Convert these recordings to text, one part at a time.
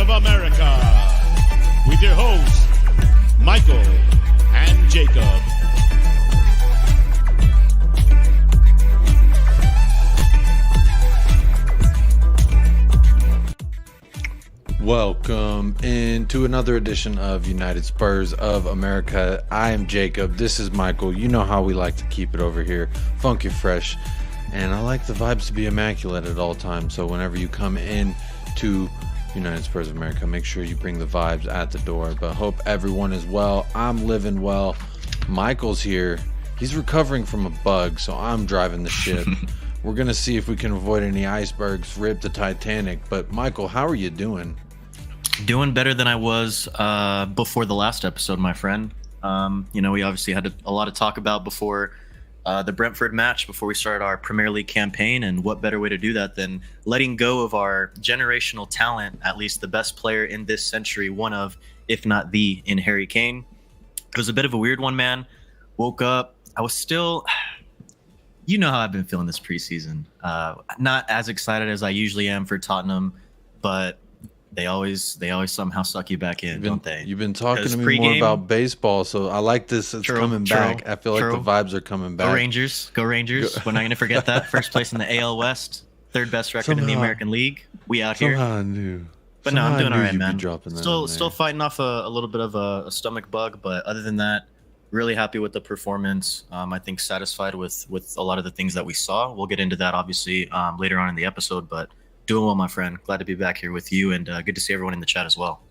of America, with your hosts, Michael and Jacob. Welcome into another edition of United Spurs of America. I am Jacob. This is Michael. You know how we like to keep it over here. Funky fresh. And I like the vibes to be immaculate at all times. So whenever you come in to United Spurs of America, make sure you bring the vibes at the door. But hope everyone is well. I'm living well. Michael's here. He's recovering from a bug, so I'm driving the ship. We're going to see if we can avoid any icebergs, rip the Titanic. But Michael, how are you doing? Doing better than I was before the last episode, my friend. We obviously had a lot to talk about before the Brentford match, before we started our Premier League campaign, and what better way to do that than letting go of our generational talent, at least the best player in this century, one of, if not the, in Harry Kane. It was a bit of a weird one, man. Woke up, I was still, you know how I've been feeling this preseason. Not as excited as I usually am for Tottenham, but they always somehow suck you back in, don't they? You've been talking to me more about baseball, so I like this. It's coming back. I feel like the vibes are coming back. Go Rangers. We're not going to forget that. First place in the AL West, third best record in the American League. We out here. I knew. But no, I'm doing all right, man. Still fighting off a little bit of a stomach bug, but other than that, really happy with the performance. I think satisfied with a lot of the things that we saw. We'll get into that, obviously, later on in the episode, but doing well, my friend. Glad to be back here with you, and good to see everyone in the chat as well.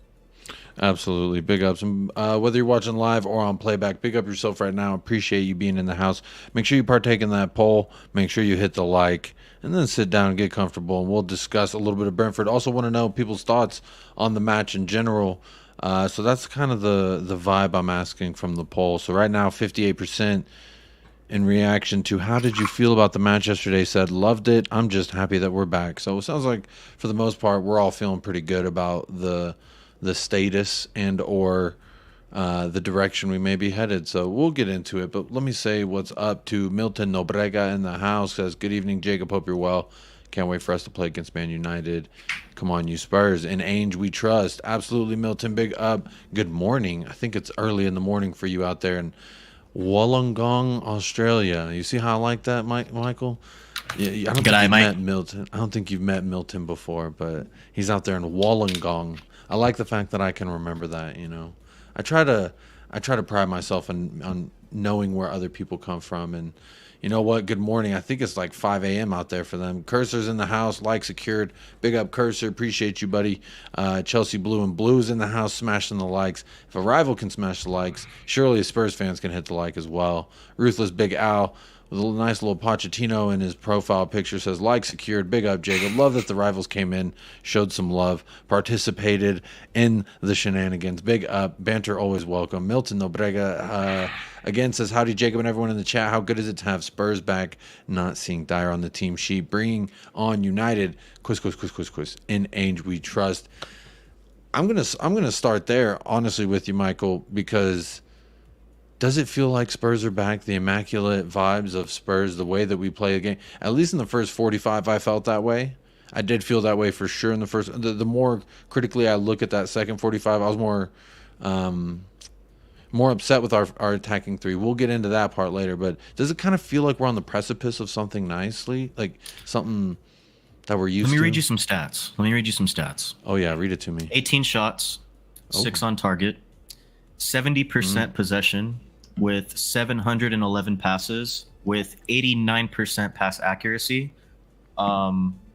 Absolutely. Big ups. Whether you're watching live or on playback, big up yourself right now. Appreciate you being in the house. Make sure you partake in that poll. Make sure you hit the like, and then sit down and get comfortable, and we'll discuss a little bit of Brentford. Also want to know people's thoughts on the match in general. So that's kind of the vibe I'm asking from the poll. So right now, 58% in reaction to how did you feel about the match yesterday said loved it. I'm just happy that we're back. So it sounds like for the most part we're all feeling pretty good about the status and or the direction we may be headed. So we'll get into it. But let me say what's up to Milton Nobrega in the house. Says good evening, Jacob. Hope you're well. Can't wait for us to play against Man United. Come on, you Spurs. In Ainge we trust. Absolutely, Milton. Big up. Good morning. I think it's early in the morning for you out there in Wollongong, Australia. You see how I like that, Michael? Yeah, I don't think you've met Milton. I don't think you've met Milton before, but he's out there in Wollongong. I like the fact that I can remember that. I try to pride myself on knowing where other people come from. And you know what? Good morning. I think it's like 5 a.m. out there for them. Cursor's in the house, like secured. Big up, Cursor. Appreciate you, buddy. Chelsea Blue and Blues in the house, smashing the likes. If a rival can smash the likes, surely Spurs fans can hit the like as well. Ruthless Big Al with a nice little Pochettino in his profile picture says, like secured. Big up, Jacob. Love that the rivals came in, showed some love, participated in the shenanigans. Big up. Banter always welcome. Milton Nobrega again says, howdy, Jacob and everyone in the chat. How good is it to have Spurs back? Not seeing Dyer on the team sheet. Bringing on United. Quiz. In Ainge we trust. I'm gonna start there, honestly, with you, Michael, because does it feel like Spurs are back? The immaculate vibes of Spurs, the way that we play a game. At least in the first 45, I felt that way. I did feel that way for sure in the first. The more critically I look at that second 45, I was more upset with our attacking three. We'll get into that part later. But does it kind of feel like we're on the precipice of something nicely, like something that we're used to? Let me read you some stats. Oh yeah, read it to me. 18 shots, 6 on target, 70% possession, with 711 passes, with 89% pass accuracy.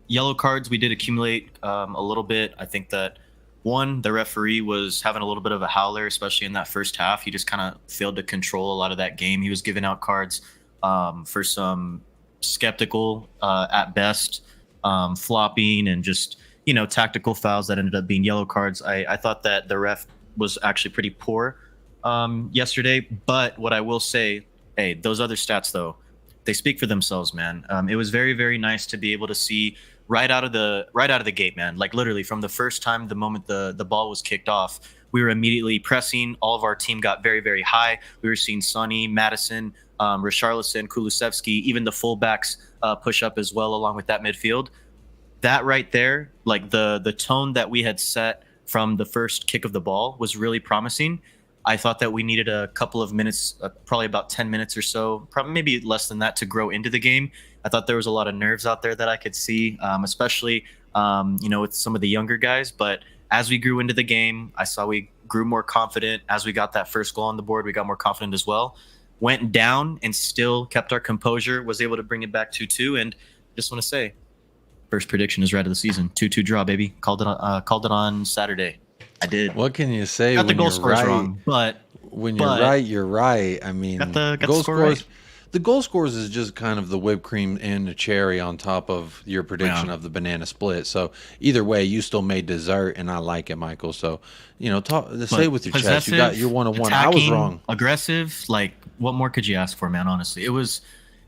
Yellow cards, we did accumulate a little bit. I think that, one, the referee was having a little bit of a howler, especially in that first half. He just kind of failed to control a lot of that game. He was giving out cards for some skeptical, at best, flopping and just, tactical fouls that ended up being yellow cards. I thought that the ref was actually pretty poor yesterday, but what I will say, hey, those other stats though, they speak for themselves, man. It was very, very nice to be able to see right out of the gate, man. Like literally from the first time, the moment the ball was kicked off, we were immediately pressing. All of our team got very, very high. We were seeing Sonny, Madison, Richarlison, Kulusevski, even the fullbacks push up as well along with that midfield. That right there, like the tone that we had set from the first kick of the ball was really promising. I thought that we needed a couple of minutes, probably about 10 minutes or so, probably maybe less than that, to grow into the game. I thought there was a lot of nerves out there that I could see, especially with some of the younger guys. But as we grew into the game, I saw we grew more confident. As we got that first goal on the board, we got more confident as well. Went down and still kept our composure, was able to bring it back 2-2. And just want to say, first prediction is right of the season. 2-2 draw, baby. Called it on Saturday. I did. What can you say Got the when goal you're scores right? wrong, but When you're right, you're right. I mean, got the goal score scores. right. The goal scores is just kind of the whipped cream and the cherry on top of your prediction of the banana split. So either way, you still made dessert, and I like it, Michael. So say with your chest, you got your 1-1. I was wrong. Aggressive, like what more could you ask for, man? Honestly, it was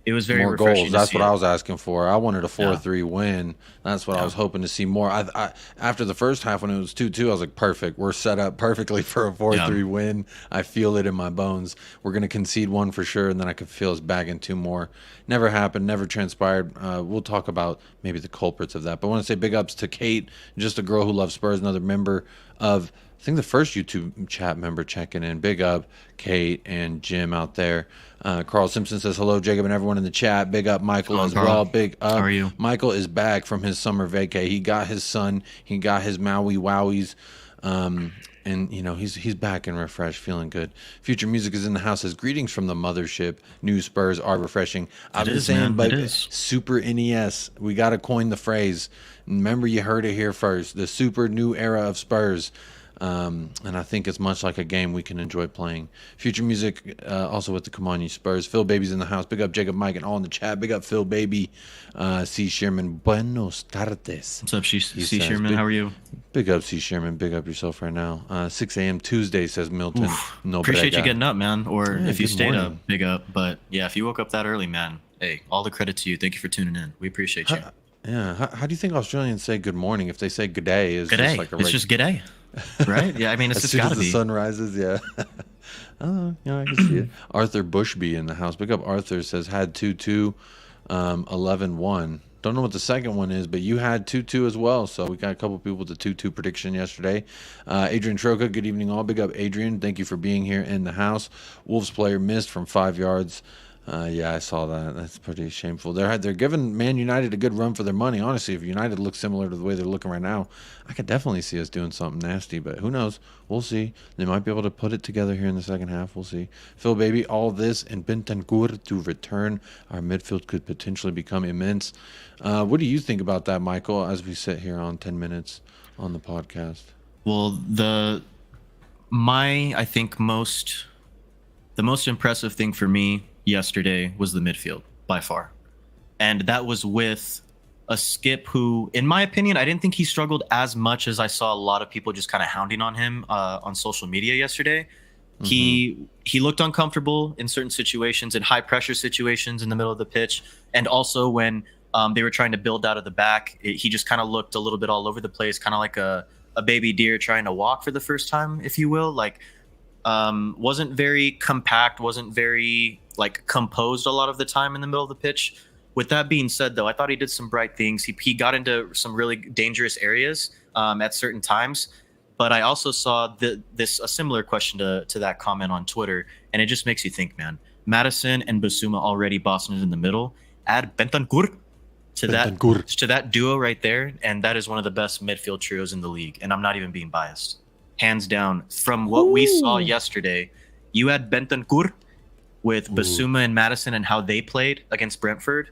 very More refreshing. goals. That's to see what it. I was asking for. I wanted a 4-3 win. That's what I was hoping to see more. I after the first half when it was 2-2, I was like, perfect. We're set up perfectly for a 4-3 win. I feel it in my bones. We're gonna concede one for sure, and then I could feel us bagging two more. Never happened. Never transpired. We'll talk about maybe the culprits of that. But I want to say big ups to Kate, just a girl who loves Spurs, another member of, I think, the first YouTube chat member checking in. Big up, Kate and Jim out there. Carl Simpson says, hello, Jacob and everyone in the chat. Big up, Michael, Hello, as Carl. well. Big up. How are you? Michael is back from his summer vacay. He got his sun. He got his Maui Wowies. And, he's back and refreshed, feeling good. Future Music is in the house. Says, greetings from the mothership. New Spurs are refreshing. I've been saying, but Super NES, we got to coin the phrase. Remember, you heard it here first. The super new era of Spurs. And I think it's much like a game we can enjoy playing. Future Music, also with the Come On You Spurs. Phil Baby's in the house. Big up Jacob, Mike, and all in the chat. Big up Phil Baby. C. Sherman, buenos tardes. What's up, C. Sherman? How are you? Big up C. Sherman. Big up yourself right now. 6 a.m. Tuesday, says Milton. Oof. No, appreciate you getting up, man. Or if you good stayed morning. up, big up. But yeah, if you woke up that early, man, hey, all the credit to you. Thank you for tuning in. We appreciate you. How do you think Australians say good morning if they say good day? Is Good day. just like It's just good day. Right? Yeah, I mean, it's as just soon got as to the be. sun rises, yeah. Oh, I can see it. Arthur Bushby in the house. Big up Arthur, says had 2-2, 11-1. Don't know what the second one is, but you had 2-2 as well. So we got a couple people with the 2-2 prediction yesterday. Adrian Troca, good evening all. Big up Adrian. Thank you for being here in the house. Wolves player missed from 5 yards. Yeah, I saw that. That's pretty shameful. They're giving Man United a good run for their money. Honestly, if United looks similar to the way they're looking right now, I could definitely see us doing something nasty. But who knows? We'll see. They might be able to put it together here in the second half. We'll see. Phil Baby, all this and Bentancur to return. Our midfield could potentially become immense. What do you think about that, Michael, as we sit here on 10 minutes on the podcast? Well, I think the most impressive thing for me yesterday was the midfield by far. And that was with a Skip who, in my opinion, I didn't think he struggled as much as I saw a lot of people just kind of hounding on him on social media yesterday. Mm-hmm. He looked uncomfortable in certain situations, in high pressure situations in the middle of the pitch. And also when they were trying to build out of the back, he just kind of looked a little bit all over the place, kind of like a baby deer trying to walk for the first time, if you will. Like, wasn't very compact, wasn't very composed a lot of the time in the middle of the pitch. With that being said, though, I thought he did some bright things. He got into some really dangerous areas at certain times. But I also saw a similar question to that comment on Twitter, and it just makes you think, man. Madison and Basuma already bossing it in the middle. Add Bentancur to that duo right there, and that is one of the best midfield trios in the league. And I'm not even being biased. Hands down, from what we saw yesterday, you had Bentancur with Basuma and Madison and how they played against Brentford.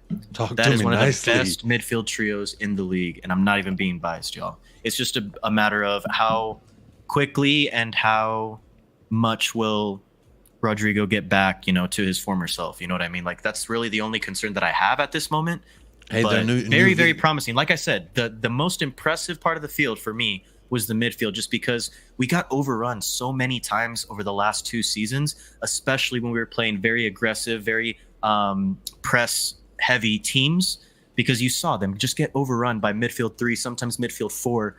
That is one of the best midfield trios in the league, and I'm not even being biased, y'all. It's just a matter of how quickly and how much will Rodrigo get back, to his former self. You know what I mean? Like, that's really the only concern that I have at this moment. Hey, but very promising. Like I said, the most impressive part of the field for me was the midfield, just because we got overrun so many times over the last 2 seasons, especially when we were playing very aggressive, very press heavy teams, because you saw them just get overrun by midfield 3, sometimes midfield 4,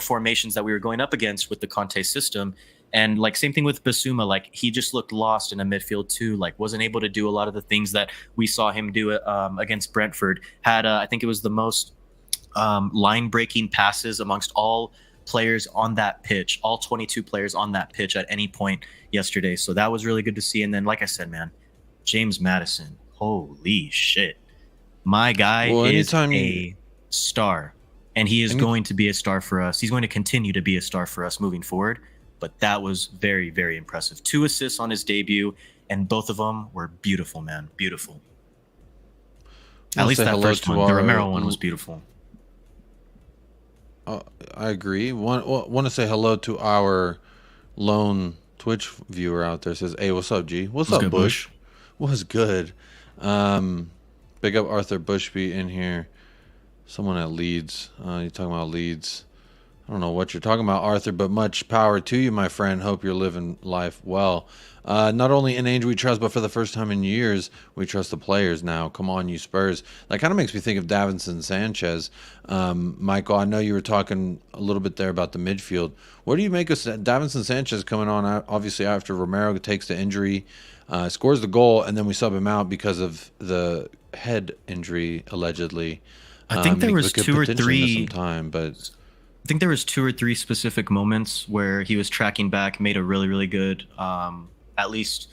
formations that we were going up against with the Conte system. And same thing with Basuma, he just looked lost in a midfield 2, wasn't able to do a lot of the things that we saw him do against Brentford. Had I think it was the most line breaking passes amongst all players on that pitch, all 22 players on that pitch at any point yesterday. So that was really good to see. And then, like I said, man, James Madison, holy shit. My guy Well, is anytime a star, and he is going to be a star for us. He's going to continue to be a star for us moving forward. But that was very, very impressive. 2 assists on his debut, and both of them were beautiful, man. Beautiful. At least that first one. The Romero one was beautiful. I agree. Want to say hello to our lone Twitch viewer out there. Says, "Hey, what's up, G? What's up, good, Bush? What's good?" Big up Arthur Bushby in here. Someone at Leeds. You talking about Leeds? I don't know what you're talking about, Arthur, but much power to you, my friend. Hope you're living life well. Not only in Ainge we trust, but for the first time in years, we trust the players now. Come on, you Spurs. That kind of makes me think of Davinson Sanchez. Michael, I know you were talking a little bit there about the midfield. What do you make of Davinson Sanchez coming on, obviously, after Romero takes the injury, scores the goal, and then we sub him out because of the head injury, allegedly? I think there was 2 or 3... some time, but... I think there was 2 or 3 specific moments where he was tracking back, made a really, really good, at least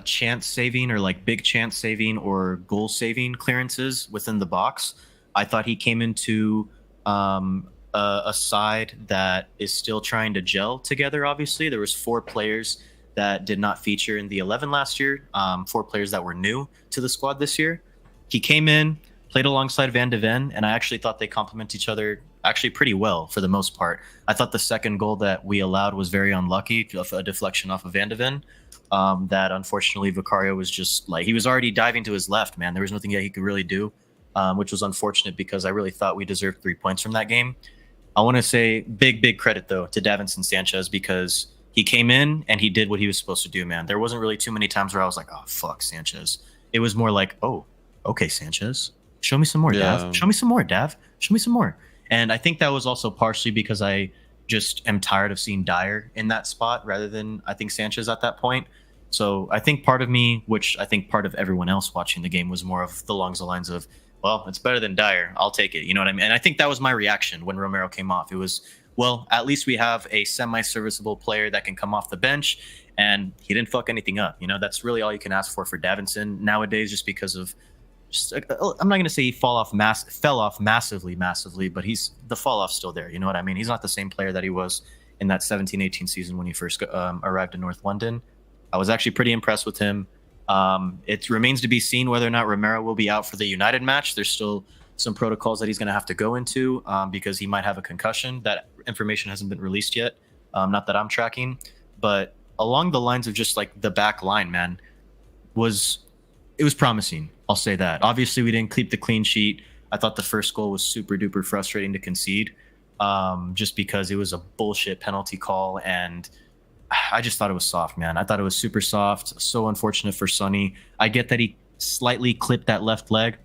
chance saving or like big chance saving or goal saving clearances within the box. I thought he came into a side that is still trying to gel together. Obviously, there was 4 players that did not feature in the 11 last year. 4 players that were new to the squad this year. He came in, played alongside Van de Ven, and I actually thought they complement each other actually pretty well for the most part. I thought the second goal that we allowed was very unlucky, a deflection off of Van de Ven. That unfortunately Vicario was just like, he was already diving to his left, man. There was nothing that he could really do, which was unfortunate because I really thought we deserved 3 points from that game. I want to say big credit though to Davinson Sanchez because he came in and he did what he was supposed to do, man. There wasn't really too many times where I was like, oh, fuck Sanchez. It was more like, oh, okay, Sanchez. Show me some more, Dav. Show me some more, Dav. Show me some more. And I think that was also partially because I just am tired of seeing Dyer in that spot rather than, I think, Sanchez at that point. So I think part of me, which I think part of everyone else watching the game, was more of along the lines of, well, it's better than Dyer. I'll take it. You know what I mean? And I think that was my reaction when Romero came off. It was, well, at least we have a semi-serviceable player that can come off the bench, and he didn't fuck anything up. You know, that's really all you can ask for Davinson nowadays, just because of, I'm not going to say he fell off massively, but the fall off's still there. You know what I mean? He's not the same player that he was in that 17-18 season when he first arrived in North London. I was actually pretty impressed with him. It remains to be seen whether or not Romero will be out for the United match. There's still some protocols that he's going to have to go into because he might have a concussion. That information hasn't been released yet. Not that I'm tracking, but along the lines of just like the back line, man, it was promising. I'll say that. Obviously, we didn't keep the clean sheet. I thought the first goal was super duper frustrating to concede just because it was a bullshit penalty call. And I just thought it was soft, man. I thought it was super soft. So unfortunate for Sonny. I get that he slightly clipped that left leg.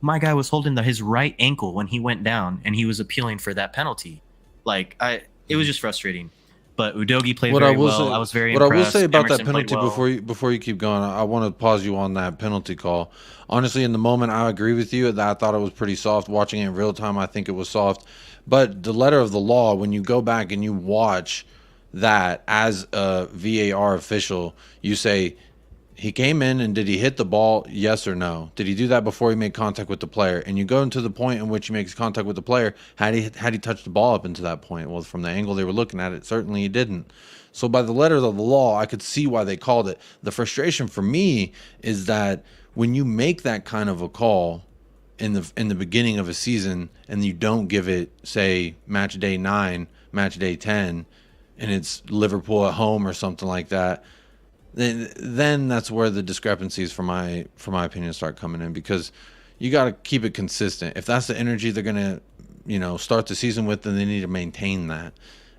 My guy was holding his right ankle when he went down, and he was appealing for that penalty. It was just frustrating. But Udogie played very well. I was very impressed. What I will say about Emerson that penalty before you keep going, I want to pause you on that penalty call. Honestly, in the moment, I agree with you that I thought it was pretty soft. Watching it in real time, I think it was soft. But the letter of the law, when you go back and you watch that as a VAR official, you say, he came in and did he hit the ball? Yes or no? Did he do that before he made contact with the player? And you go into the point in which he makes contact with the player. Had he touched the ball up into that point? Well, from the angle they were looking at it, certainly he didn't. So by the letter of the law, I could see why they called it. The frustration for me is that when you make that kind of a call in the beginning of a season and you don't give it, say, match day 9, match day 10, and it's Liverpool at home or something like that, then that's where the discrepancies, for my opinion, start coming in, because you got to keep it consistent. If that's the energy they're gonna, start the season with, then they need to maintain that.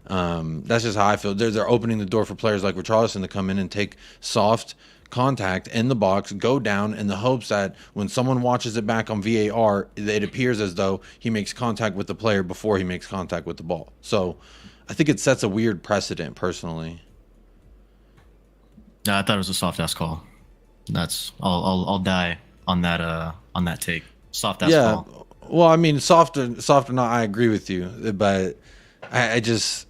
That's just how I feel. They're opening the door for players like Richarlison to come in and take soft contact in the box, go down in the hopes that when someone watches it back on VAR, it appears as though he makes contact with the player before he makes contact with the ball. So I think it sets a weird precedent, personally. I thought it was a soft ass call. I'll die on that take. Soft ass call. Well, I mean, soft or not, I agree with you, but I just,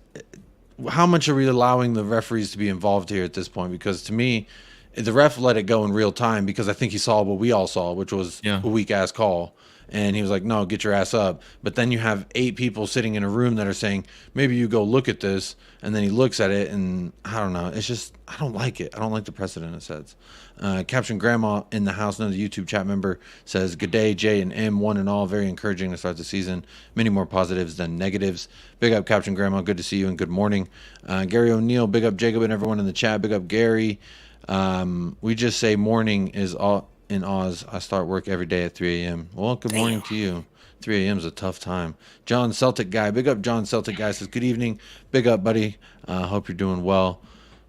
how much are we allowing the referees to be involved here at this point? Because to me, the ref let it go in real time because I think he saw what we all saw, which was Yeah. a weak ass call. And he was like, no, get your ass up. But then you have 8 people sitting in a room that are saying, maybe you go look at this. And then he looks at it, and I don't know. It's just, I don't like it. I don't like the precedent it sets. Caption Grandma in the house, another YouTube chat member, says, good day, Jay and M, one and all. Very encouraging to start the season. Many more positives than negatives. Big up, Caption Grandma. Good to see you, and good morning. Gary O'Neill, big up Jacob and everyone in the chat. Big up Gary. We just say morning is all in Oz. I start work every day at 3 a.m. Well, good morning to you. 3 a.m. is a tough time. John Celtic Guy. Big up John Celtic Guy says, good evening. Big up, buddy. Hope you're doing well.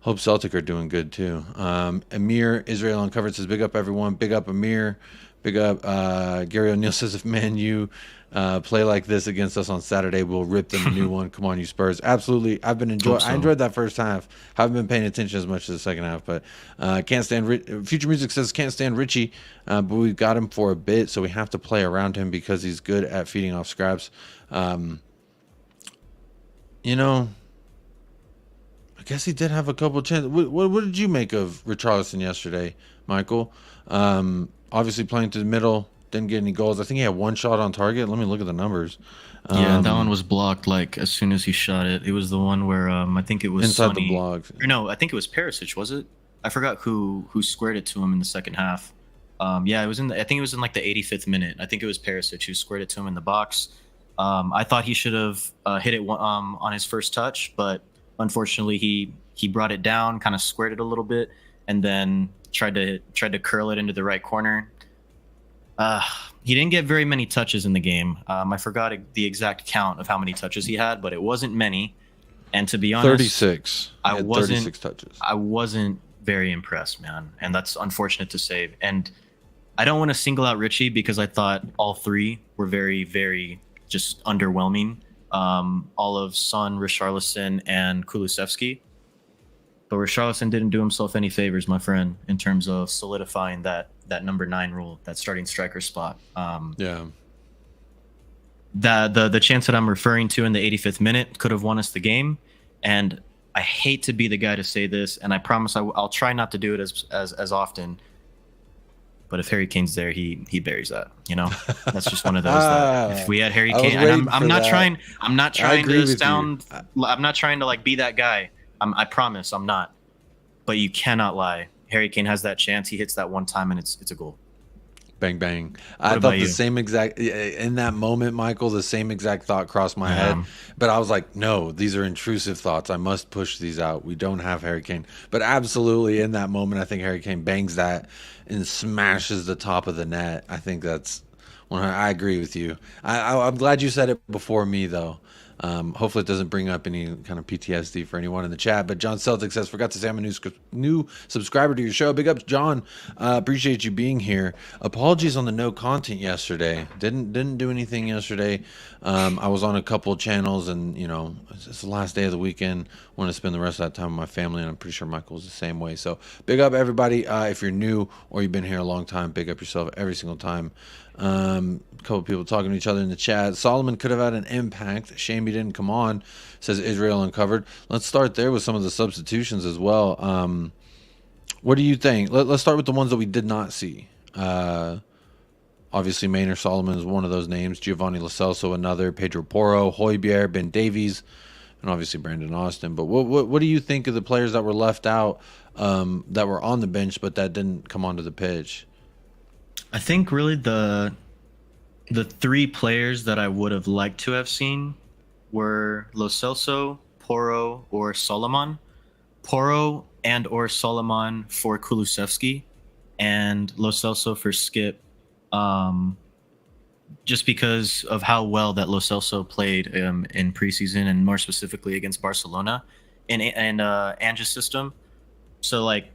Hope Celtic are doing good too. Amir Israel Uncovered says, big up everyone. Big up Amir. Big up Gary O'Neill says, if Man U play like this against us on Saturday, we'll rip them a new one. Come on, you Spurs. Absolutely. I enjoyed that first half. Haven't been paying attention as much as the second half, but can't stand Future Music says can't stand Richie, but we've got him for a bit, so we have to play around him because he's good at feeding off scraps. You know, I guess he did have a couple of chances. What did you make of Richarlison yesterday, Michael? Obviously playing to the middle, didn't get any goals. I think he had 1 shot on target. Let me look at the numbers. Yeah, that one was blocked like as soon as he shot it. It was the one where I think it was inside Sonny, the blocks. Or no, I think it was Perisic, was it? I forgot who squared it to him in the second half. Yeah, it was I think it was in like the 85th minute. I think it was Perisic who squared it to him in the box. I thought he should have hit it on his first touch, but unfortunately he brought it down, kind of squared it a little bit, and then tried to curl it into the right corner. He didn't get very many touches in the game. I forgot the exact count of how many touches he had, but it wasn't many. And to be honest, 36. I wasn't 36 touches. I wasn't very impressed, man, and that's unfortunate to say. And I don't want to single out Richie because I thought all 3 were very, very just underwhelming. All of Son, Richarlison, and Kulusevski. But Richarlison didn't do himself any favors, my friend, in terms of solidifying that number 9 rule, that starting striker spot. Yeah. The chance that I'm referring to in the 85th minute could have won us the game. And I hate to be the guy to say this, and I promise I'll try not to do it as often. But if Harry Kane's there, he buries that. You know, that's just one of those. That if we had Harry Kane, and I'm not trying to sound. I'm not trying to like be that guy. I promise I'm not. But you cannot lie. Harry Kane has that chance. He hits that one time, and it's a goal. Bang bang. I thought the same exact in that moment, Michael. The same exact thought crossed my head, but I was like, no, these are intrusive thoughts. I must push these out. We don't have Harry Kane, but absolutely in that moment, I think Harry Kane bangs that and smashes the top of the net. I think that's. I agree with you. I'm glad you said it before me, though. Hopefully it doesn't bring up any kind of PTSD for anyone in the chat. But John Celtic says, forgot to say I'm a new subscriber to your show. Big ups, John. Appreciate you being here. Apologies on the no content yesterday. Didn't do anything yesterday. I was on a couple of channels, and you know, it's the last day of the weekend. Want to spend the rest of that time with my family, and I'm pretty sure Michael's the same way. So big up everybody. If you're new or you've been here a long time, big up yourself every single time. A couple of people talking to each other in the chat. Solomon could have had an impact. Shame he didn't come on, says Israel Uncovered. Let's start there with some of the substitutions as well. What do you think? Let's start with the ones that we did not see. Obviously, Maynard Solomon is one of those names. Giovanni Lo Celso, another. Pedro Porro, Højbjerg, Ben Davies, and obviously Brandon Austin. But what do you think of the players that were left out, that were on the bench but that didn't come onto the pitch? I think really the 3 players that I would have liked to have seen were Lo Celso, Porro, or Solomon. Porro and or Solomon for Kulusevski, and Lo Celso for Skip. Just because of how well that Lo Celso played in preseason, and more specifically against Barcelona in Ange's system. So like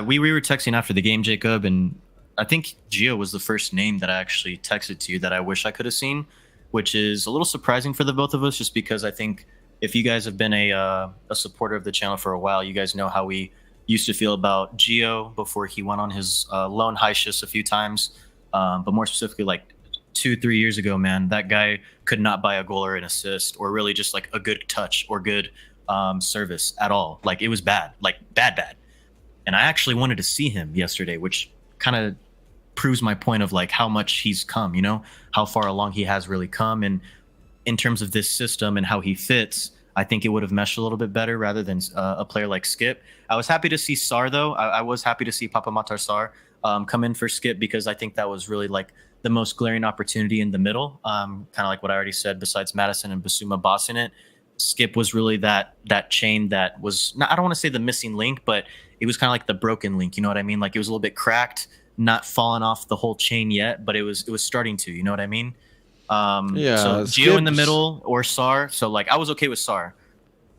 we were texting after the game, Jacob, and I think Gio was the first name that I actually texted to you that I wish I could have seen, which is a little surprising for the both of us, just because I think if you guys have been a supporter of the channel for a while, you guys know how we used to feel about Gio before he went on his loan high shifts a few times, but more specifically like 2-3 years ago, man, that guy could not buy a goal or an assist or really just like a good touch or good service at all. Like it was bad, like bad. And I actually wanted to see him yesterday, which kind of proves my point of like how much he's come, you know, how far along he has really come. And in terms of this system and how he fits, I think it would have meshed a little bit better rather than a player like Skip. I was happy to see Sarr, though. I was happy to see Papa Matar Sarr come in for Skip, because I think that was really like the most glaring opportunity in the middle. Kind of like what I already said, besides Madison and Basuma bossing it. Skip was really that chain that was not, I don't want to say the missing link, but it was kind of like the broken link. You know what I mean? Like it was a little bit cracked, not falling off the whole chain yet, but it was starting to. You know what I mean? Yeah. So Gio in the middle or Sarr. So like I was okay with Sarr.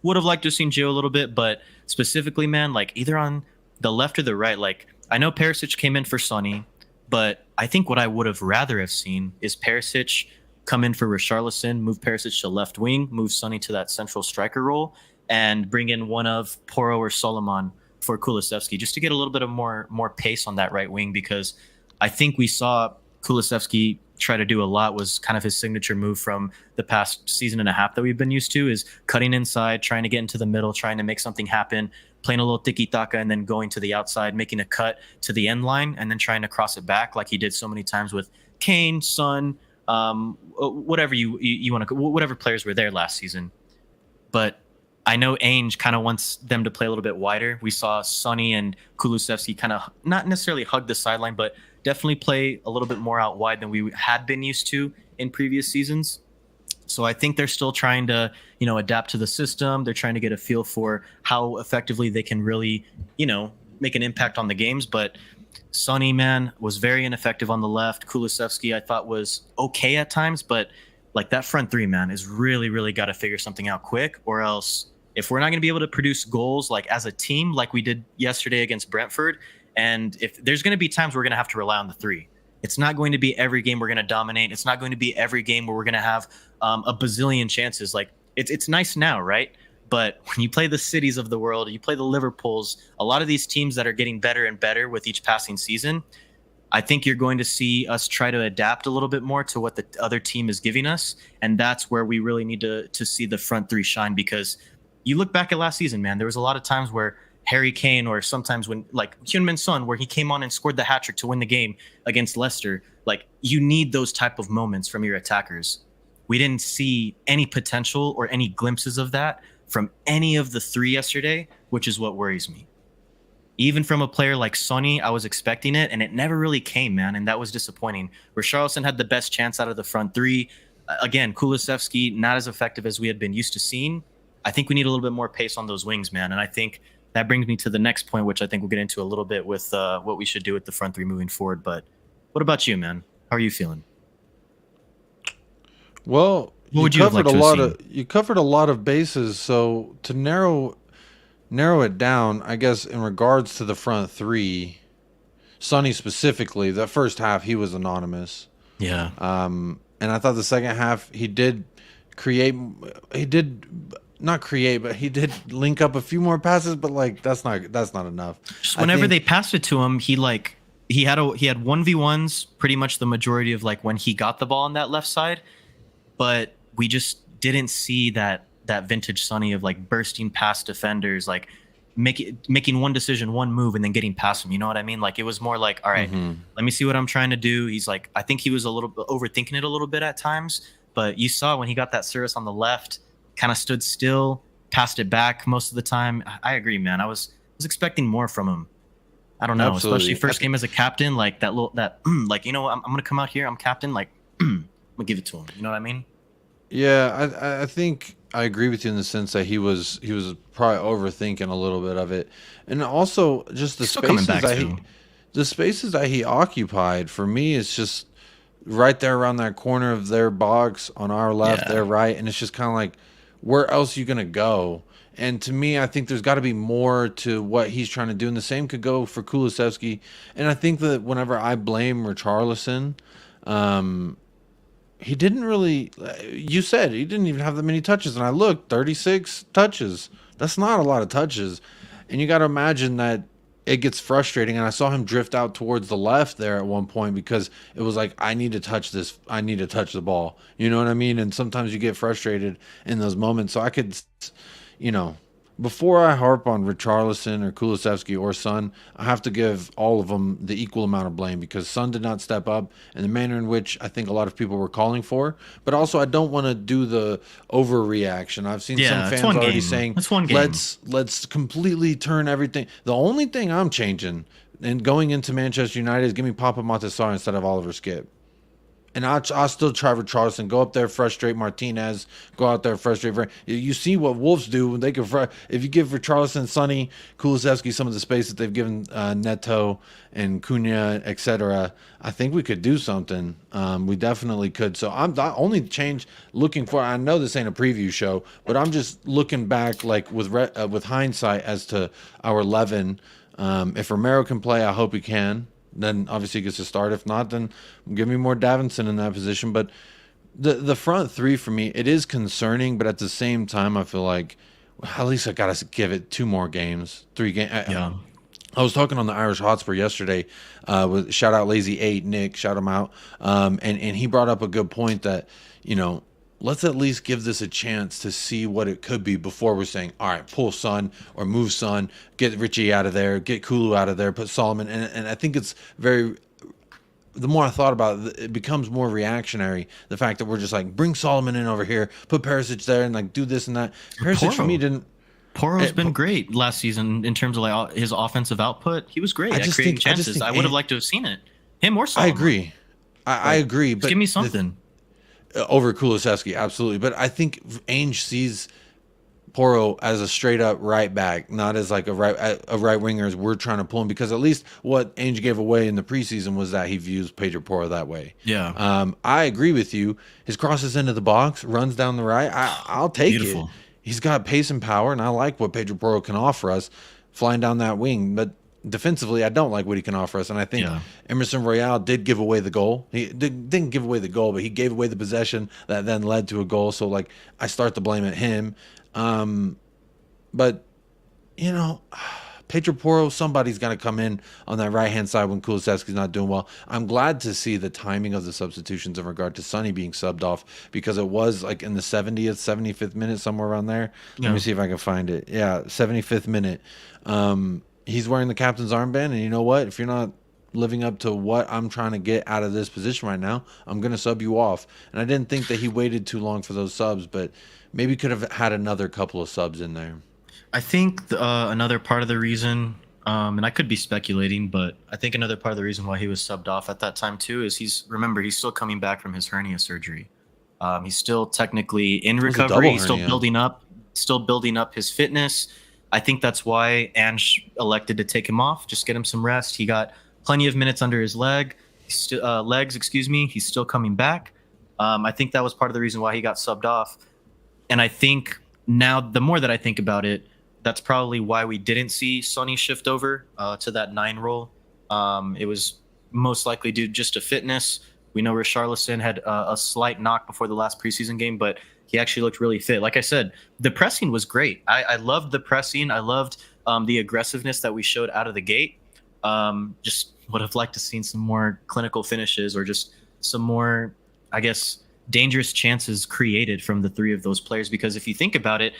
Would have liked to have seen Gio a little bit, but specifically, man, like either on the left or the right. Like I know Perisic came in for Sonny, but I think what I would have rather have seen is Perisic come in for Richarlison, move Perisic to left wing, move Sonny to that central striker role, and bring in one of Porro or Solomon for Kulusevski, just to get a little bit of more pace on that right wing, because I think we saw Kulusevski try to do a lot, was kind of his signature move from the past season and a half that we've been used to, is cutting inside, trying to get into the middle, trying to make something happen, playing a little tiki-taka, and then going to the outside, making a cut to the end line, and then trying to cross it back like he did so many times with Kane, Son, whatever you want to, whatever players were there last season. But I know Ainge kind of wants them to play a little bit wider. We saw Sonny and Kulusevski kind of not necessarily hug the sideline, but definitely play a little bit more out wide than we had been used to in previous seasons. So I think they're still trying to, you know, adapt to the system. They're trying to get a feel for how effectively they can really, you know, make an impact on the games. But Sonny, man, was very ineffective on the left. Kulusevski, I thought, was okay at times, but like that front three, man, is really got to figure something out quick, or else if we're not going to be able to produce goals like as a team, like we did yesterday against Brentford, and if there's going to be times we're going to have to rely on the three. It's not going to be every game we're going to dominate. It's not going to be every game where we're going to have a bazillion chances. Like it's nice now, right? But when you play the cities of the world, you play the Liverpools, a lot of these teams that are getting better and better with each passing season, I think you're going to see us try to adapt a little bit more to what the other team is giving us. And that's where we really need to see the front three shine, because you look back at last season, man, there was a lot of times where Harry Kane, or sometimes when like Heung-min Son, where he came on and scored the hat trick to win the game against Leicester. Like you need those type of moments from your attackers. We didn't see any potential or any glimpses of that from any of the three yesterday, which is what worries me. Even from a player like Sonny, I was expecting it, and it never really came, man, and that was disappointing. Richarlison had the best chance out of the front three. Again, Kulusevski, not as effective as we had been used to seeing. I think we need a little bit more pace on those wings, man, and I think that brings me to the next point, which I think we'll get into a little bit with what we should do with the front three moving forward. But what about you, man? How are you feeling? Well, what would you have liked to have seen? You covered a lot of bases, so to narrow it down, I guess in regards to the front three, Sonny specifically, the first half he was anonymous. Yeah. And I thought the second half he did link up a few more passes, but like that's not enough. Just whenever they passed it to him, he had 1v1s pretty much the majority of like when he got the ball on that left side, but we just didn't see that vintage Sonny of like bursting past defenders, like making one decision, one move, and then getting past him. You know what I mean? Like it was more like, all right, let me see what I'm trying to do. He's like, I think he was a little bit overthinking it a little bit at times, but you saw when he got that service on the left, kind of stood still, passed it back most of the time. I agree, man. I was expecting more from him. I don't know, Absolutely. Especially first game as a captain, like like, you know, I'm going to come out here, I'm captain, like, I'm going to give it to him. You know what I mean? Yeah, I think I agree with you in the sense that he was probably overthinking a little bit of it, and also just the spaces that he occupied. For me, it's just right there around that corner of their box on our left, their right, and it's just kind of like, where else are you gonna go? And to me, I think there's got to be more to what he's trying to do, and the same could go for Kulusevski. And I think that whenever I blame Richarlison, he didn't really. You said he didn't even have that many touches, and I looked, 36 touches. That's not a lot of touches, and you got to imagine that it gets frustrating. And I saw him drift out towards the left there at one point because it was like, I need to touch this. I need to touch the ball. You know what I mean? And sometimes you get frustrated in those moments. So I could, you know, before I harp on Richarlison or Kulusevski or Son, I have to give all of them the equal amount of blame because Son did not step up in the manner in which I think a lot of people were calling for. But also, I don't want to do the overreaction. I've seen some fans already saying, let's completely turn everything. The only thing I'm changing and going into Manchester United is give me Papa Matasar instead of Oliver Skip. And I'll still try Richarlison. Go up there, frustrate Martinez. Go out there, frustrate. You see what Wolves do when they can. If you give Richarlison, Sonny, Kulusevski some of the space that they've given Neto and Cunha, etc., I think we could do something. We definitely could. So I'm the only change looking for. I know this ain't a preview show, but I'm just looking back, like with hindsight, as to our 11. If Romero can play, I hope he can. Then obviously he gets to start. If not, then give me more Davinson in that position. But the front three for me, it is concerning, but at the same time, I feel like at least I got to give it 2 more games, 3 games. Yeah. I was talking on the Irish Hotspur yesterday with shout out Lazy 8, Nick, shout him out. And he brought up a good point that, you know, let's at least give this a chance to see what it could be before we're saying, all right, pull Son or move Son, get Richie out of there, get Kulu out of there, put Solomon. And I think it's very, the more I thought about it, it becomes more reactionary. The fact that we're just like, bring Solomon in over here, put Perisic there and like do this and that. Perisic for me didn't. Poro's been great last season in terms of like his offensive output. He was great at creating chances. I would have liked to have seen it. Him or Solomon. I agree. I agree. But give me something. Over Kulusevski, absolutely. But I think Ainge sees Porro as a straight up right back, not as like a right winger as we're trying to pull him, because at least what Ainge gave away in the preseason was that he views Pedro Porro that way. Yeah. I agree with you. His crosses into the box, runs down the right. I'll take it. He's got pace and power, and I like what Pedro Porro can offer us flying down that wing. But defensively, I don't like what he can offer us, and I think Emerson Royale did give away the goal. He didn't give away the goal, but he gave away the possession that then led to a goal. So, like, I start to blame at him. But, you know, Pedro Porro, somebody's got to come in on that right-hand side when Kulusevski's not doing well. I'm glad to see the timing of the substitutions in regard to Sonny being subbed off, because it was like in the 70th, 75th minute, somewhere around there. Let me see if I can find it. Yeah, 75th minute. He's wearing the captain's armband, and you know what? If you're not living up to what I'm trying to get out of this position right now, I'm going to sub you off. And I didn't think that he waited too long for those subs, but maybe could have had another couple of subs in there. I think another part of the reason, and I could be speculating, but I think another part of the reason why he was subbed off at that time too is he's still coming back from his hernia surgery. He's still technically in recovery. He's still building up his fitness. I think that's why Ange elected to take him off, just get him some rest. He got plenty of minutes under his legs. He's still coming back. I think that was part of the reason why he got subbed off. And I think now, the more that I think about it, that's probably why we didn't see Sonny shift over to that 9 role. It was most likely due just to fitness. We know Richarlison had a slight knock before the last preseason game, but he actually looked really fit. Like I said, the pressing was great. I loved the pressing. I loved the aggressiveness that we showed out of the gate. Just would have liked to seen some more clinical finishes, or just some more, I guess, dangerous chances created from the 3 of those players. Because if you think about it,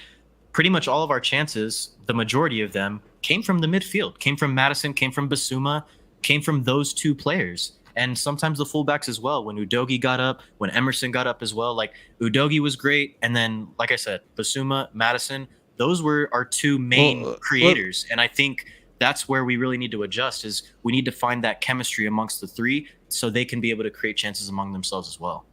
pretty much all of our chances, the majority of them, came from the midfield, came from Maddison, came from Basuma, came from those 2 players. And sometimes the fullbacks as well. When Udogie got up, when Emerson got up as well, like Udogie was great. And then, like I said, Basuma, Maddison, those were our 2 main creators. And I think that's where we really need to adjust, is we need to find that chemistry amongst the 3 so they can be able to create chances among themselves as well.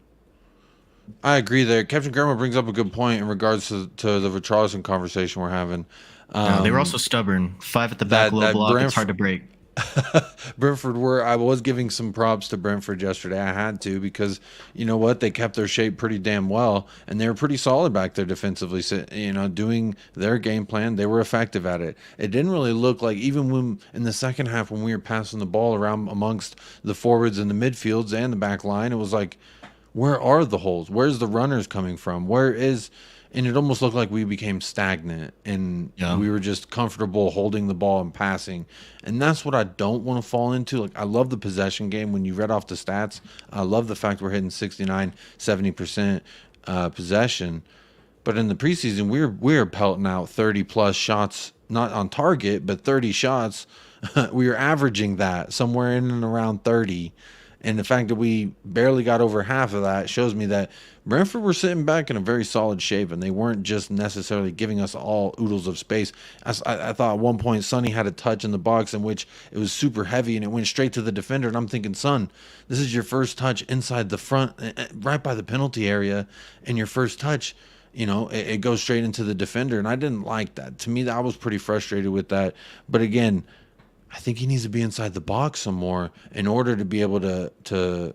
I agree there. Captain Grandma brings up a good point in regards to the Richarlison conversation we're having. They were also stubborn. 5 at the back, low block. It's hard to break. Brentford I was giving some props to Brentford yesterday. I had to, because you know what, they kept their shape pretty damn well, and they were pretty solid back there defensively. So, you know, doing their game plan, they were effective at it. It didn't really look like, even when in the second half when we were passing the ball around amongst the forwards and the midfields and the back line, it was like, where are the holes? Where's the runners coming from? Where is, and it almost looked like we became stagnant, and we were just comfortable holding the ball and passing. And that's what I don't want to fall into. Like, I love the possession game. When you read off the stats, I love the fact we're hitting 69, 70% possession. But in the preseason, we were pelting out 30 plus shots, not on target, but 30 shots. We were averaging that somewhere in and around 30. And the fact that we barely got over half of that shows me that Brentford were sitting back in a very solid shape, and they weren't just necessarily giving us all oodles of space. I thought at one point Sonny had a touch in the box in which it was super heavy and it went straight to the defender. And I'm thinking, son, this is your first touch inside the front, right by the penalty area, and your first touch, it goes straight into the defender. And I didn't like that. To me, I was pretty frustrated with that. But again, I think he needs to be inside the box some more in order to be able to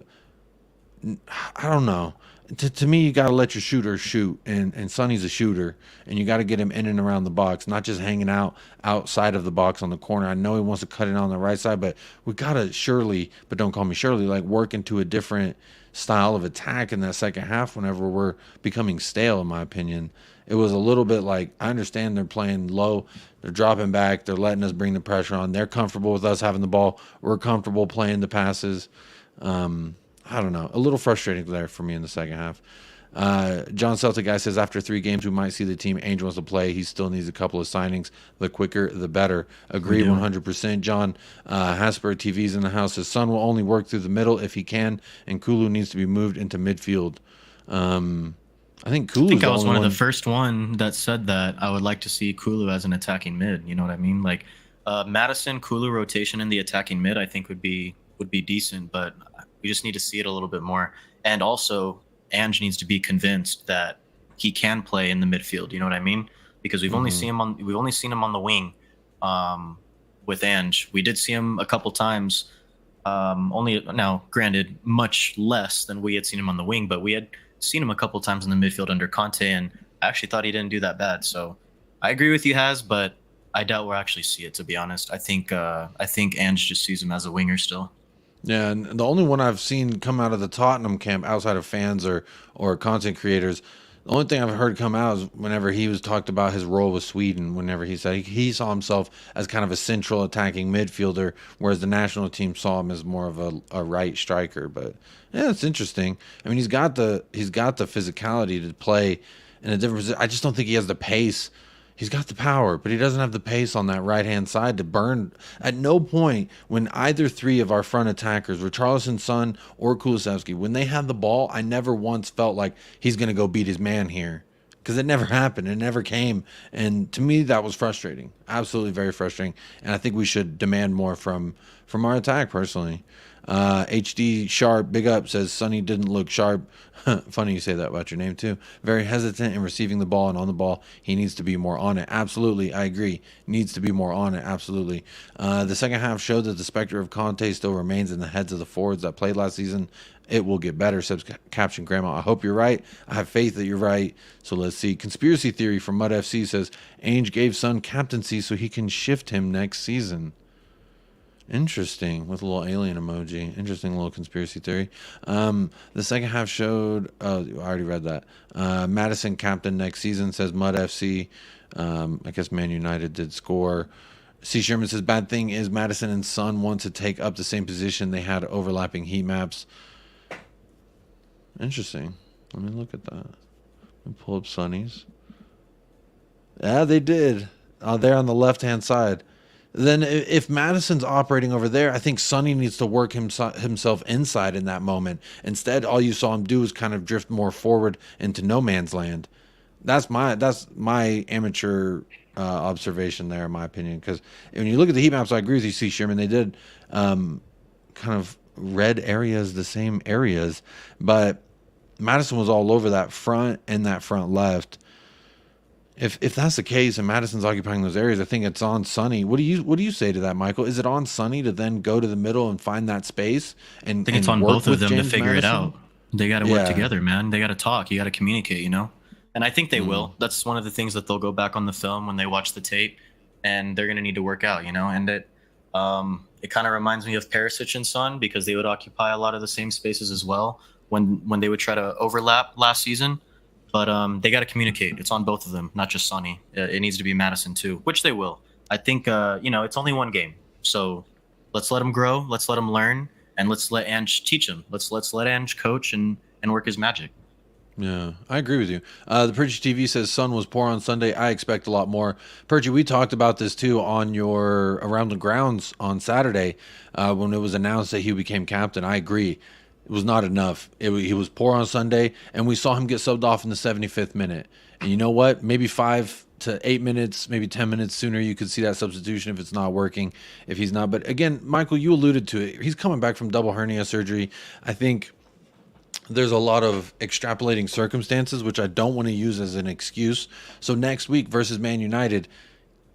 I don't know. To me, you got to let your shooter shoot, and Sonny's a shooter, and you got to get him in and around the box, not just hanging out outside of the box on the corner. I know he wants to cut it on the right side, but we got to surely, but don't call me Shirley, like work into a different style of attack in that second half whenever we're becoming stale, in my opinion. It was a little bit like, I understand they're playing low, they're dropping back, they're letting us bring the pressure on, they're comfortable with us having the ball, we're comfortable playing the passes. I don't know, a little frustrating there for me in the second half. John Celtic guy says, after 3 games we might see the team Ainge wants to play. He still needs a couple of signings. The quicker the better. Agree 100%. John Hasper TV's in the house. His son will only work through the middle if he can, and Kulu needs to be moved into midfield. I think I was one of the first one that said that I would like to see Kulu as an attacking mid. You know what I mean? Like Madison Kulu rotation in the attacking mid, I think would be decent, but we just need to see it a little bit more. And also, Ange needs to be convinced that he can play in the midfield. You know what I mean? Because we've only seen him on the wing with Ange. We did see him a couple times. Only now, granted, much less than we had seen him on the wing, but we had seen him a couple times in the midfield under Conte, and I actually thought he didn't do that bad. So I agree with you, Haz, but I doubt we'll actually see it, to be honest. I think Ange just sees him as a winger still. Yeah, and the only one I've seen come out of the Tottenham camp outside of fans or content creators, the only thing I've heard come out is whenever he was talked about his role with Sweden, whenever he said he saw himself as kind of a central attacking midfielder, whereas the national team saw him as more of a right striker. But yeah, it's interesting. I mean, he's got the physicality to play in a different position. I just don't think he has the pace. He's got the power, but he doesn't have the pace on that right-hand side to burn. At no point when either 3 of our front attackers, Richarlison, Son, or Kulusevski, when they had the ball, I never once felt like he's going to go beat his man here. Because it never happened. It never came. And to me, that was frustrating. Absolutely very frustrating. And I think we should demand more from our attack, personally. HD Sharp, big up, says Sonny didn't look sharp. Funny you say that about your name too. Very hesitant in receiving the ball and on the ball. He needs to be more on it. Absolutely, I agree. Needs to be more on it. Absolutely. The second half showed that the specter of Conte still remains in the heads of the forwards that played last season. It will get better, says Caption Grandma. I hope you're right. I have faith that you're right. So let's see. Conspiracy theory from Mud FC says Ainge gave Son captaincy so he can shift him next season. Interesting, with a little alien emoji. Interesting little conspiracy theory. The second half showed, I already read that. Madison captain next season, says Mud FC. I guess Man United did score. C. Sherman says, bad thing is Madison and Son want to take up the same position. They had overlapping heat maps. Interesting. Let me look at that. Let me pull up Sonny's. Yeah, they did. They're on the left-hand side. Then if Madison's operating over there, I think Sonny needs to work himself inside in that moment. Instead, all you saw him do is kind of drift more forward into no man's land. That's my amateur observation there, in my opinion. Because when you look at the heat maps, I agree with you, C. Sherman. They did kind of red areas, the same areas, but Madison was all over that front and that front left. If that's the case and Madison's occupying those areas, I think it's on Sonny. What do you say to that, Michael? Is it on Sonny to then go to the middle and find that space? And I think it's on both of them James to figure Madison? It out. They got to work together, man. They got to talk. You got to communicate, you know? And I think they will. That's one of the things that they'll go back on the film when they watch the tape, and they're going to need to work out, you know? And it kind of reminds me of Perisic and Son, because they would occupy a lot of the same spaces as well when they would try to overlap last season. But they got to communicate. It's on both of them, not just Sonny. It needs to be Madison too, which they will. I think it's only one game, so let's let him grow, let's let him learn, and let's let Ange teach him. Let's let Ange coach and work his magic. Yeah, I agree with you. The Purchase TV says Sun was poor on Sunday. I expect a lot more. Purchase, we talked about this too on your Around the Grounds on Saturday when it was announced that he became captain. I agree. It was not enough. He was poor on Sunday, and we saw him get subbed off in the 75th minute. And you know what? Maybe 5 to 8 minutes, maybe 10 minutes sooner, you could see that substitution if it's not working, if he's not. But again, Michael, you alluded to it. He's coming back from double hernia surgery. I think there's a lot of extrapolating circumstances, which I don't want to use as an excuse. So next week versus Man United,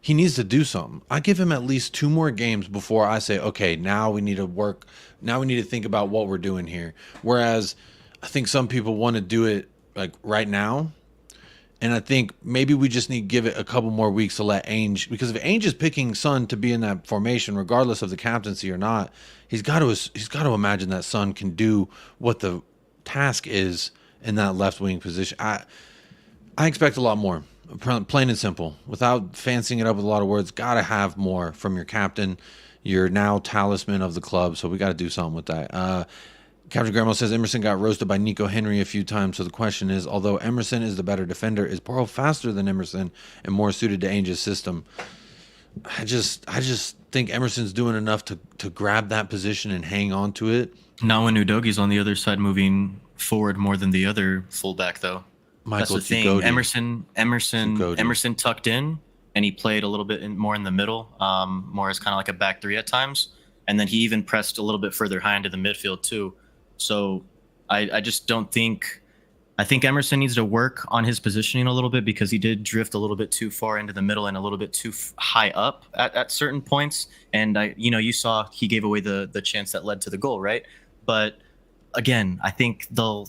he needs to do something. I give him at least 2 more games before I say, okay, now we need to work. Now we need to think about what we're doing here. Whereas I think some people want to do it like right now. And I think maybe we just need to give it a couple more weeks to let Ainge, because if Ainge is picking Son to be in that formation, regardless of the captaincy or not, he's got to imagine that Son can do what the task is in that left wing position. I expect a lot more, plain and simple, without fancying it up with a lot of words. Gotta have more from your captain. You're now talisman of the club, so we got to do something with that. Captain Grandma says Emerson got roasted by Nico Henry a few times, so the question is, although Emerson is the better defender, is Porro faster than Emerson and more suited to Ainge's system? I just think Emerson's doing enough to grab that position and hang on to it. Now when Udogie's on the other side moving forward more than the other fullback, though. Michael, that's the thing. Emerson tucked in, and he played a little bit more in the middle, more as kind of like a back three at times. And then he even pressed a little bit further high into the midfield too. So I just don't think – I think Emerson needs to work on his positioning a little bit, because he did drift a little bit too far into the middle and a little bit too high up at certain points. And, you saw he gave away the chance that led to the goal, right? But, again, I think they'll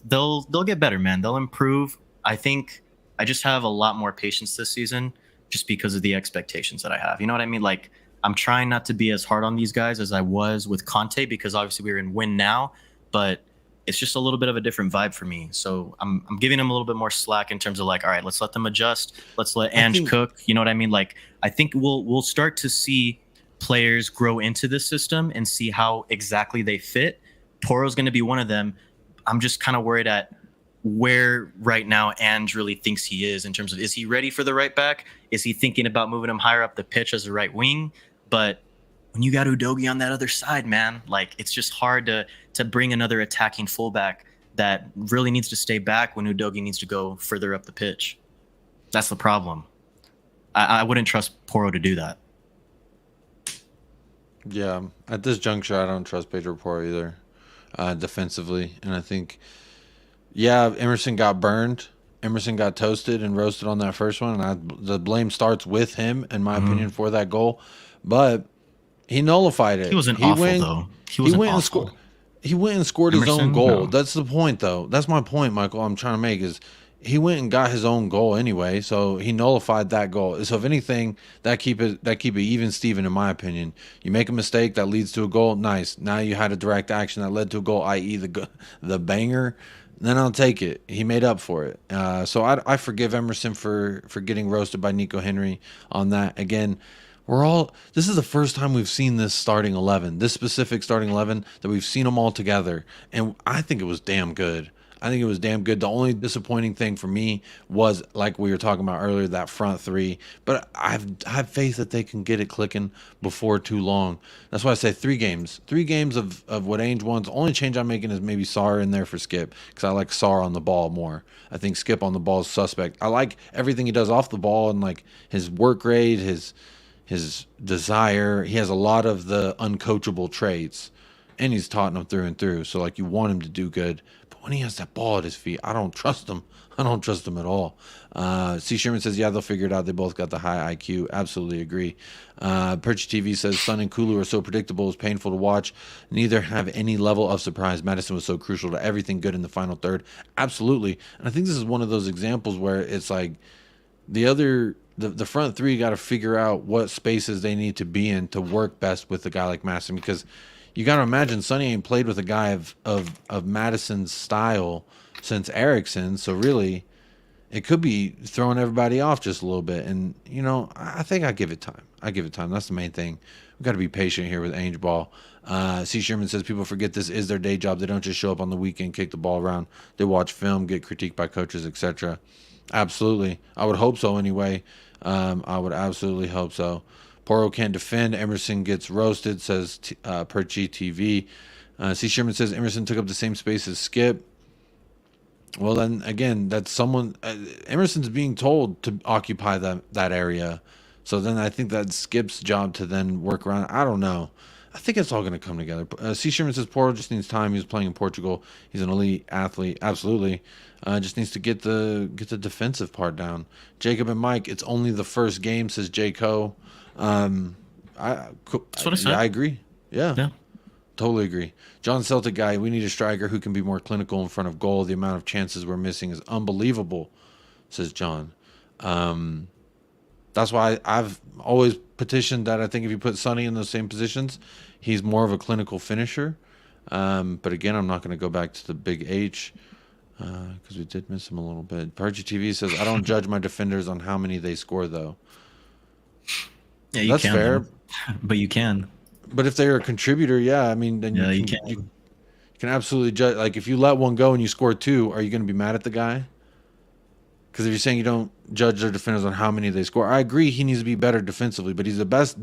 get better, man. They'll improve. I think I just have a lot more patience this season just because of the expectations that I have. You know what I mean? Like, I'm trying not to be as hard on these guys as I was with Conte, because obviously we're in win now. But it's just a little bit of a different vibe for me. So I'm giving them a little bit more slack in terms of like, all right, let's let them adjust. Let's let Ange cook. You know what I mean? Like, I think we'll start to see players grow into this system and see how exactly they fit. Porro's going to be one of them. I'm just kind of worried at where right now Ange really thinks he is in terms of, is he ready for the right back? Is he thinking about moving him higher up the pitch as a right wing? But when you got Udogie on that other side, man, like, it's just hard to bring another attacking fullback that really needs to stay back when Udogie needs to go further up the pitch. That's the problem. I wouldn't trust Porro to do that. Yeah, at this juncture, I don't trust Pedro Porro either, defensively. And I think, yeah, Emerson got burned. Emerson got toasted and roasted on that first one, and the blame starts with him, in my opinion, for that goal. But he nullified it. He wasn't awful, though. He went and scored his Emerson? own goal. No. That's the point, though. That's my point, Michael, I'm trying to make, is he went and got his own goal anyway, so he nullified that goal. So if anything, that keep it even Steven, in my opinion. You make a mistake that leads to a goal, nice. Now you had a direct action that led to a goal, i.e. the banger. Then I'll take it. He made up for it. So I forgive Emerson for getting roasted by Nico Henry on that. Again, this is the first time we've seen this starting 11, this specific starting 11, that we've seen them all together. And I think it was damn good. The only disappointing thing for me was, like we were talking about earlier, that front three. But I have faith that they can get it clicking before too long. That's why I say 3 games. 3 games of what Ainge wants. The only change I'm making is maybe Sarr in there for Skip, because I like Sarr on the ball more. I think Skip on the ball is suspect. I like everything he does off the ball, and like his work rate, his desire. He has a lot of the uncoachable traits, and he's Tottenham through and through. So like, you want him to do good, but when he has that ball at his feet, I don't trust him. I don't trust him at all. C. Sherman says, yeah, they'll figure it out. They both got the high IQ. Absolutely agree. Perch TV says, Son and Kulu are so predictable, it's painful to watch. Neither have any level of surprise. Madison was so crucial to everything good in the final third. Absolutely. And I think this is one of those examples where it's like the front three got to figure out what spaces they need to be in to work best with a guy like Madison, because you got to imagine Sonny ain't played with a guy of Madison's style since Eriksson. So really, it could be throwing everybody off just a little bit. And, you know, I think I give it time. I give it time. That's the main thing. We've got to be patient here with Ainge Ball. C. Sherman says people forget this is their day job. They don't just show up on the weekend, kick the ball around. They watch film, get critiqued by coaches, etc. Absolutely. I would hope so anyway. I would absolutely hope so. Poro can't defend. Emerson gets roasted, says per GTV. C. Sherman says Emerson took up the same space as Skip. Well, then again, that's someone. Emerson's being told to occupy that area, so then I think that's Skip's job to then work around. I don't know. I think it's all going to come together. C. Sherman says Porto just needs time. He was playing in Portugal. He's an elite athlete. Absolutely, just needs to get the defensive part down. Jacob and Mike, it's only the first game, says J. Co. That's what I said. Yeah, I agree. Yeah. Totally agree. John Celtic guy, we need a striker who can be more clinical in front of goal. The amount of chances we're missing is unbelievable, says John. That's why I've always petitioned that I think if you put Sonny in those same positions, he's more of a clinical finisher. But again, I'm not going to go back to the big H because we did miss him a little bit. Parchi TV says, I don't judge my defenders on how many they score, though. Yeah, you That's can. fair. But you can. But if they're a contributor, yeah, I mean, then you can absolutely judge. Like, if you let one go and you score two, are you going to be mad at the guy? Because if you're saying you don't judge their defenders on how many they score, I agree he needs to be better defensively. But he's the best.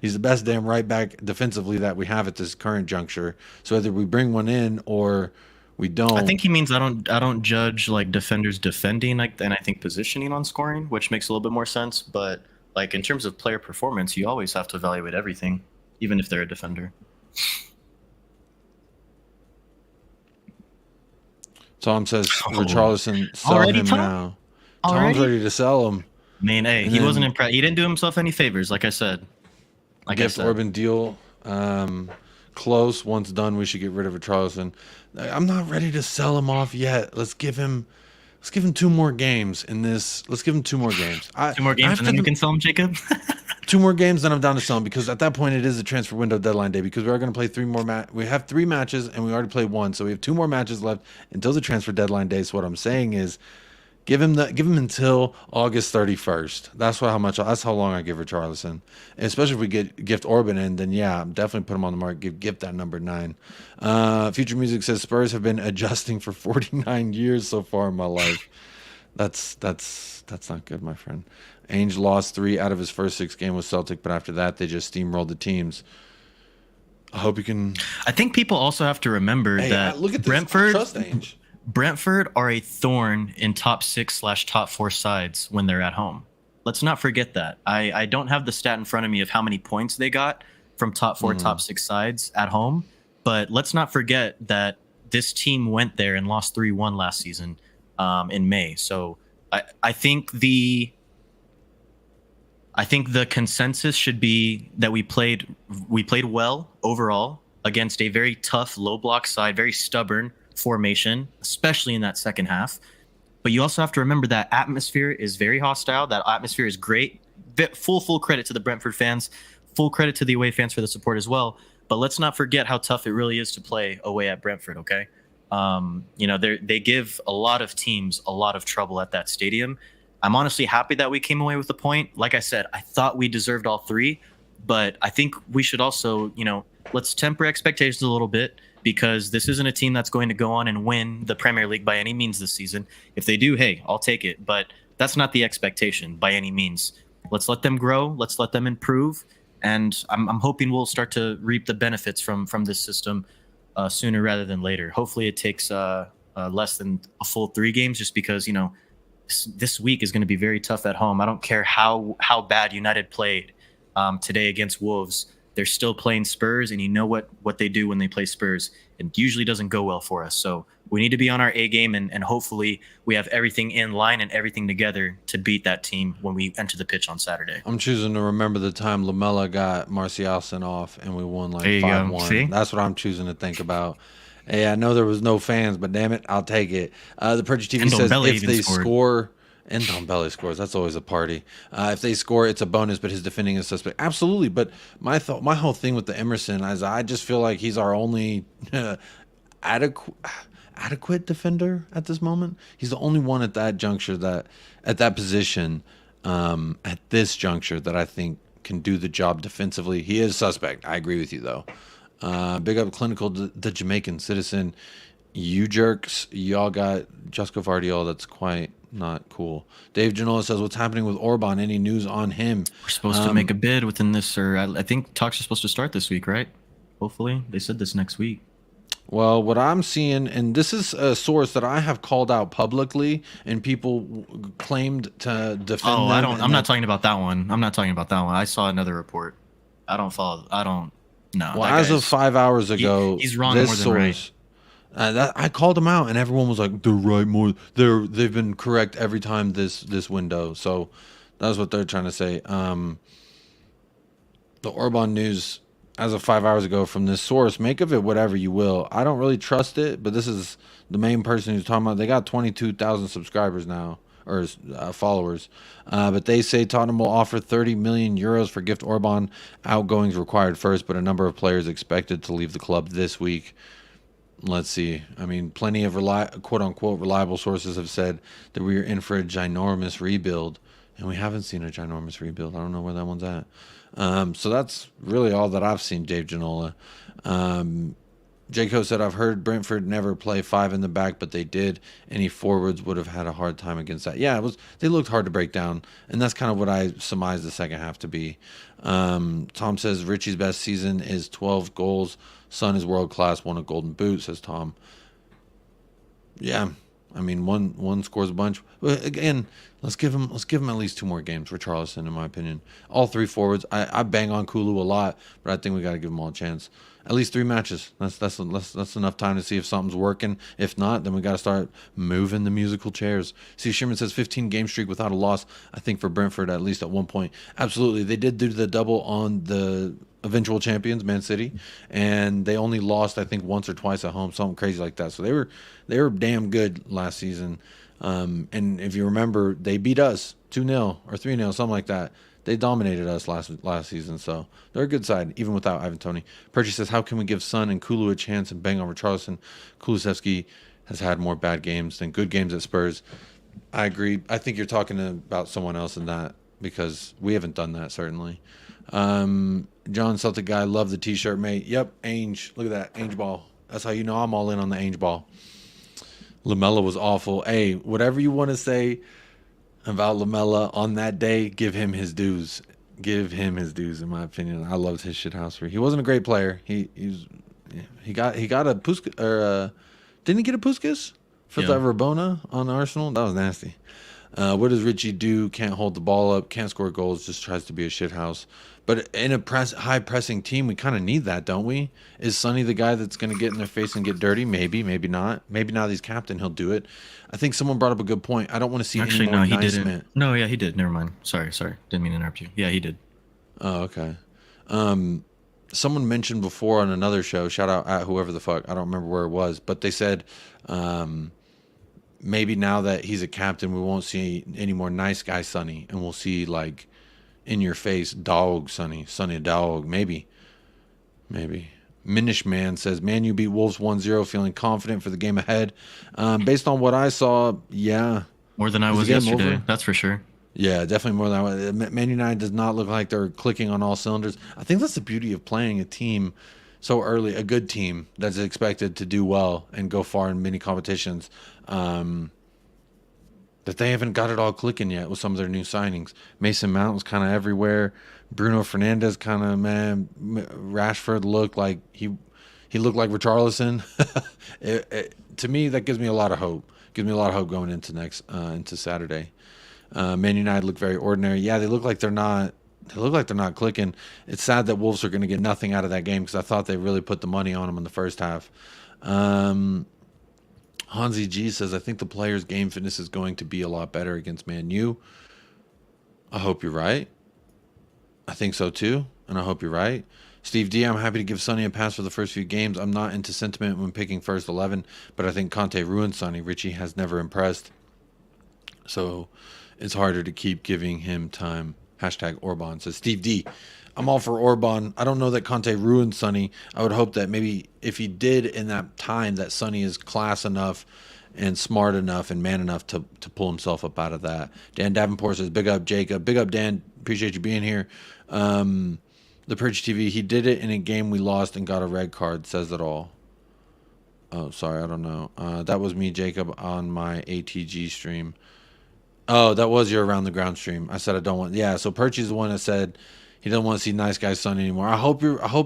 He's the best damn right back defensively that we have at this current juncture. So whether we bring one in or we don't, I think he means I don't judge like defenders defending, like, and I think positioning on scoring, which makes a little bit more sense. But like in terms of player performance, you always have to evaluate everything, even if they're a defender. Tom says Richarlison, sell him now. Tom's ready to sell him. I mean, hey, he wasn't impressed. He didn't do himself any favors, like I said. Gift Orban deal. Close. Once done, we should get rid of Richarlison. I'm not ready to sell him off yet. Let's give him 2 more games in this. Let's give him 2 more games. 2 more games, and then you can sell him, Jacob. 2 more games, then I'm down to sell him, because at that point it is a transfer window deadline day, because we are going to play 3 more we have 3 matches and we already played 1, so we have 2 more matches left until the transfer deadline day. So what I'm saying is give him until August 31st. That's how long I give Richarlison. And especially if we get Gift Orban in, then yeah, I'm definitely put him on the market. Give Gift that number 9. Future Music says Spurs have been adjusting for 49 years so far in my life. That's not good, my friend. Ainge lost 3 out of his first 6 games with Celtic, but after that, they just steamrolled the teams. I hope you can. I think people also have to remember that look at Brentford, trust Ainge. Brentford are a thorn in top 6/top 4 sides when they're at home. Let's not forget that. I don't have the stat in front of me of how many points they got from top 4, top 6 sides at home, but let's not forget that this team went there and lost 3-1 last season in May. So I think the consensus should be that we played well overall against a very tough low block side, very stubborn formation, especially in that second half. But you also have to remember that atmosphere is very hostile. That atmosphere is great. Full credit to the Brentford fans, full credit to the away fans for the support as well. But let's not forget how tough it really is to play away at Brentford. Okay, they give a lot of teams a lot of trouble at that stadium. I'm honestly happy that we came away with a point. Like I said, I thought we deserved all 3, but I think we should also, let's temper expectations a little bit, because this isn't a team that's going to go on and win the Premier League by any means this season. If they do, hey, I'll take it. But that's not the expectation by any means. Let's let them grow. Let's let them improve. And I'm hoping we'll start to reap the benefits from this system sooner rather than later. Hopefully it takes less than a full 3 games, just because, this week is going to be very tough at home. I don't care how bad United played today against Wolves. They're still playing Spurs, and you know what they do when they play Spurs. It usually doesn't go well for us. So we need to be on our A game, and hopefully we have everything in line and everything together to beat that team when we enter the pitch on Saturday. I'm choosing to remember the time Lamela got Martial sent off and we won like 5-1. That's what I'm choosing to think about. Hey, I know there was no fans, but damn it, I'll take it. The Purchase TV says if they score, and Ndombele scores, that's always a party. If they score, it's a bonus, but his defending is suspect. Absolutely, but my whole thing with the Emerson is I just feel like he's our only adequate. adequate defender at this moment. He's the only one at that juncture at that position, at this juncture that I think can do the job defensively. He is suspect. I agree with you though. Big up Clinical, the Jamaican citizen. You jerks, y'all got Josko Vardiol. That's quite not cool. Dave Janola says, what's happening with Orban? Any news on him? We're supposed to make a bid within this, or I think talks are supposed to start this week, right? Hopefully. They said this next week. Well, what I'm seeing, and this is a source that I have called out publicly, and people claimed to defend. Oh, I'm not talking about that one. I'm not talking about that one. I saw another report. I don't follow. I don't. No. Well, as of 5 hours ago, he's wrong this more than source, right. I called him out, and everyone was like, "They're right more. They've been correct every time this window." So that's what they're trying to say. The Orban news, as of 5 hours ago, from this source, make of it whatever you will. I don't really trust it, but this is the main person who's talking about. They got 22,000 subscribers now, or followers, but they say Tottenham will offer 30 million euros for gift Orban. Outgoings required first, but a number of players expected to leave the club this week. Let's see. I mean, plenty of quote-unquote reliable sources have said that we are in for a ginormous rebuild, and we haven't seen a ginormous rebuild. I don't know where that one's at. So that's really all that I've seen, Dave Janola. Jaco said, I've heard Brentford never play 5 in the back, but they did. Any forwards would have had a hard time against that. Yeah, they looked hard to break down, and that's kind of what I surmised the second half to be. Tom says, Richie's best season is 12 goals. Son is world class, won a golden boot, says Tom. Yeah, I mean, one scores a bunch. Again, let's give him at least 2 more games for Richarlison, in my opinion. All 3 forwards. I bang on Kulu a lot, but I think we got to give them all a chance. At least 3 matches. That's enough time to see if something's working. If not, then we got to start moving the musical chairs. See, Sherman says 15 game streak without a loss. I think for Brentford, at least at one point, absolutely. They did do the double on the eventual champions, Man City, and they only lost, I think, once or twice at home, something crazy like that. So they were damn good last season. And if you remember, they beat us 2-0 or 3-0, something like that. They dominated us last season, so they're a good side, even without Ivan Toney. Percy says, how can we give Son and Kulu a chance and bang on Richarlison? Kulusevski has had more bad games than good games at Spurs. I agree. I think you're talking about someone else in that, because we haven't done that, certainly. John Celtic guy, love the t-shirt, mate. Yep, Ainge. Look at that, Ainge ball. That's how you know I'm all in on the Ainge ball. Lamella was awful. Hey, whatever you want to say about Lamella on that day, give him his dues. Give him his dues, in my opinion. I loved his shithousery. He wasn't a great player. He got a Puskas, or didn't he get a Puskas for the Rabona on Arsenal? That was nasty. What does Richie do? Can't hold the ball up, can't score goals, just tries to be a shithouse. But in a high pressing team, we kind of need that, don't we? Is Sonny the guy that's going to get in their face and get dirty? Maybe, maybe not. Maybe now that he's captain, he'll do it. I think someone brought up a good point. I don't want to see any more he nice didn't. men. No, yeah, he did. Never mind. Sorry. Didn't mean to interrupt you. Yeah, he did. Oh, okay. Someone mentioned before on another show, shout out at whoever the fuck, I don't remember where it was, but they said maybe now that he's a captain, we won't see any more nice guy Sonny, and we'll see like in your face dog Sonny dog. Maybe. Minish Man says, Man, you beat Wolves 1-0, feeling confident for the game ahead. Based on what I saw, yeah. More than I was yesterday, that's for sure. Yeah, definitely more than I was. Man United does not look like they're clicking on all cylinders. I think that's the beauty of playing a team so early, a good team that's expected to do well and go far in many competitions, that they haven't got it all clicking yet with some of their new signings. Mason Mount was kind of everywhere. Bruno Fernandes kind of, Rashford looked like he looked like Richarlison. To me, that gives me a lot of hope. Gives me a lot of hope going into Saturday. Man United look very ordinary. Yeah, they look like they're not clicking. It's sad that Wolves are going to get nothing out of that game, because I thought they really put the money on them in the first half. Hansi G says, I think the players' game fitness is going to be a lot better against Man U. I hope you're right. I think so too, and I hope you're right. Steve D, I'm happy to give Sonny a pass for the first few games. I'm not into sentiment when picking first 11, but I think Conte ruined Sonny. Richie has never impressed, so it's harder to keep giving him time. Hashtag Orban, says Steve D. I'm all for Orban. I don't know that Conte ruined Sonny. I would hope that maybe if he did in that time, that Sonny is class enough and smart enough and man enough to pull himself up out of that. Dan Davenport says, big up, Jacob. Big up, Dan. Appreciate you being here. The Purge TV, he did it in a game we lost and got a red card. Says it all. Oh, sorry, I don't know. That was me, Jacob, on my ATG stream. Oh, that was your Around the Ground stream. I said I don't want. Yeah, so Perchy's the one that said he doesn't want to see Nice Guy's son anymore. I hope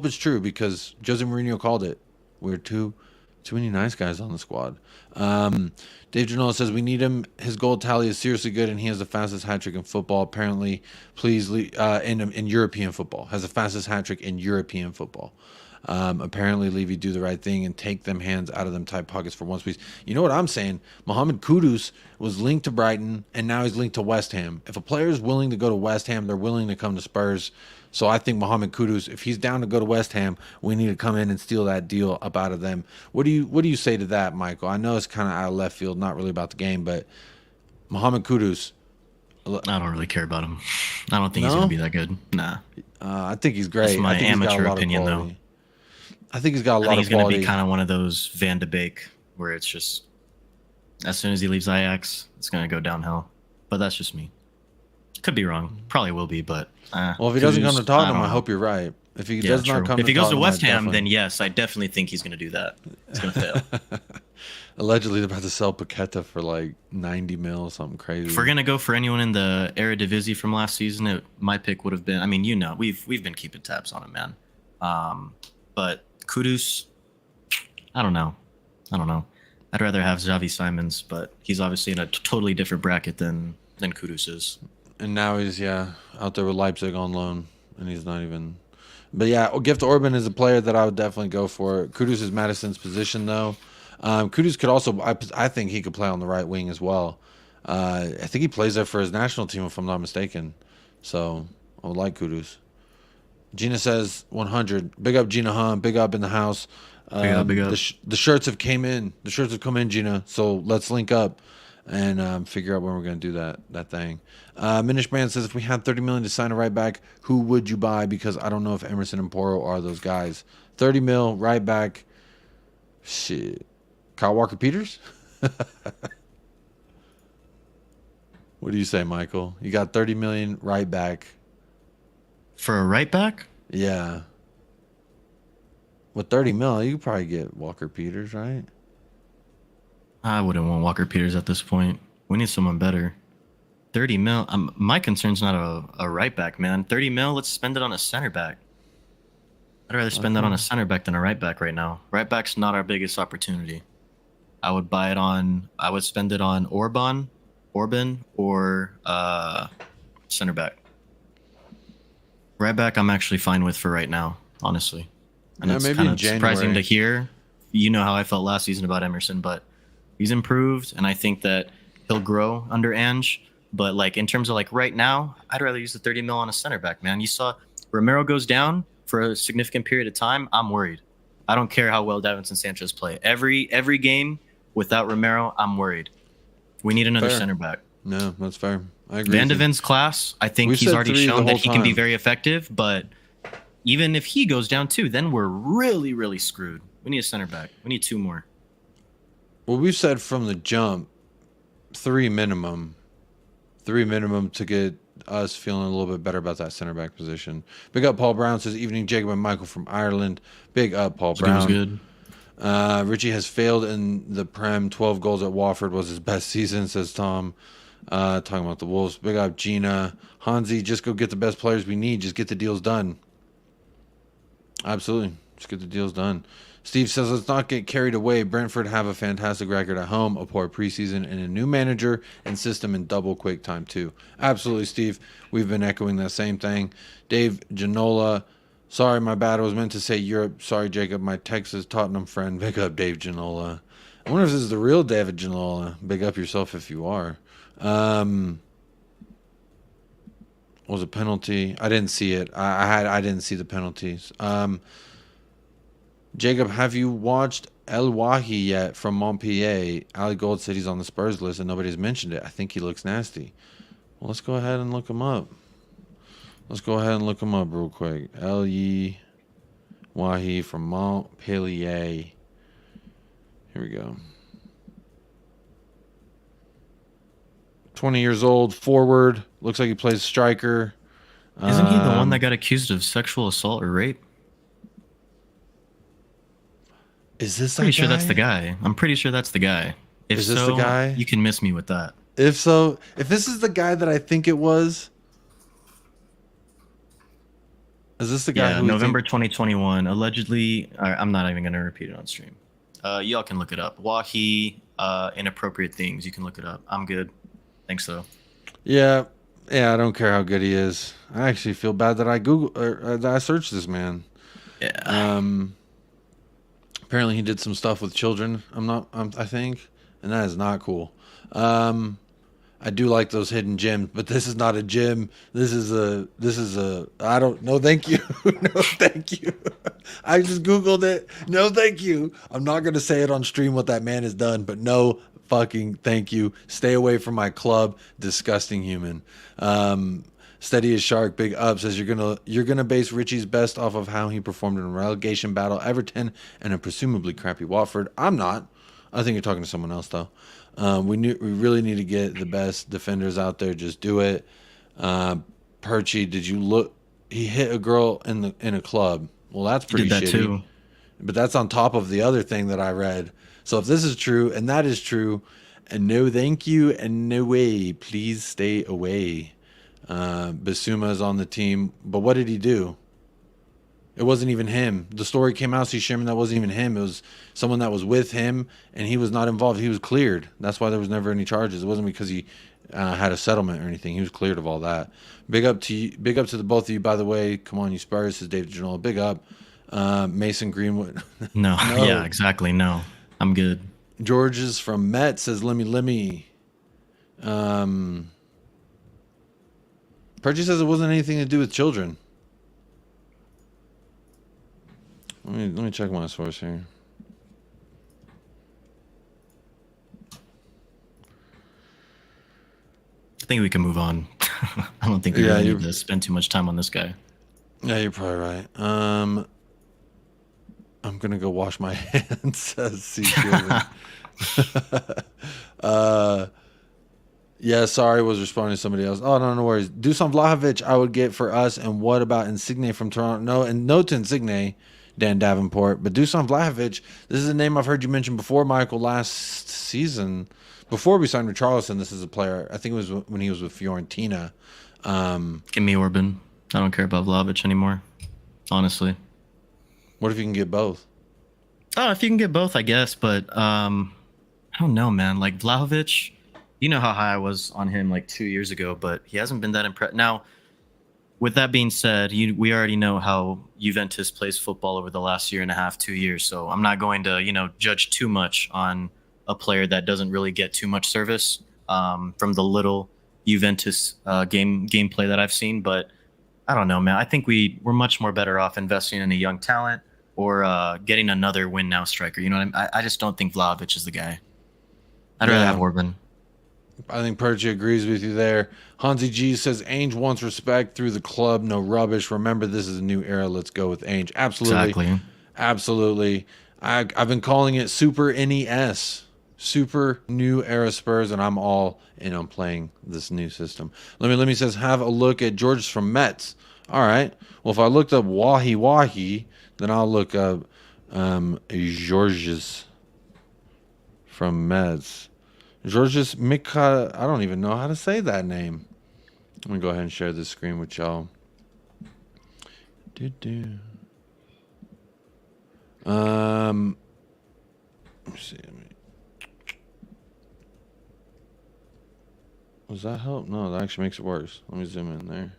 it's true because Jose Mourinho called it. We're too many nice guys on the squad. Dave Janola says we need him. His goal tally is seriously good, and he has the fastest hat trick in football. Apparently, in European football, has the fastest hat trick in European football. Apparently, Levy do the right thing and take them hands out of them tight pockets for once, please. You know what I'm saying? Mohamed Kudus was linked to Brighton, and now he's linked to West Ham. If a player is willing to go to West Ham, they're willing to come to Spurs. So I think Mohamed Kudus, if he's down to go to West Ham, we need to come in and steal that deal up out of them. What do you say to that, Michael? I know it's kind of out of left field, not really about the game, but Mohamed Kudus. I don't really care about him. I don't think he's going to be that good. Nah. I think he's great. That's my amateur opinion, though. I think he's got a lot of quality. I think he's going to be kind of one of those Van de Beek where it's just as soon as he leaves Ajax, it's going to go downhill. But that's just me. Could be wrong. Probably will be, but well, if he doesn't come to Tottenham, I hope you're right. If he does not come, if he goes to West Ham, then yes, I definitely think he's going to do that. It's going to fail. Allegedly, they're about to sell Paqueta for like 90 mil, something crazy. If we're going to go for anyone in the Eredivisie from last season, my pick would have been. I mean, we've been keeping tabs on him, man. But Kudus, I don't know. I'd rather have Xavi Simons, but he's obviously in a totally different bracket than Kudus is. And now he's out there with Leipzig on loan, and he's not even. But yeah, Gift Orban is a player that I would definitely go for. Kudus is Madison's position though. Kudus could also, I think he could play on the right wing as well. I think he plays there for his national team if I'm not mistaken. So I would like Kudus. Gina says 100. Big up Gina Hahn. Big up in the house. Big up. The shirts have come in, Gina. So let's link up and figure out when we're going to do that thing. Minish Man says, if we had 30 million to sign a right back, who would you buy? Because I don't know if Emerson and Poro are those guys. 30 mil, right back. Shit. Kyle Walker-Peters? What do you say, Michael? You got 30 million right back. For a right back? Yeah. With 30 mil, you could probably get Walker-Peters, right? I wouldn't want Walker-Peters at this point. We need someone better. 30 mil. My concern's not a right back, man. 30 mil, let's spend it on a center back. I'd rather spend that on a center back than a right back right now. Right back's not our biggest opportunity. I would spend it on Orban, or center back. Right back, I'm actually fine with for right now, honestly. And it's kind of surprising to hear. You know how I felt last season about Emerson, but he's improved, and I think that he'll grow under Ange. But like in terms of like right now, I'd rather use the 30 mil on a center back, man. You saw Romero goes down for a significant period of time. I'm worried. I don't care how well Davinson Sanchez play. Every game without Romero, I'm worried. We need another center back. No, that's fair. I agree. Van de Ven's class, I think he's already shown that he can be very effective, but even if he goes down too, then we're really, really screwed. We need a center back. We need two more. Well, we've said from the jump, three minimum to get us feeling a little bit better about that center back position. Big up Paul Brown says, evening Jacob and Michael from Ireland. Big up Paul Brown. Was good. Richie has failed in the Prem. 12 goals at Watford was his best season, says Tom. Talking about the Wolves. Big up Gina. Hansi, just go get the best players we need. Just get the deals done. Absolutely. Just get the deals done. Steve says, let's not get carried away. Brentford have a fantastic record at home, a poor preseason, and a new manager and system in double quick time, too. Absolutely, Steve. We've been echoing that same thing. Dave Janola. Sorry, my bad. I was meant to say Europe. Sorry, Jacob. My Texas Tottenham friend. Big up, Dave Janola. I wonder if this is the real David Janola. Big up yourself if you are. Was a penalty? I didn't see it. I didn't see the penalties. Jacob, have you watched El Wahi yet from Montpellier? Ali Gold said he's on the Spurs list and nobody's mentioned it. I think he looks nasty. Well, let's go ahead and look him up. Let's go ahead and look him up real quick. L.E. Wahi from Montpellier. Here we go. 20 years old, forward. Looks like he plays striker. Isn't he the one that got accused of sexual assault or rape? Is this Pretty that sure guy? that's the guy. I'm pretty sure that's the guy. If Is this so, the guy? you can miss me with that. If so, if this is the guy that I think it was, is this the guy? Yeah, who we November think- 2021. Allegedly, I'm not even going to repeat it on stream. Y'all can look it up. Wahi, inappropriate things. You can look it up. I'm good. Thanks, though. Yeah, I don't care how good he is. I actually feel bad that I that I searched this man. Yeah. Apparently he did some stuff with children. I think, and that is not cool. I do like those hidden gems, but this is not a gem. This is a. I don't. No, thank you. No, thank you. I just Googled it. No, thank you. I'm not going to say it on stream what that man has done, but no fucking thank you. Stay away from my club. Disgusting human. Steady as Shark, big up, says you're gonna base Richie's best off of how he performed in a relegation battle, Everton, and a presumably crappy Watford. I'm not. I think you're talking to someone else though. We really need to get the best defenders out there. Just do it. Perchy, did you look? He hit a girl in a club. Well, that's pretty did that shitty. too. But that's on top of the other thing that I read. So if this is true and that is true, and no thank you and no way, please stay away. Basuma is on the team, but what did he do? It wasn't even him. The story came out, see Sherman, that wasn't even him. It was someone that was with him, and he was not involved. He was cleared. That's why there was never any charges. It wasn't because he had a settlement or anything. He was cleared of all that. Big up to the both of you, by the way. Come on, you Spurs, says David Genola. Big up. Mason Greenwood. No. Yeah, exactly. No. I'm good. George is from Met, says Lemmy. Percy says it wasn't anything to do with children. Let me check my source here. I think we can move on. I don't think we really need to spend too much time on this guy. Yeah, you're probably right. I'm gonna go wash my hands, says C. Yeah, sorry, was responding to somebody else. Oh, no worries. Dusan Vlahovic, I would get for us. And what about Insigne from Toronto? No to Insigne, Dan Davenport. But Dusan Vlahovic, this is a name I've heard you mention before, Michael, last season. Before we signed Richarlison, this is a player. I think it was when he was with Fiorentina. Give me Orban. I don't care about Vlahovic anymore, honestly. What if you can get both? Oh, if you can get both, I guess. But I don't know, man. Like Vlahovic, you know how high I was on him like 2 years ago, but he hasn't been that impressed. Now, with that being said, we already know how Juventus plays football over the last year and a half, 2 years. So I'm not going to, judge too much on a player that doesn't really get too much service from the little Juventus gameplay that I've seen. But I don't know, man. I think we're much more better off investing in a young talent or getting another win now striker. You know what I mean? I just don't think Vlahovic is the guy. I'd rather have Orban. I think Perchi agrees with you there. Hansi G says Ainge wants respect through the club, no rubbish. Remember, this is a new era. Let's go with Ainge. Absolutely. Exactly. Absolutely. I've been calling it Super NES. Super New Era Spurs, and I'm all in on playing this new system. Let me says, have a look at George from Mets. All right. Well, if I looked up Wahi, then I'll look up Georges from Mets. Georges Mika, I don't even know how to say that name. Let me go ahead and share this screen with y'all. Let me see. Does that help? No, that actually makes it worse. Let me zoom in there.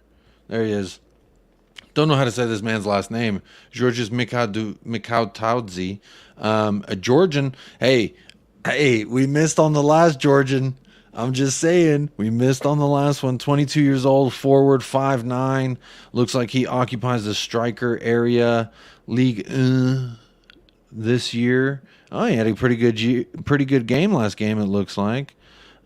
There he is. Don't know how to say this man's last name. Georges Mikautadze. A Georgian. Hey, we missed on the last Georgian. I'm just saying, we missed on the last one. 22 years old, forward, 5'9". Looks like he occupies the striker area. League this year. Oh, he had a pretty good game last game, it looks like.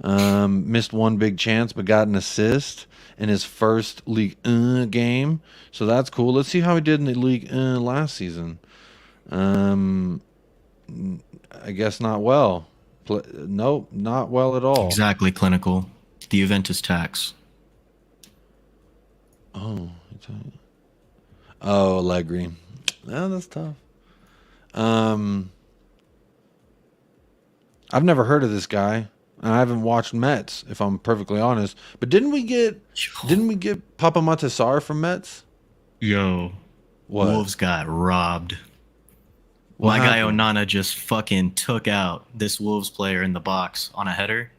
Missed one big chance, but got an assist in his first League 1 game. So that's cool. Let's see how he did in the League 1 last season. I guess not well. Nope, not well at all. Exactly, clinical. The Juventus tax. Oh, Allegri. Oh, that's tough. I've never heard of this guy, and I haven't watched Mets, if I'm perfectly honest. But didn't we get Papa Matasar from Mets? Yo, What? Wolves got robbed. What My guy happened? Onana just fucking took out this Wolves player in the box on a header.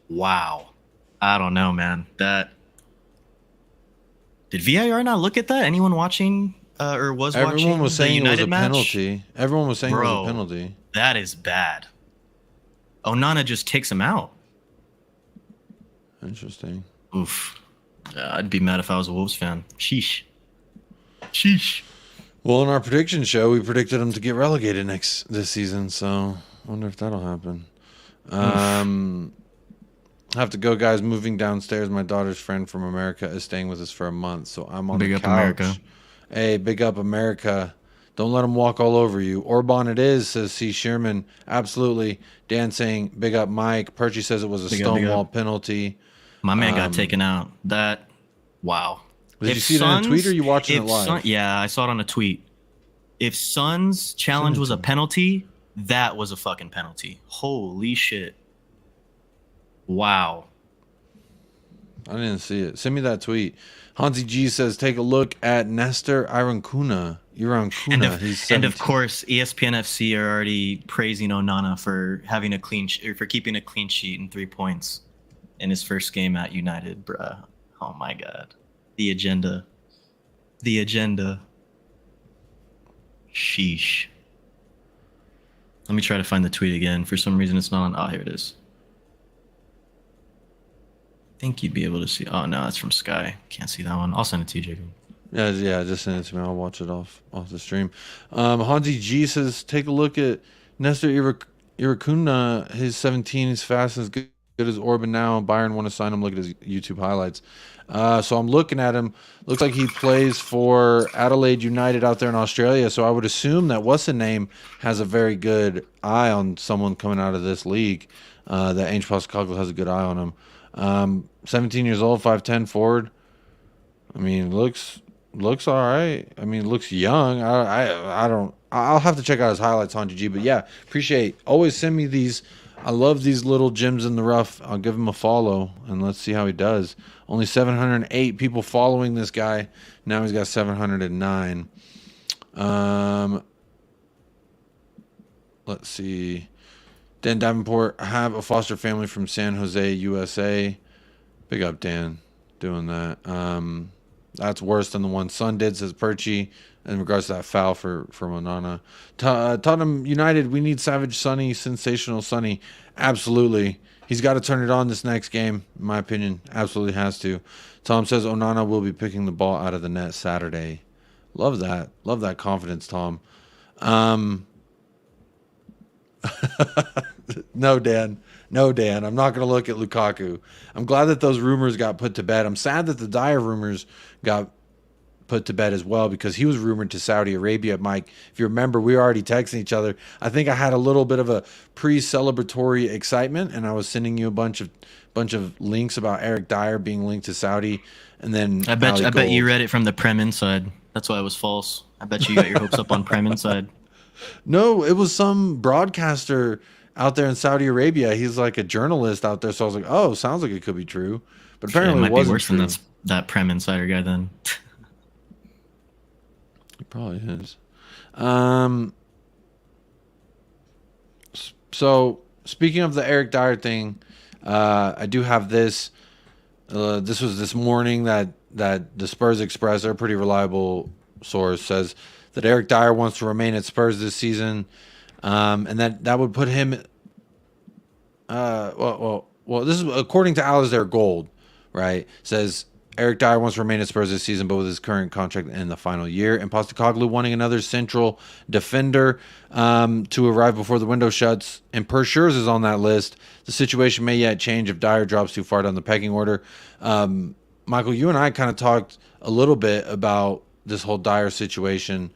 Wow. I don't know, man. That did VAR not look at that? Anyone watching or was watching? Everyone was the saying it was United a match? penalty. Everyone was saying it was Bro. a penalty. That is bad. Onana just takes him out. Interesting. Oof. I'd be mad if I was a Wolves fan. Sheesh. Sheesh. Well, in our prediction show, we predicted them to get relegated this season, so I wonder if that'll happen. Have to go, guys. Moving downstairs. My daughter's friend from America is staying with us for a month, so I'm on Big the up couch. America. Hey, big up America. Don't let them walk all over you. Orban it is, says C. Sherman. Absolutely. Dan saying, big up Mike. Perchy says it was a Big up, big stonewall up. penalty. My man got taken out. That, wow. Did you see it in a tweet or you watching it live? Yeah, I saw it on a tweet. If Sun's challenge was a penalty, that was a fucking penalty. Holy shit. Wow. I didn't see it. Send me that tweet. Hansi G says, take a look at Nestor Irankuna. He's 17. And of course, ESPN FC are already praising Onana for having for keeping a clean sheet and 3 points in his first game at United, bruh. Oh my god. The agenda. Sheesh. Let me try to find the tweet again. For some reason, it's not on. Oh, here it is. I think you'd be able to see. Oh, no, that's from Sky. Can't see that one. I'll send it to you, Jacob. Yeah, just send it to me. I'll watch it off the stream. Hansi G says, take a look at Nestor Irakuna. His 17 is fast and as good as Orban now. Bayern want to sign him. Look at his YouTube highlights. So I'm looking at him. Looks like he plays for Adelaide United out there in Australia. So I would assume that what's-the-name has a very good eye on someone coming out of this league. That Ange Postecoglou has a good eye on him. 17 years old, 5'10" forward. I mean, looks all right. I mean, looks young. I don't. I'll have to check out his highlights on GG. But yeah, appreciate. Always send me these. I love these little gems in the rough. I'll give him a follow and let's see how he does. Only 708 people following this guy. Now he's got 709. Let's see. Dan Davenport, I have a foster family from San Jose, USA. Big up, Dan, doing that. That's worse than the one Son did, says Perchy, in regards to that foul for Onana. Tottenham United, we need Savage Sonny, sensational Sonny. Absolutely. He's got to turn it on this next game, in my opinion. Absolutely has to. Tom says Onana will be picking the ball out of the net Saturday. Love that. Love that confidence, Tom. No, Dan. I'm not going to look at Lukaku. I'm glad that those rumors got put to bed. I'm sad that the Dyer rumors got put to bed as well because he was rumored to Saudi Arabia. Mike, if you remember, we were already texting each other. I think I had a little bit of a pre-celebratory excitement, and I was sending you a bunch of links about Eric Dyer being linked to Saudi, and then I bet you read it from the Prem Inside. That's why it was false. I bet you got your hopes up on Prem Inside. No, it was some broadcaster out there in Saudi Arabia. He's like a journalist out there, so I was like, oh, sounds like it could be true. But apparently it might it wasn't be worse true. than that Prem Insider guy then. It probably is. So speaking of the Eric Dyer thing, I do have this. This was this morning that the Spurs Express, they're a pretty reliable source, says that Eric Dyer wants to remain at Spurs this season, and that would put him. Well, this is according to Alistair Gold, right? Says Eric Dyer wants to remain at Spurs this season, but with his current contract in the final year. And Postecoglou wanting another central defender to arrive before the window shuts. And Pershers is on that list. The situation may yet change if Dyer drops too far down the pecking order. Michael, you and I kind of talked a little bit about this whole Dyer situation.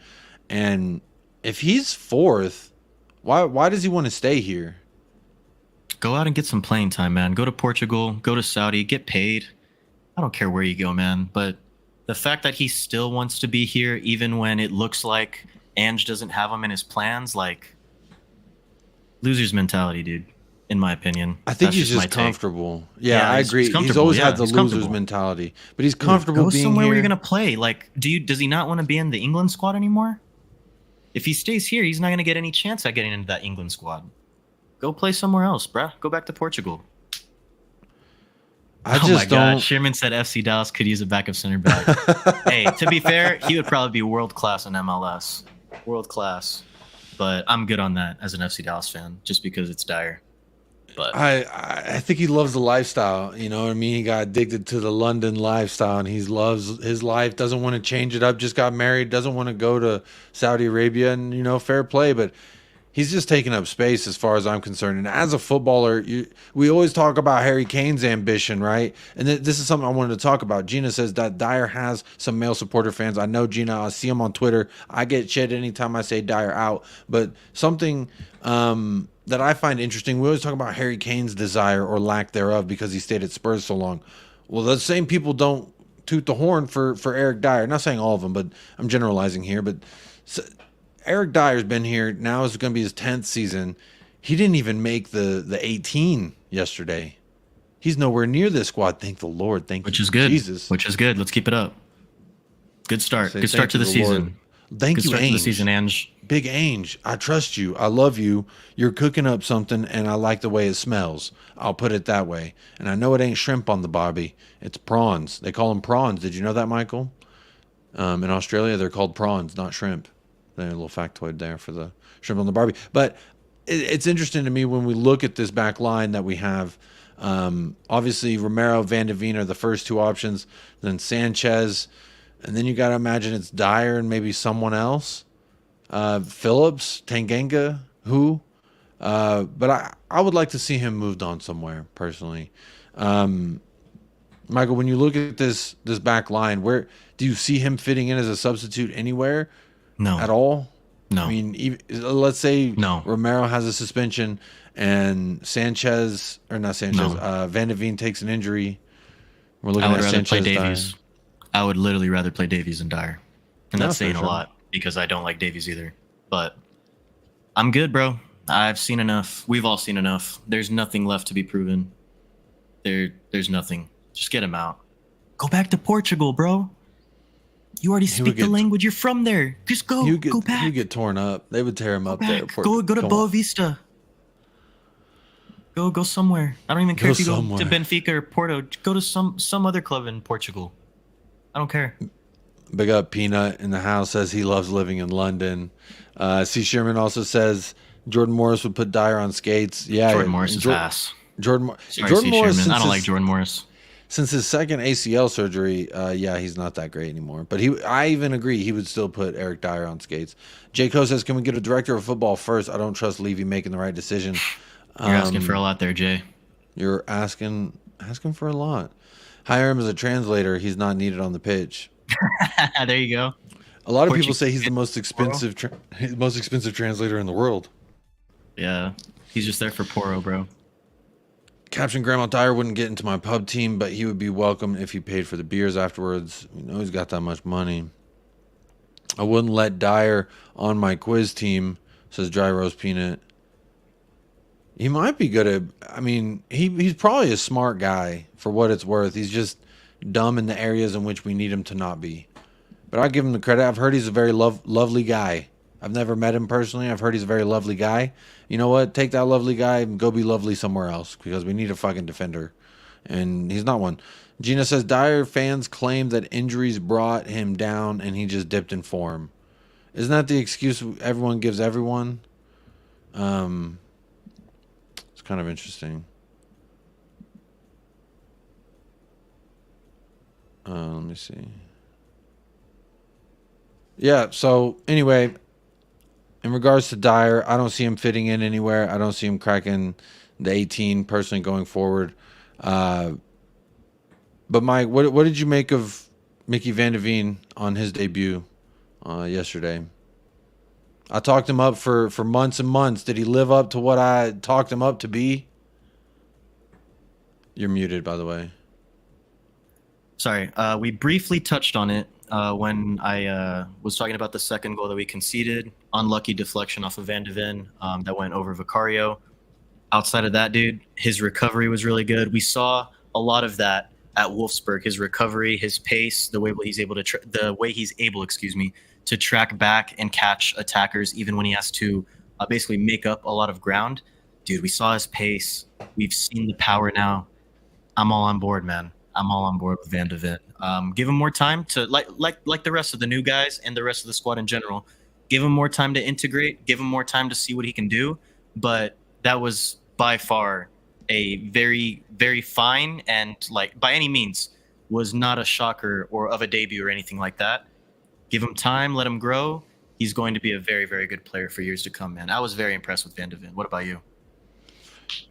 And if he's fourth, why does he want to stay here? Go out and get some playing time, man. Go to Portugal, go to Saudi, get paid. I don't care where you go, man. But the fact that he still wants to be here, even when it looks like Ange doesn't have him in his plans, like, loser's mentality, dude, in my opinion. I think That's he's just my comfortable. Yeah, I agree. He's comfortable. always Yeah, had the he's loser's comfortable. mentality. But he's comfortable Go being somewhere here. where you're going to play. Like, does he not want to be in the England squad anymore? If he stays here, he's not going to get any chance at getting into that England squad. Go play somewhere else, bruh. Go back to Portugal. I Oh just my God. don't. Sherman said FC Dallas could use a backup center back. Hey, to be fair, he would probably be world class in MLS. World class. But I'm good on that as an FC Dallas fan, just because it's Dyer. But I think he loves the lifestyle. You know what I mean? He got addicted to the London lifestyle, and he loves his life. Doesn't want to change it up. Just got married. Doesn't want to go to Saudi Arabia. And fair play, but he's just taking up space as far as I'm concerned. And as a footballer, we always talk about Harry Kane's ambition, right? And this is something I wanted to talk about. Gina says that Dyer has some male supporter fans. I know, Gina. I see him on Twitter. I get shit anytime I say Dyer out. But something that I find interesting, we always talk about Harry Kane's desire or lack thereof because he stayed at Spurs so long. Well, the same people don't toot the horn for Eric Dyer. Not saying all of them, but I'm generalizing here. But Eric Dyer's been here. Now is going to be his 10th season. He didn't even make the 18 yesterday. He's nowhere near this squad. Thank the Lord. which is good. Jesus. Which is good. Let's keep it up. Good start. Say Good start thank to the Lord. season. Thank Good you, start to the Ainge. season, Ange. Big Ainge, I trust you. I love you. You're cooking up something, and I like the way it smells. I'll put it that way. And I know it ain't shrimp on the barbie. It's prawns. They call them prawns. Did you know that, Michael? In Australia, they're called prawns, not shrimp. They're a little factoid there for the shrimp on the barbie. But it's interesting to me when we look at this back line that we have. Obviously, Romero, Van de Veen are the first two options. Then Sanchez. And then you got to imagine it's Dyer and maybe someone else. Phillips, Tanganga, who? But I would like to see him moved on somewhere, personally. Michael, when you look at this back line, where do you see him fitting in as a substitute anywhere? No. At all? No. I mean, let's say No. Romero has a suspension and Sanchez, or not Sanchez, No. Van de Veen takes an injury. We're looking I would at rather Sanchez. play Davies. I would literally rather play Davies than Dyer. And No, that's for saying sure. a lot because I don't like Davies either. But I'm good, bro. I've seen enough. We've all seen enough. There's nothing left to be proven. There's nothing. Just get him out. Go back to Portugal, bro. You already speak the language. You're from there. Just go. Go back. He'd get torn up. They would tear him up there. Go to Boa Vista. Go somewhere. I don't even care if you go somewhere. to Benfica or Porto. Go to some other club in Portugal. I don't care. Big up Peanut in the house says he loves living in London. C. Sherman also says Jordan Morris would put Dyer on skates. Yeah, Jordan Morris is ass. Jordan Sorry, Morris. Sherman. I don't like Jordan Morris. Since his second ACL surgery, yeah, he's not that great anymore. But I even agree he would still put Eric Dyer on skates. J. Co says, "Can we get a director of football first? I don't trust Levy making the right decision." You're asking for a lot there, Jay. You're asking for a lot. Hire him as a translator. He's not needed on the pitch. There you go. A lot of people say he's the most expensive translator in the world. Yeah, he's just there for Poro, bro. Captain Grandma Dyer wouldn't get into my pub team, but he would be welcome if he paid for the beers afterwards. You know he's got that much money. I wouldn't let Dyer on my quiz team, says Dry Roast Peanut. He might be good at... I mean, he's probably a smart guy for what it's worth. He's just dumb in the areas in which we need him to not be. But I give him the credit. I've heard he's a very lovely guy. I've never met him personally. I've heard he's a very lovely guy. You know what? Take that lovely guy and go be lovely somewhere else because we need a fucking defender. And he's not one. Gina says, Dyer fans claim that injuries brought him down and he just dipped in form. Isn't that the excuse everyone gives everyone? It's kind of interesting. Let me see. Yeah. So anyway, in regards to Dyer, I don't see him fitting in anywhere. I don't see him cracking the 18 personally going forward. But Mike, what did you make of Mickey Van de Veen on his debut yesterday? I talked him up for months and months. Did he live up to what I talked him up to be? You're muted, by the way. Sorry, we briefly touched on it when I was talking about the second goal that we conceded. Unlucky deflection off of Van de Ven that went over Vicario. Outside of that, dude, his recovery was really good. We saw a lot of that at Wolfsburg. His recovery, his pace, the way he's able to track back and catch attackers, even when he has to basically make up a lot of ground. Dude, we saw his pace. We've seen the power now. I'm all on board, man. I'm all on board with Van de Ven. Give him more time to like the rest of the new guys and the rest of the squad in general. Give him more time to integrate. Give him more time to see what he can do. But that was by far a very, very fine and like by any means was not a shocker or of a debut or anything like that. Give him time, let him grow. He's going to be a very, very good player for years to come, man. I was very impressed with Van de Ven. What about you?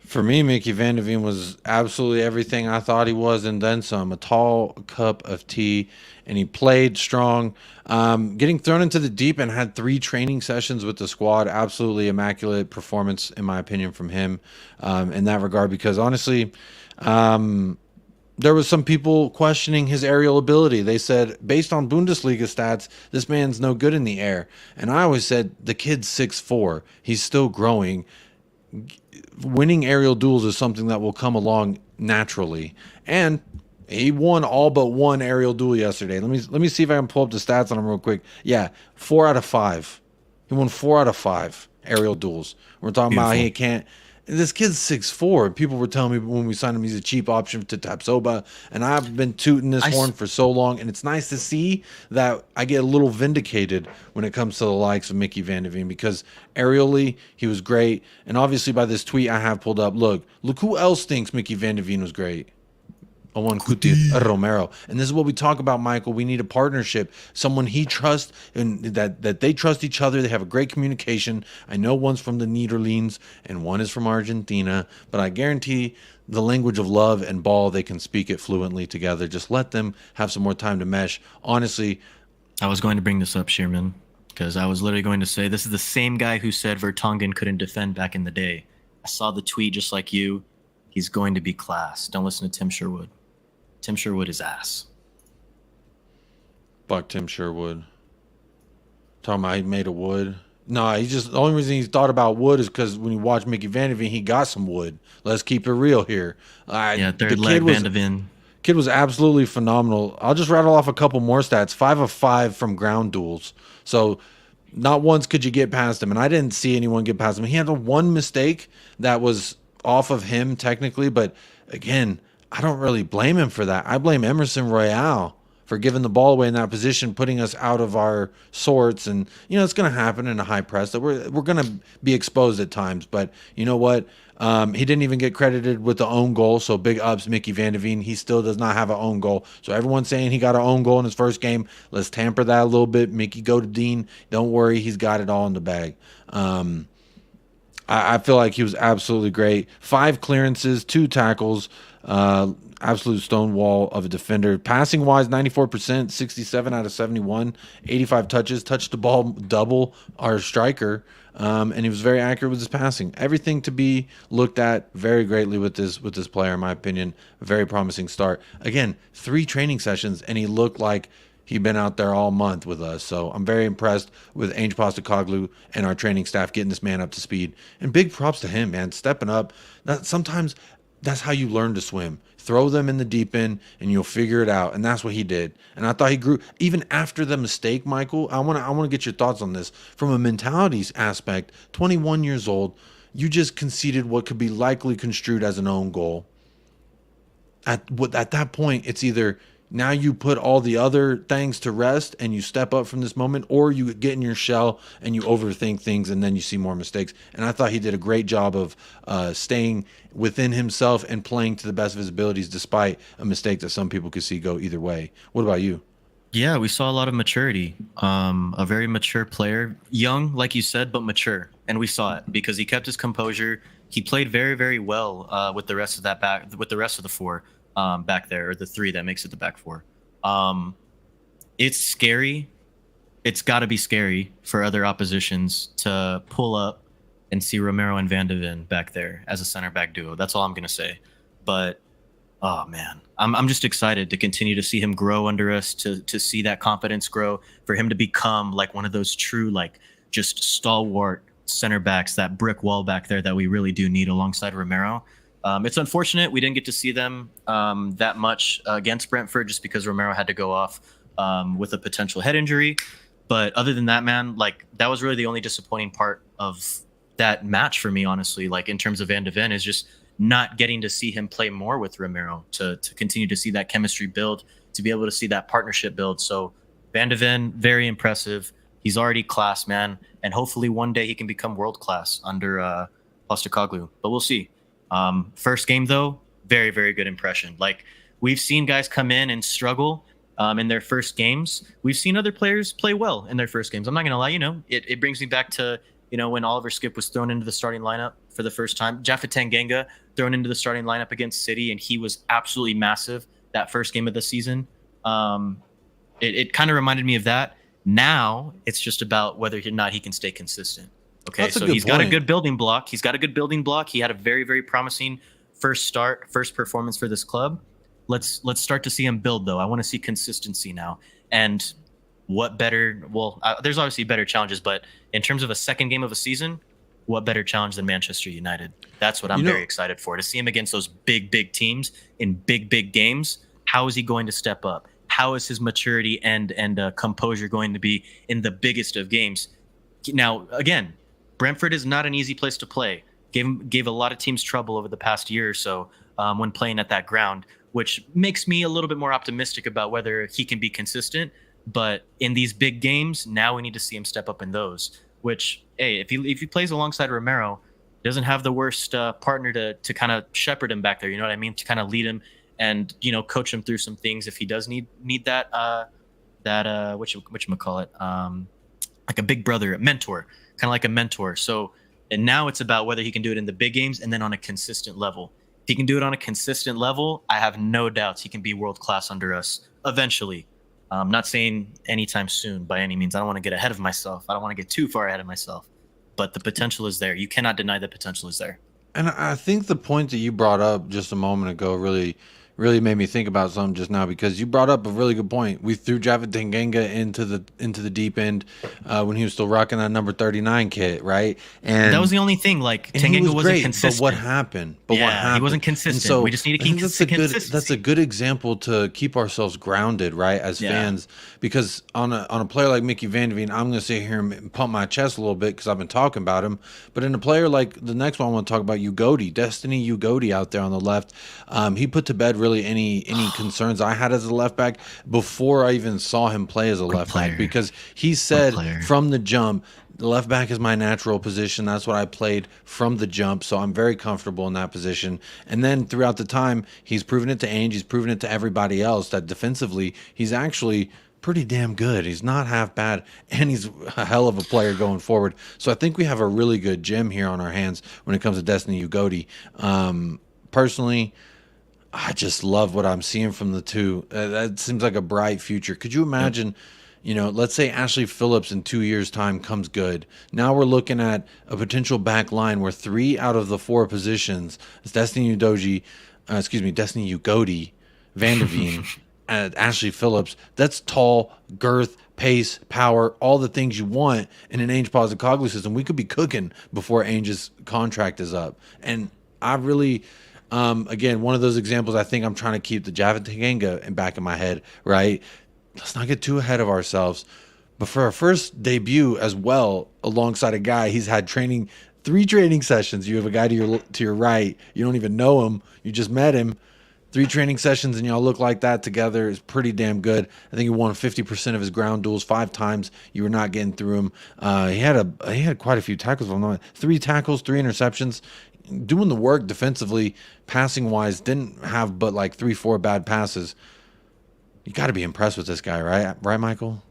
For me, Mickey Van de Veen was absolutely everything I thought he was and then some. A tall cup of tea, and he played strong. Getting thrown into the deep and had 3 training sessions with the squad. Absolutely immaculate performance, in my opinion, from him in that regard. Because honestly, there was some people questioning his aerial ability. They said, based on Bundesliga stats, this man's no good in the air. And I always said, the kid's 6'4". He's still growing. Winning aerial duels is something that will come along naturally, and he won all but one aerial duel yesterday. Let me see if I can pull up the stats on him real quick. Yeah, 4 out of 5. He won 4 out of 5 aerial duels. We're talking about he can't. This kid's 6'4". People were telling me when we signed him he's a cheap option to Tapsoba, and I've been tooting this horn for so long, and it's nice to see that I get a little vindicated when it comes to the likes of Mickey Van de Ven, because aerially he was great, and obviously by this tweet I have pulled up, look who else thinks Mickey Van de Ven was great. Owen Romero. And this is what we talk about, Michael. We need a partnership, someone he trusts, and that they trust each other. They have a great communication. I know one's from the Netherlands and one is from Argentina, but I guarantee the language of love and ball, they can speak it fluently together. Just let them have some more time to mesh. Honestly, I was going to bring this up, Shearman, because I was literally going to say this is the same guy who said Vertonghen couldn't defend back in the day. I saw the tweet just like you. He's going to be class. Don't listen to Tim Sherwood. Tim Sherwood is ass. Fuck Tim Sherwood. Talking about he made of wood. No, he just, the only reason he's thought about wood is because when you watch Mickey Van de Ven, he got some wood. Let's keep it real here. Third leg Van de Ven. Kid was absolutely phenomenal. I'll just rattle off a couple more stats. 5 of 5 from ground duels. So not once could you get past him, and I didn't see anyone get past him. He had one mistake that was off of him technically, but again, I don't really blame him for that. I blame Emerson Royale for giving the ball away in that position, putting us out of our sorts. And, you know, it's going to happen in a high press that we're going to be exposed at times. But you know what? He didn't even get credited with the own goal. So big ups, Mickey Van de Ven. He still does not have an own goal. So everyone's saying he got an own goal in his first game. Let's tamper that a little bit. Mickey, go to Dean. Don't worry. He's got it all in the bag. I feel like he was absolutely great. 5 clearances, 2 tackles, absolute stonewall of a defender. Passing wise, 94%, 67 out of 71, 85 touches, touched the ball double our striker, and he was very accurate with his passing. Everything to be looked at very greatly with this player, in my opinion. A very promising start. Again, 3 training sessions, and he looked like he'd been out there all month with us. So I'm very impressed with Ange Postecoglou and our training staff getting this man up to speed. And big props to him, man, stepping up. Sometimes that's how you learn to swim. Throw them in the deep end and you'll figure it out. And that's what he did. And I thought he grew even after the mistake, Michael. I want to get your thoughts on this. From a mentalities aspect, 21 years old, you just conceded what could be likely construed as an own goal. At that point, it's either now you put all the other things to rest and you step up from this moment, or you get in your shell and you overthink things and then you see more mistakes. And I thought he did a great job of staying within himself and playing to the best of his abilities despite a mistake that some people could see go either way. What about you? Yeah, we saw a lot of maturity. A very mature player, young, like you said, but mature, and we saw it because he kept his composure. He played very, very well with the rest of with the rest of the four back there, or the three that makes it the back four. It's scary. It's got to be scary for other oppositions to pull up and see Romero and Van de Ven back there as a center back duo. That's all I'm gonna say. But oh man, I'm just excited to continue to see him grow under us, to see that confidence grow, for him to become like one of those true, like, just stalwart center backs, that brick wall back there that we really do need alongside Romero. It's unfortunate we didn't get to see them that much against Brentford, just because Romero had to go off with a potential head injury. But other than that, man, like, that was really the only disappointing part of that match for me, honestly. Like, in terms of Van de Ven, is just not getting to see him play more with Romero, to continue to see that chemistry build, to be able to see that partnership build. So Van de Ven, very impressive. He's already class, man. And hopefully one day he can become world class under Postecoglou. But we'll see. First game, though, very, very good impression. Like, we've seen guys come in and struggle in their first games. We've seen other players play well in their first games. I'm not going to lie, it brings me back to, when Oliver Skip was thrown into the starting lineup for the first time. Jaffa Tanganga thrown into the starting lineup against City, and he was absolutely massive that first game of the season. It kind of reminded me of that. Now it's just about whether or not he can stay consistent. Okay, so he's got a good building block. He had a very, very promising first performance for this club. Let's start to see him build, though. I want to see consistency now. And what better? Well, there's obviously better challenges, but in terms of a second game of a season, what better challenge than Manchester United? That's what I'm very excited for, to see him against those big, big teams in big, big games. How is he going to step up? How is his maturity and composure going to be in the biggest of games? Now, again, Brentford is not an easy place to play. Gave a lot of teams trouble over the past year or so when playing at that ground, which makes me a little bit more optimistic about whether he can be consistent. But in these big games, now we need to see him step up in those. Which, hey, if he plays alongside Romero, doesn't have the worst partner to kind of shepherd him back there. You know what I mean? To kind of lead him and coach him through some things if he does need that whatchamacallit, like a big brother, a mentor, kind of like a mentor. So, and now it's about whether he can do it in the big games and then on a consistent level. If he can do it on a consistent level, I have no doubts he can be world class under us eventually. I'm not saying anytime soon by any means. I don't want to get ahead of myself. I don't want to get too far ahead of myself. But the potential is there. You cannot deny the potential is there. And I think the point that you brought up just a moment ago really made me think about something just now, because you brought up a really good point. We threw Jaffa Tanganga into the deep end when he was still rocking that number 39 kit, right? And that was the only thing. Like, Tanganga wasn't consistent. But what happened? He wasn't consistent. So we just need to keep consistency. That's a good example to keep ourselves grounded, right, as fans. Because on a player like Mickey Van de Ven, I'm going to sit here and pump my chest a little bit because I've been talking about him. But in a player like the next one I want to talk about, Udogie, Destiny Udogie out there on the left, he put to bed really any concerns I had as a left back before I even saw him play as a left back, because he said from the jump, the left back is my natural position. That's what I played from the jump, so I'm very comfortable in that position. And then throughout the time, he's proven it to Ainge, he's proven it to everybody else that defensively, he's actually pretty damn good. He's not half bad, and he's a hell of a player going forward. So I think we have a really good gem here on our hands when it comes to Destiny Udogie. Personally, I just love what I'm seeing from the two. That seems like a bright future. Could you imagine, let's say Ashley Phillips in 2 years' time comes good. Now we're looking at a potential back line where 3 out of the 4 positions is Destiny Udogie, Van de Ven, and Ashley Phillips. That's tall, girth, pace, power, all the things you want in an Ainge Postecoglou system. We could be cooking before Ainge's contract is up. And I really... again, one of those examples, I think I'm trying to keep the Jaffa Tanganga in back of my head, right? Let's not get too ahead of ourselves. But for our first debut as well, alongside a guy, he's had 3 training sessions. You have a guy to your right. You don't even know him. You just met him. 3 training sessions and y'all look like that together is pretty damn good. I think he won 50% of his ground duels 5 times. You were not getting through him. He had quite a few tackles. If I'm not 3 tackles, 3 interceptions. Doing the work defensively, passing wise, didn't have but like 3-4 bad passes. You got to be impressed with this guy, right? Right, Michael?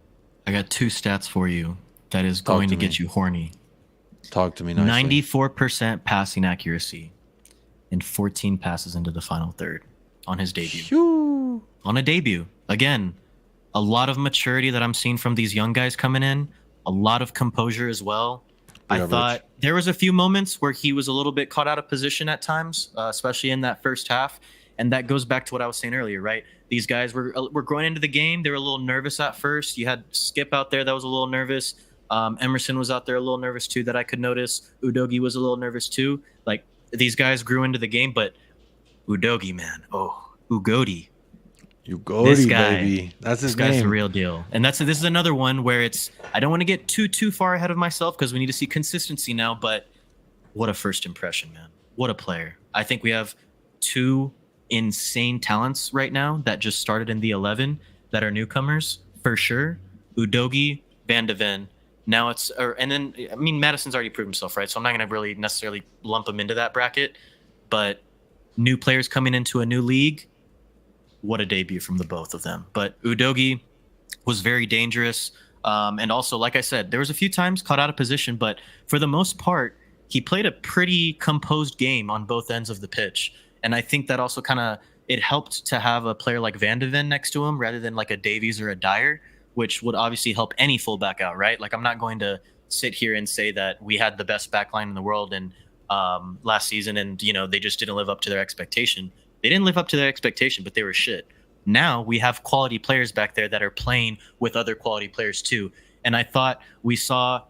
I got 2 stats for you that is going to get you horny. Talk to me nicely. 94% passing accuracy and 14 passes into the final third on his debut. Phew. On a debut. Again, a lot of maturity that I'm seeing from these young guys coming in. A lot of composure as well. I thought there was a few moments where he was a little bit caught out of position at times, especially in that first half. And that goes back to what I was saying earlier, right? These guys were going into the game. They were a little nervous at first. You had Skip out there that was a little nervous. Emerson was out there a little nervous too, that I could notice. Udogie was a little nervous too. Like, these guys grew into the game, but Udogie, man. Oh, Udogie. Udogie, baby. That's his name. This guy's the real deal. And this is another one where I don't want to get too far ahead of myself because we need to see consistency now, but what a first impression, man. What a player. I think we have 2 insane talents right now that just started in the 11 that are newcomers, for sure. Udogie, Van de Ven. Now Madison's already proved himself, right? So I'm not going to really necessarily lump him into that bracket, but new players coming into a new league. What a debut from the both of them. But Udogie was very dangerous. And also, like I said, there was a few times caught out of position, but for the most part, he played a pretty composed game on both ends of the pitch. And I think that also it helped to have a player like Van de Ven next to him rather than like a Davies or a Dyer, which would obviously help any fullback out, right? Like, I'm not going to sit here and say that we had the best back line in the world and last season and, they just didn't live up to their expectation. They didn't live up to their expectation, but they were shit. Now we have quality players back there that are playing with other quality players too. And I thought we saw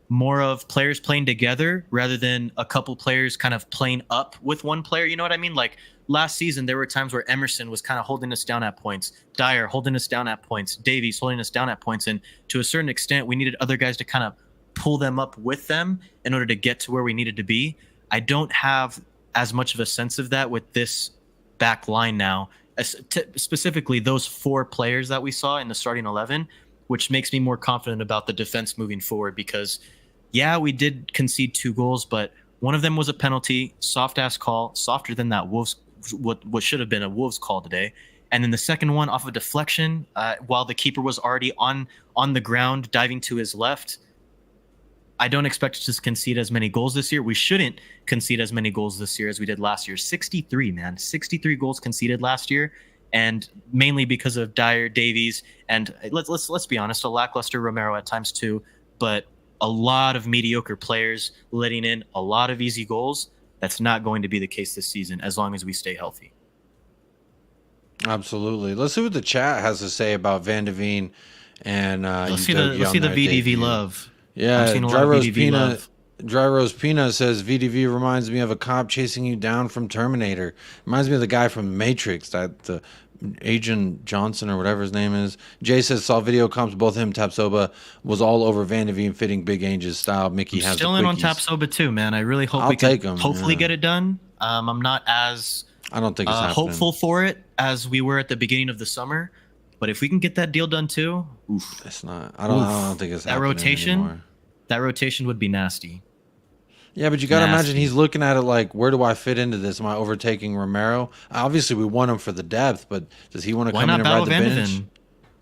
more of players playing together rather than a couple players kind of playing up with one player. You know what I mean? Like, last season, there were times where Emerson was kind of holding us down at points, Dyer holding us down at points, Davies holding us down at points. And to a certain extent, we needed other guys to kind of pull them up with them in order to get to where we needed to be. I don't have as much of a sense of that with this back line now, specifically those 4 players that we saw in the starting 11, which makes me more confident about the defense moving forward because, yeah, we did concede 2 goals, but one of them was a penalty, soft-ass call, softer than that Wolves, what should have been a Wolves call today. And then the second one off a deflection, while the keeper was already on the ground diving to his left. I don't expect us to concede as many goals this year. We shouldn't concede as many goals this year as we did last year. 63, man. 63 goals conceded last year, and mainly because of Dyer, Davies, and let's be honest, a lackluster Romero at times too, but a lot of mediocre players letting in a lot of easy goals. That's not going to be the case this season as long as we stay healthy. Absolutely. Let's see what the chat has to say about Van de Ven and let's see the VDV love. Yeah, Dry Rose Peanut says VDV reminds me of a cop chasing you down from Terminator. Reminds me of the guy from Matrix, the Agent Johnson or whatever his name is. Jay says saw video comps, both him Tapsoba was all over Van de Ven fitting Big Ange's style. Mickey has still in on Tapsoba too, man. I really hope we can hopefully get it done. I'm not as I don't think it's hopeful for it as we were at the beginning of the summer, but if we can get that deal done too, oof. It's not. I don't think it's happening anymore. That rotation would be nasty. Yeah, but you got to imagine he's looking at it like, where do I fit into this? Am I overtaking Romero? Obviously, we want him for the depth, but does he want to come in and ride the bench?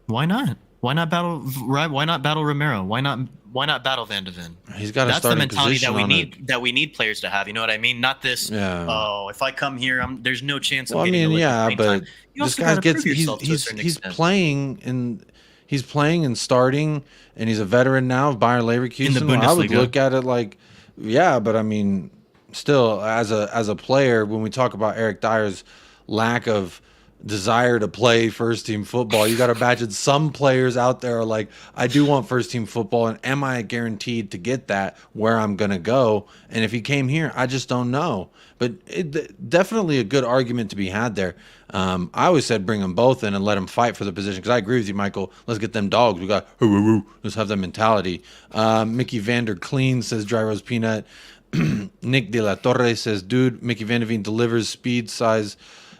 Why not? Why not battle Romero? Why not battle Van de Ven? He's got a starting position. That's the mentality that we need players to have. You know what I mean? Not this. Yeah. Oh, if I come here, there's no chance. Well, of getting but this guy he's playing and. He's playing and starting, and he's a veteran now of Bayer Leverkusen. In the Bundesliga. I would look at it like, yeah, but I mean, still, as a player, when we talk about Eric Dyer's lack of desire to play first team football, you got to imagine some players out there are like, I do want first team football, and am I guaranteed to get that where I'm going to go? And if he came here, I just don't know. But definitely a good argument to be had there. I always said bring them both in and let them fight for the position, because I agree with you, Michael. Let's get them dogs. We got let's have that mentality. Mickey Vander Clean says Dry Rose Peanut. Nick De La Torre says, dude, Mickey Van de Ven delivers speed, size,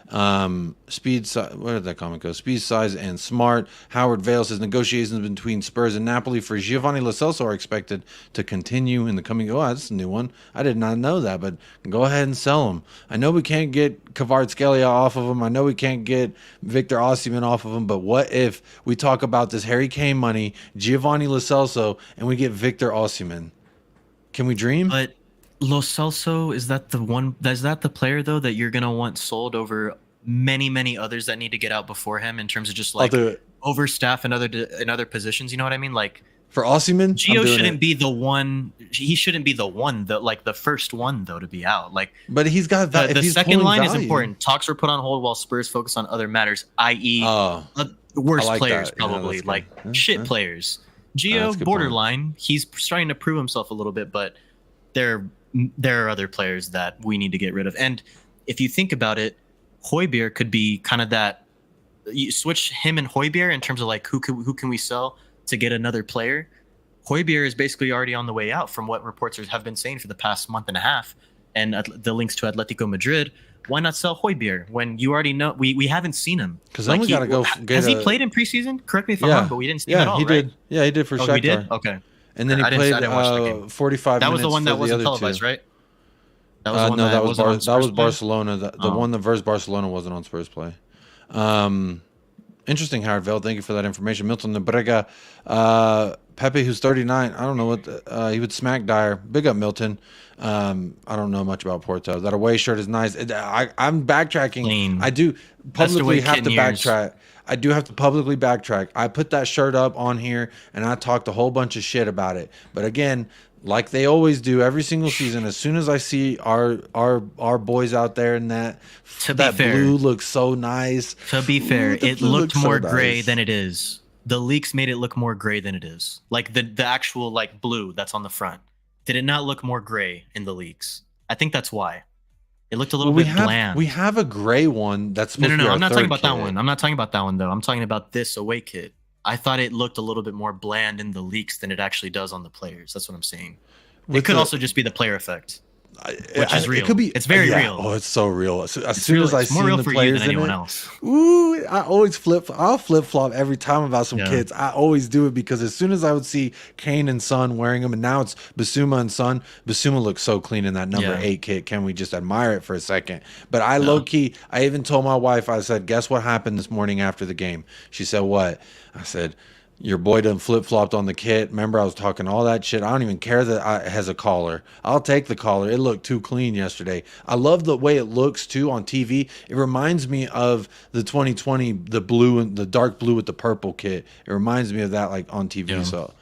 Speed, where did that comment go? Speed, size, and smart. Howard Vale says negotiations between Spurs and Napoli for Giovanni Lo Celso are expected to continue in the coming. Oh, that's a new one. I did not know that, but go ahead and sell him. I know we can't get Kvaratskhelia off of him. I know we can't get Victor Osimhen off of him. But what if we talk about this Harry Kane money, Giovanni Lo Celso, and we get Victor Osimhen? Can we dream? But Lo Celso, is that the one? Is that the player though that you're gonna want sold over many others that need to get out before him in terms of just like overstaff in other positions? You know what I mean? Like for Osimhen, Gio shouldn't be the one. He shouldn't be the one that like the first one though to be out. Like, but he's got that. The second line is important. Talks were put on hold while Spurs focus on other matters, i.e., worse like players that. probably, like shit players. Gio, borderline. He's starting to prove himself a little bit, but there are other players that we need to get rid of. And if you think about it, Højbjerg could be kind of that. You switch him and Højbjerg in terms of like who can we sell to get another player. Højbjerg is basically already on the way out from what reports have been saying for the past month and a half, and the links to Atletico Madrid. Why not sell Højbjerg when you already know we haven't seen him? Because then we got to go get. Has he played in preseason? Correct me if I'm wrong, but we didn't see him at all. He right? did. Yeah, he did for Shakhtar. He did. Okay. And then he played 45 minutes. That was the one that wasn't televised, right? That was the one that was Barcelona. The one that versus Barcelona wasn't on Spurs play. Interesting, Howard Vale. Thank you for that information. Milton Nebrega, Pepe, who's 39. I don't know what he would smack Dyer. Big up, Milton. I don't know much about Porto. That away shirt is nice. I'm backtracking. Clean. I do publicly have to backtrack. I do have to publicly backtrack. I put that shirt up on here and I talked a whole bunch of shit about it. But again, like they always do every single season, as soon as I see our boys out there in that blue looks so nice. To be fair, it looked more gray than it is. The leaks made it look more gray than it is. Like the actual like blue that's on the front. Did it not look more gray in the leaks? I think that's why. It looked a little bit bland. We have a gray one that's supposed to be I'm not talking about that one. I'm not talking about that one though. I'm talking about this away kit. I thought it looked a little bit more bland in the leaks than it actually does on the players. That's what I'm saying. It could also just be the player effect, which is real. It could be. It's very real. Oh, it's so real. As soon as I see the players in it, else. Ooh, I always I'll flip flop every time about some kids. I always do it because as soon as I would see Kane and Son wearing them, and now it's Basuma and Son. Basuma looks so clean in that number 8 kit. Can we just admire it for a second? But I low key, I even told my wife, I said, guess what happened this morning after the game? She said, what? I said, your boy done flip-flopped on the kit. Remember, I was talking all that shit. I don't even care that it has a collar. I'll take the collar. It looked too clean yesterday. I love the way it looks, too, on TV. It reminds me of the 2020, the blue and the dark blue with the purple kit. It reminds me of that, like, on TV. Yeah. So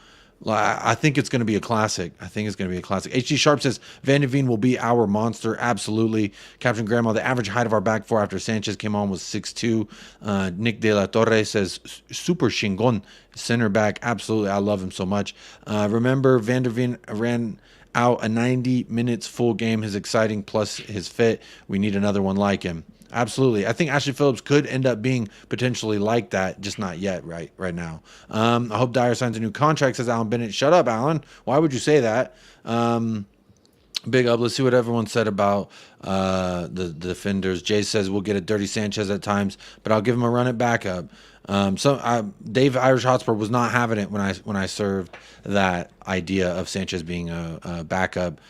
I think it's going to be a classic. HG Sharp says, Van de Ven will be our monster. Absolutely. Captain Grandma, the average height of our back four after Sanchez came on was 6'2". Nick De La Torre says, super chingon. Center back. Absolutely. I love him so much. Remember, Van de Ven ran out a 90 minutes full game. His exciting plus his fit. We need another one like him. Absolutely. I think Ashley Phillips could end up being potentially like that, just not yet right now. I hope Dyer signs a new contract, says Alan Bennett. Shut up, Alan. Why would you say that? Big up. Let's see what everyone said about the defenders. Jay says we'll get a dirty Sanchez at times, but I'll give him a run at backup. Dave Irish Hotspur was not having it when I served that idea of Sanchez being a backup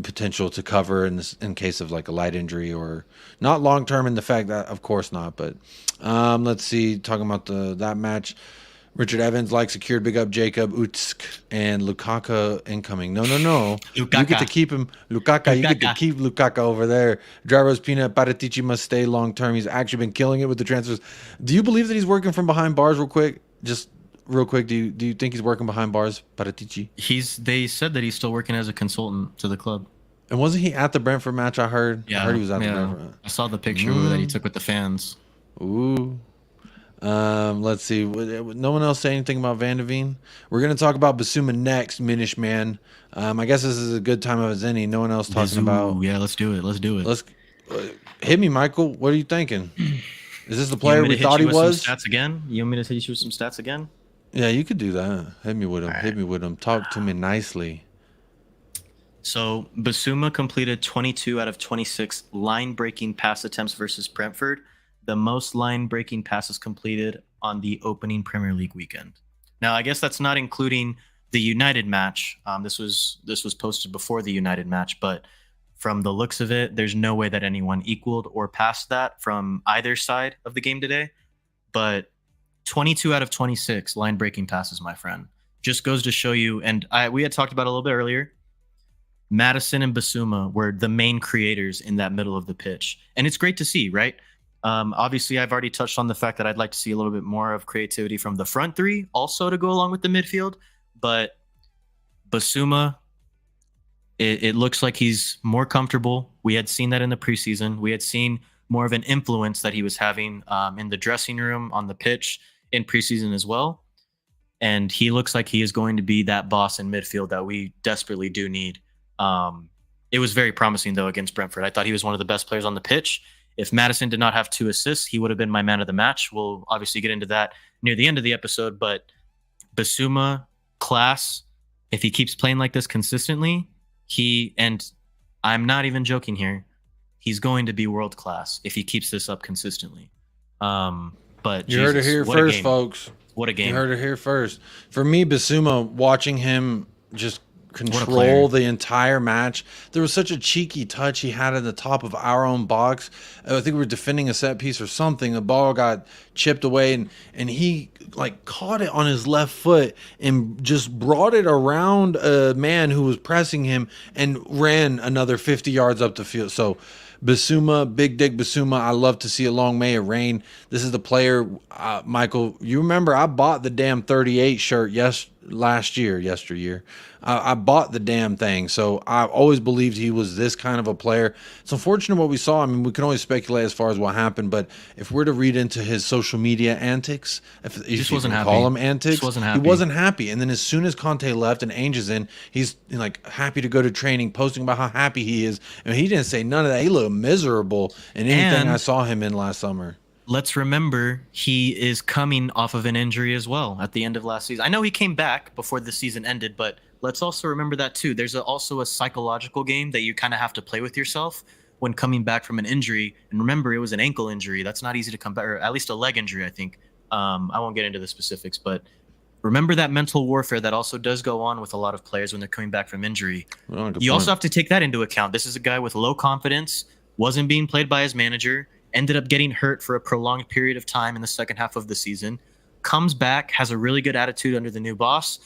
potential to cover in case of like a light injury or not long term. In the fact that of course not, but let's see. Talking about that match. Richard Evans secured. Big up Jacob Utsk and Lukaku incoming. No. Lukaku. You get to keep him. Lukaku. You get to keep Lukaku over there. Drivers Pina Paratici must stay long term. He's actually been killing it with the transfers. Do you believe that he's working from behind bars? Real quick. Do you think he's working behind bars, Paratici? They said that he's still working as a consultant to the club. And wasn't he at the Brentford match? I heard. Yeah, I heard he was at the Brentford. I saw the picture that he took with the fans. Ooh. Let's see. No one else say anything about Van de Ven? We're going to talk about Basuma next, Minish Man. I guess this is a good time as any. No one else talking about. Yeah, let's do it. Let's hit me, Michael. What are you thinking? Is this the player we thought he was? Stats again? You want me to hit you with some stats again? Yeah, you could do that. Hit me with him. Right. Hit me with him. Talk to me nicely. So Basuma completed 22 out of 26 line-breaking pass attempts versus Brentford. the most line-breaking passes completed on the opening Premier League weekend. Now, I guess that's not including the United match. This was posted before the United match, but from the looks of it, there's no way that anyone equaled or passed that from either side of the game today. But 22 out of 26 line-breaking passes, my friend, just goes to show you. And we had talked about it a little bit earlier. Maddison and Basuma were the main creators in that middle of the pitch, and it's great to see, right? Obviously, I've already touched on the fact that I'd like to see a little bit more of creativity from the front three, also to go along with the midfield. But Basuma, it looks like he's more comfortable. We had seen that in the preseason. We had seen more of an influence that he was having in the dressing room, on the pitch in preseason as well. And he looks like he is going to be that boss in midfield that we desperately do need. It was very promising, though, against Brentford. I thought he was one of the best players on the pitch. If Maddison did not have 2 assists, he would have been my man of the match. We'll obviously get into that near the end of the episode, but Basuma, class. If he keeps playing like this consistently, and I'm not even joking here, he's going to be world class if he keeps this up consistently. But you heard it here first, folks. What a game. You heard it here first. For me, Basuma, watching him just control the entire match. There was such a cheeky touch he had at the top of our own box. I think we were defending a set piece or something. The ball got chipped away, and he like caught it on his left foot and just brought it around a man who was pressing him and ran another 50 yards up the field. So Basuma, Big Dick Basuma, I love to see it. Long may it rain. This is the player, Michael. You remember I bought the damn 38 shirt yesteryear. I bought the damn thing, so I always believed he was this kind of a player. It's unfortunate what we saw. I mean, we can always speculate as far as what happened, but if we're to read into his social media antics, if you can call them antics, he wasn't happy. And then as soon as Conte left and Ainge is in, he's like happy to go to training, posting about how happy he is. And he didn't say none of that. He looked miserable in anything I saw him in last summer. Let's remember he is coming off of an injury as well at the end of last season. I know he came back before the season ended, but let's also remember that too. There's also a psychological game that you kind of have to play with yourself when coming back from an injury. And remember, it was an ankle injury. That's not easy to come back, or at least a leg injury, I think. I won't get into the specifics, but remember that mental warfare that also does go on with a lot of players when they're coming back from injury. You also have to take that into account. This is a guy with low confidence, wasn't being played by his manager, ended up getting hurt for a prolonged period of time in the second half of the season, comes back, has a really good attitude under the new boss,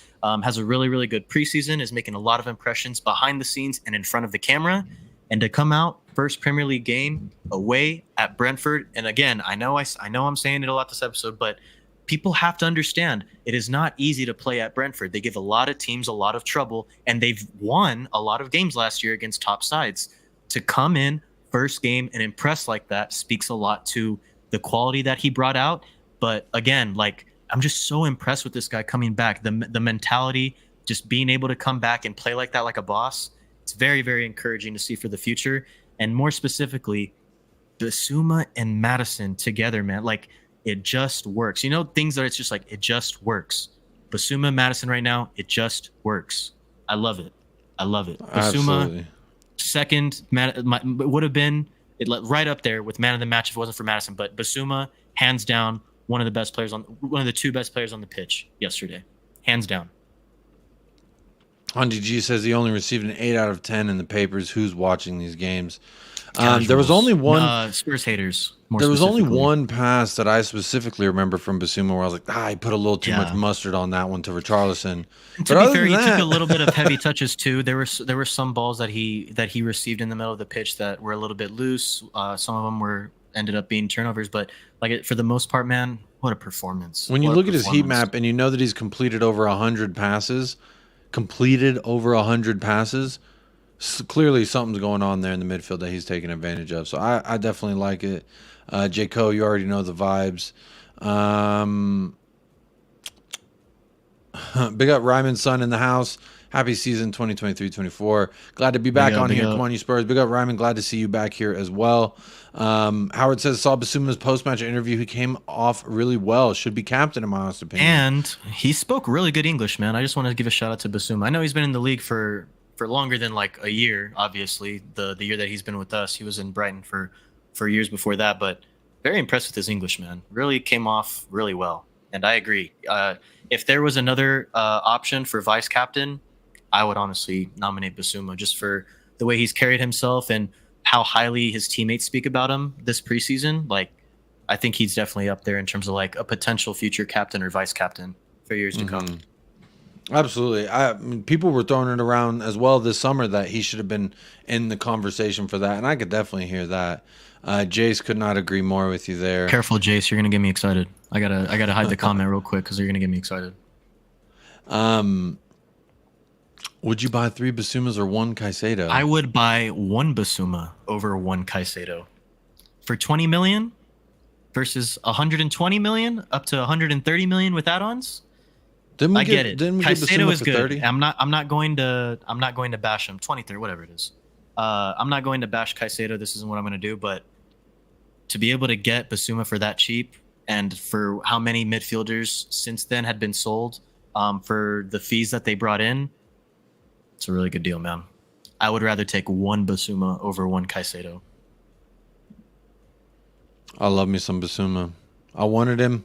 has a really, really good preseason, is making a lot of impressions behind the scenes and in front of the camera. And to come out first Premier League game away at Brentford. And again, I know I'm saying it a lot this episode, but people have to understand it is not easy to play at Brentford. They give a lot of teams a lot of trouble, and they've won a lot of games last year against top sides. To come in first game and impress like that speaks a lot to the quality that he brought out. But again, like, I'm just so impressed with this guy coming back. The mentality, just being able to come back and play like that, like a boss. It's very, very encouraging to see for the future. And more specifically, Basuma and Maddison together, man, like, it just works. You know, things that it's just like, it just works. Basuma, Maddison right now, it just works. I love it. I love it. Basuma, second, would have been right up there with man of the match if it wasn't for Maddison. But Basuma, hands down, one of the 2 best players on the pitch yesterday, hands down. Udogie says he only received an 8 out of 10 in the papers. Who's watching these games? There was only one Spurs haters. There was only one pass that I specifically remember from Basuma where I was like, he put a little too much mustard on that one to Richarlison. And to be fair, he took a little bit of heavy touches too. There were some balls that he received in the middle of the pitch that were a little bit loose. Some of them ended up being turnovers, but for the most part, man, what a performance! When you look at his heat map and you know that he's completed over 100 passes, clearly something's going on there in the midfield that he's taking advantage of. So I definitely like it. J. Cole, you already know the vibes. Big up Ryman's son in the house. Happy season 2023-24. Glad to be back on here. Come on, you Spurs. Big up Ryman. Glad to see you back here as well. Howard says, saw Basuma's post-match interview. He came off really well. Should be captain, in my honest opinion. And he spoke really good English, man. I just want to give a shout out to Basuma. I know he's been in the league for longer than like a year, obviously. The year that he's been with us, he was in Brighton for years before that. But very impressed with his English, man. Really came off really well. And I agree. If there was another option for vice captain, I would honestly nominate Basuma just for the way he's carried himself and how highly his teammates speak about him this preseason. Like, I think he's definitely up there in terms of like a potential future captain or vice captain for years to come. Absolutely. I mean, people were throwing it around as well this summer that he should have been in the conversation for that, and I could definitely hear that. Jace could not agree more with you there. Careful, Jace, you're gonna get me excited. I gotta hide the comment real quick because you're gonna get me excited. Would you buy 3 Basumas or 1 Caicedo? I would buy 1 Basuma over 1 Caicedo for 20 million versus 120 million up to 130 million with add-ons. I get it. Didn't we get Caicedo Basuma is for good. 30? I'm not going to bash him. 23, whatever it is. I'm not going to bash Caicedo. This isn't what I'm going to do. But to be able to get Basuma for that cheap, and for how many midfielders since then had been sold, for the fees that they brought in, it's a really good deal, man. I would rather take 1 Basuma over 1 Caicedo. I love me some Basuma. I wanted him,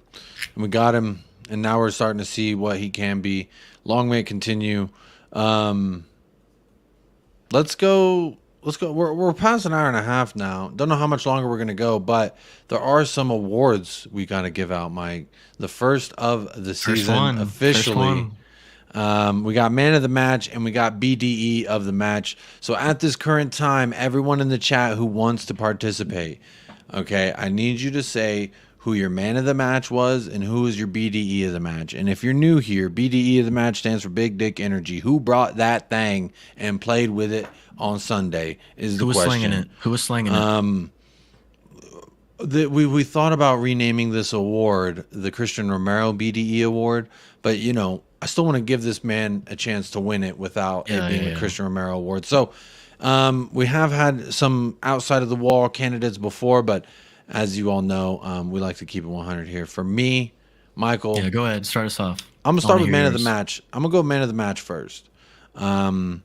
and we got him, and now we're starting to see what he can be. Long may it continue. Let's go. We're past an hour and a half now. Don't know how much longer we're gonna go, but there are some awards we gotta give out, Mike. The first of the season officially. We got man of the match and we got BDE of the match. So at this current time, everyone in the chat who wants to participate, okay, I need you to say who your man of the match was and who is your BDE of the match. And if you're new here, BDE of the match stands for Big Dick Energy. Who brought that thing and played with it on Sunday is the question. Who was slinging it? Who was slinging it? We thought about renaming this award the Christian Romero BDE Award, but you know, I still want to give this man a chance to win it without it being a Christian Romero Award. So we have had some outside of the wall candidates before, but as you all know, we like to keep it 100 here. For me, Michael. Yeah, go ahead. Start us off. I'm going to start with man of the match. I'm going to go man of the match first. And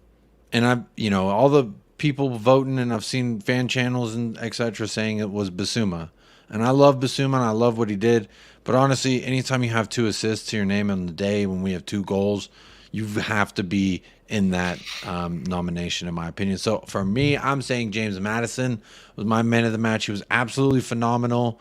all the people voting, and I've seen fan channels and etc. saying it was Basuma. And I love Basuma, and I love what he did. But honestly, anytime you have 2 assists to your name on the day when we have 2 goals, you have to be in that nomination, in my opinion. So for me, I'm saying James Maddison was my man of the match. He was absolutely phenomenal.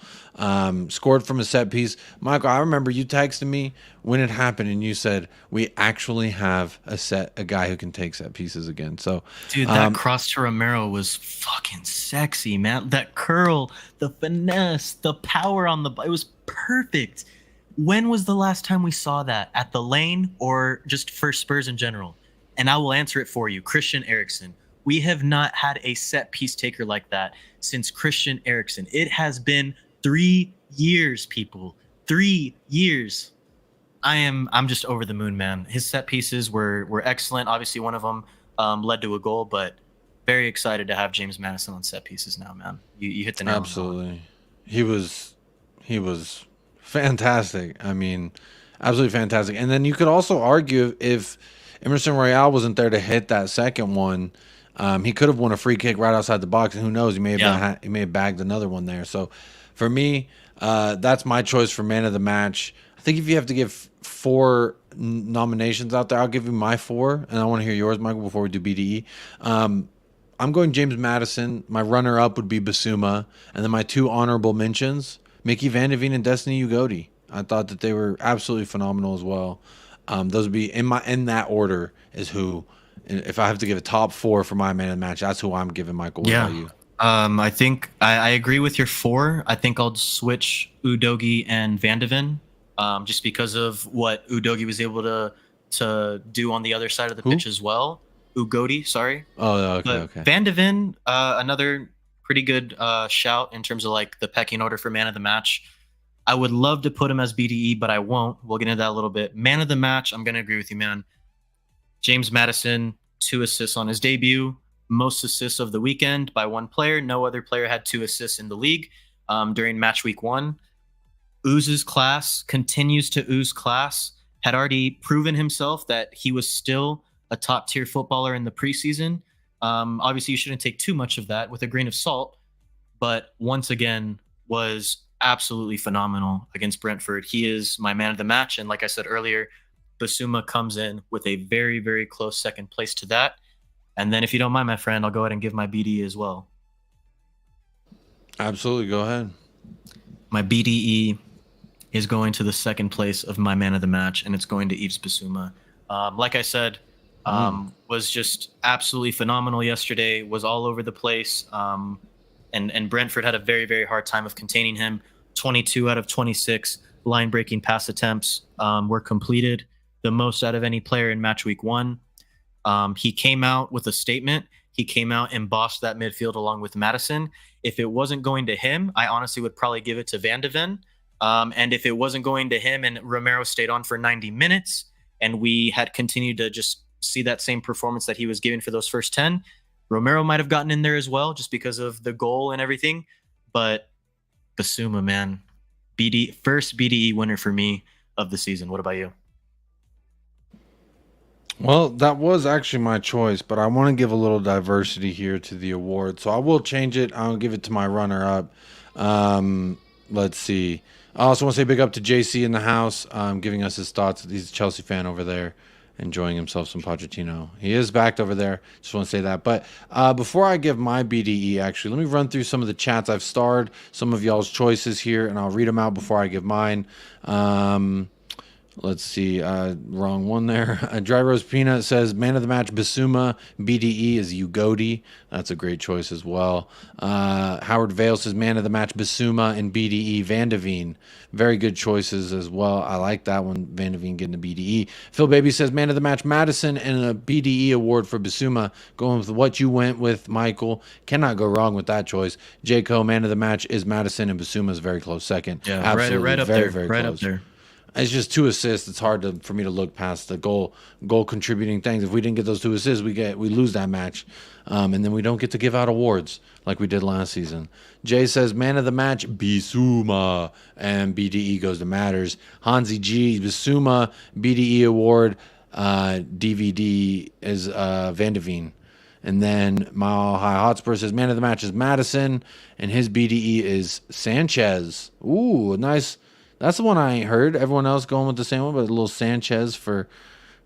Scored from a set piece. Michael, I remember you texted me when it happened, and you said we actually have a guy who can take set pieces again. So, dude, that cross to Romero was fucking sexy, man. That curl, the finesse, the power on it was perfect. When was the last time we saw that? At the Lane or just for Spurs in general? And I will answer it for you. Christian Eriksen. We have not had a set piece taker like that since Christian Eriksen. It has been 3 years, people. 3 years. I'm just over the moon, man. His set pieces were excellent. Obviously, one of them led to a goal, but very excited to have James Maddison on set pieces now, man. You hit the nail. Absolutely. He was fantastic. I mean, absolutely fantastic. And then you could also argue if Emerson Royale wasn't there to hit that second one, he could have won a free kick right outside the box, and who knows, he may have bagged another one there. So for me, that's my choice for man of the match. I think if you have to give 4 nominations out there, I'll give you my 4, and I want to hear yours, Michael, before we do BDE. I'm going James Maddison. My runner-up would be Basuma, and then my 2 honorable mentions, Mickey Van de Veen and Destiny Udogie. I thought that they were absolutely phenomenal as well. Those would be in that order is who. If I have to give a top 4 for my man of the match, that's who I'm giving. Michael, what about you? I think I agree with your 4. I think I'll switch Udogie and Van de Ven, just because of what Udogie was able to do on the other side of the pitch as well. Udogie, sorry. Oh, okay. Van de Ven, another pretty good shout in terms of like the pecking order for man of the match. I would love to put him as BDE, but I won't. We'll get into that a little bit. Man of the match, I'm going to agree with you, man. James Maddison, 2 assists on his debut. Most assists of the weekend by one player. No other player had 2 assists in the league during match week 1. Oozes class, continues to ooze class. Had already proven himself that he was still a top-tier footballer in the preseason. Obviously, you shouldn't take too much of that with a grain of salt. But once again, was absolutely phenomenal against Brentford. He is my man of the match. And like I said earlier, Basuma comes in with a very, very close second place to that. And then if you don't mind, my friend, I'll go ahead and give my BDE as well. Absolutely. Go ahead. My BDE is going to the second place of my man of the match, and it's going to Yves Basuma. Like I said, was just absolutely phenomenal yesterday, was all over the place. And Brentford had a very, very hard time of containing him. 22 out of 26 line-breaking pass attempts were completed, the most out of any player in match week 1. He came out with a statement. He came out and bossed that midfield along with Madison. If it wasn't going to him, I honestly would probably give it to Van de Ven. And if it wasn't going to him and Romero stayed on for 90 minutes and we had continued to just see that same performance that he was giving for those first 10, Romero might have gotten in there as well just because of the goal and everything. But Basuma, man, first BDE winner for me of the season. What about you? Well, that was actually my choice, but I want to give a little diversity here to the award. So I will change it. I'll give it to my runner-up. Let's see. I also want to say big up to JC in the house, giving us his thoughts. He's a Chelsea fan over there, enjoying himself some Pochettino. He is backed over there. Just want to say that. But before I give my BDE, actually, let me run through some of the chats I've starred, some of y'all's choices here, and I'll read them out before I give mine. Let's see. Wrong one there. Dry Rose Peanut says, man of the match, Basuma. BDE is Udogie. That's a great choice as well. Howard Vale says, man of the match, Basuma, and BDE, Van de Ven. Very good choices as well. I like that one, Van de Ven getting a BDE. Phil Baby says, man of the match, Madison, and a BDE award for Basuma. Going with what you went with, Michael. Cannot go wrong with that choice. J.Co., man of the match is Madison, and Basuma is very close second. Yeah, absolutely. right up very, there. very right close. up there. It's just 2 assists. It's hard for me to look past the goal contributing things. If we didn't get those 2 assists, we lose that match, and then we don't get to give out awards like we did last season. Jay says man of the match Basuma, and BDE goes to Matters. Hansi G Basuma BDE award. DVD is Van de Ven. And then Mile High Hotspur says man of the match is Madison, and his BDE is Sanchez. Ooh, nice. That's the one I ain't heard. Everyone else going with the same one, but a little Sanchez for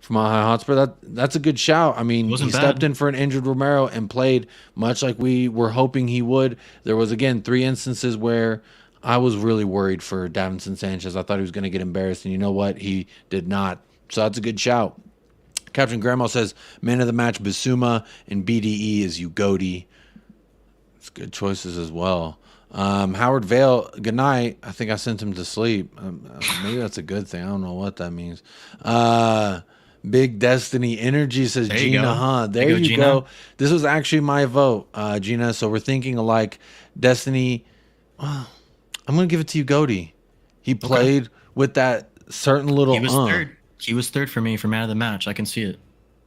Mile High Hotspur. That's a good shout. I mean, he stepped in for an injured Romero and played much like we were hoping he would. There was, again, 3 instances where I was really worried for Davinson Sanchez. I thought he was going to get embarrassed, and you know what? He did not. So that's a good shout. Captain Grandma says, man of the match, Basuma, and BDE is Udogie. It's good choices as well. Howard Vale, good night. I think I sent him to sleep. Maybe that's a good thing. I don't know what that means. Big Destiny Energy says there Gina, huh? There you go. This was actually my vote, Gina. So we're thinking alike. Destiny, well, I'm going to give it to Udogie. He played with that certain little... He was third. He was third for me for man of the match. I can see it.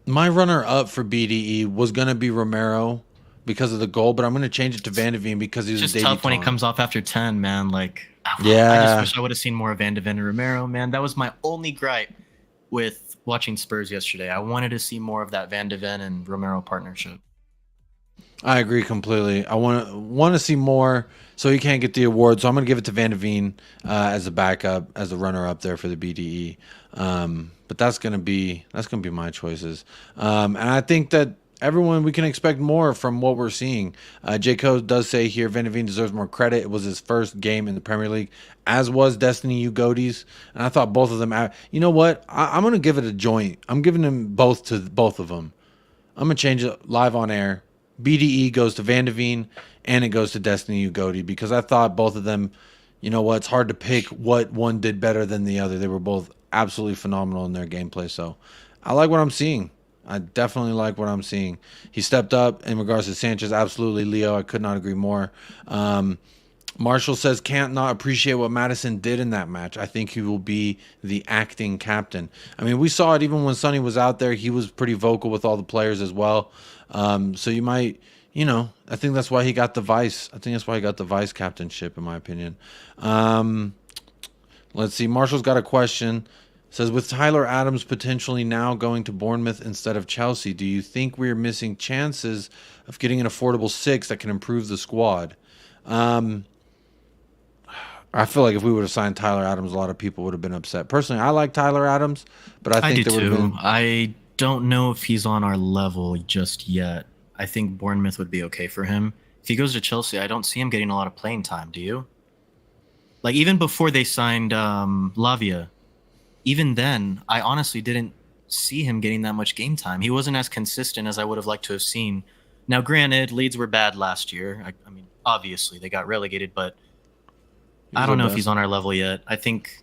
My runner-up for BDE was going to be Romero because of the goal, but I'm going to change it to Van de Ven because he was just a tough when he comes off after 10, man. Like, yeah, I just wish I would have seen more of Van de Ven and Romero, man. That was my only gripe with watching Spurs yesterday. I wanted to see more of that Van de Ven and Romero partnership. I agree completely. I want to see more, so he can't get the award. So I'm going to give it to Van de Ven as a backup, as a runner-up there for the BDE. But that's going to be my choices. And I think that everyone, we can expect more from what we're seeing. J. Code does say here, Van de Ven deserves more credit. It was his first game in the Premier League, as was Destiny Ugodie's. And I thought both of them, you know what? I'm going to give it a joint. I'm giving them both to both of them. I'm going to change it live on air. BDE goes to Van de Ven, and it goes to Destiny Udogie, because I thought both of them, you know what, it's hard to pick what one did better than the other. They were both absolutely phenomenal in their gameplay. So I like what I'm seeing. I definitely like what I'm seeing. He stepped up in regards to Sanchez. Absolutely, Leo. I could not agree more. Marshall says, can't not appreciate what Madison did in that match. I think he will be the acting captain. I mean, we saw it even when Sonny was out there. He was pretty vocal with all the players as well. So you might, I think that's why he got the vice. I think that's why he got the vice captainship, in my opinion. Let's see. Marshall's got a question. Says, with Tyler Adams potentially now going to Bournemouth instead of Chelsea, do you think we're missing chances of getting an affordable 6 that can improve the squad? I feel like if we would have signed Tyler Adams, a lot of people would have been upset. Personally, I like Tyler Adams, but I I think do there would have too. been. I don't know if he's on our level just yet. I think Bournemouth would be okay for him. If he goes to Chelsea, I don't see him getting a lot of playing time. Do you? Like even before they signed Lavia, even then, I honestly didn't see him getting that much game time. He wasn't as consistent as I would have liked to have seen. Now, granted, Leeds were bad last year. I mean, obviously they got relegated, but I don't know if he's on our level yet. I think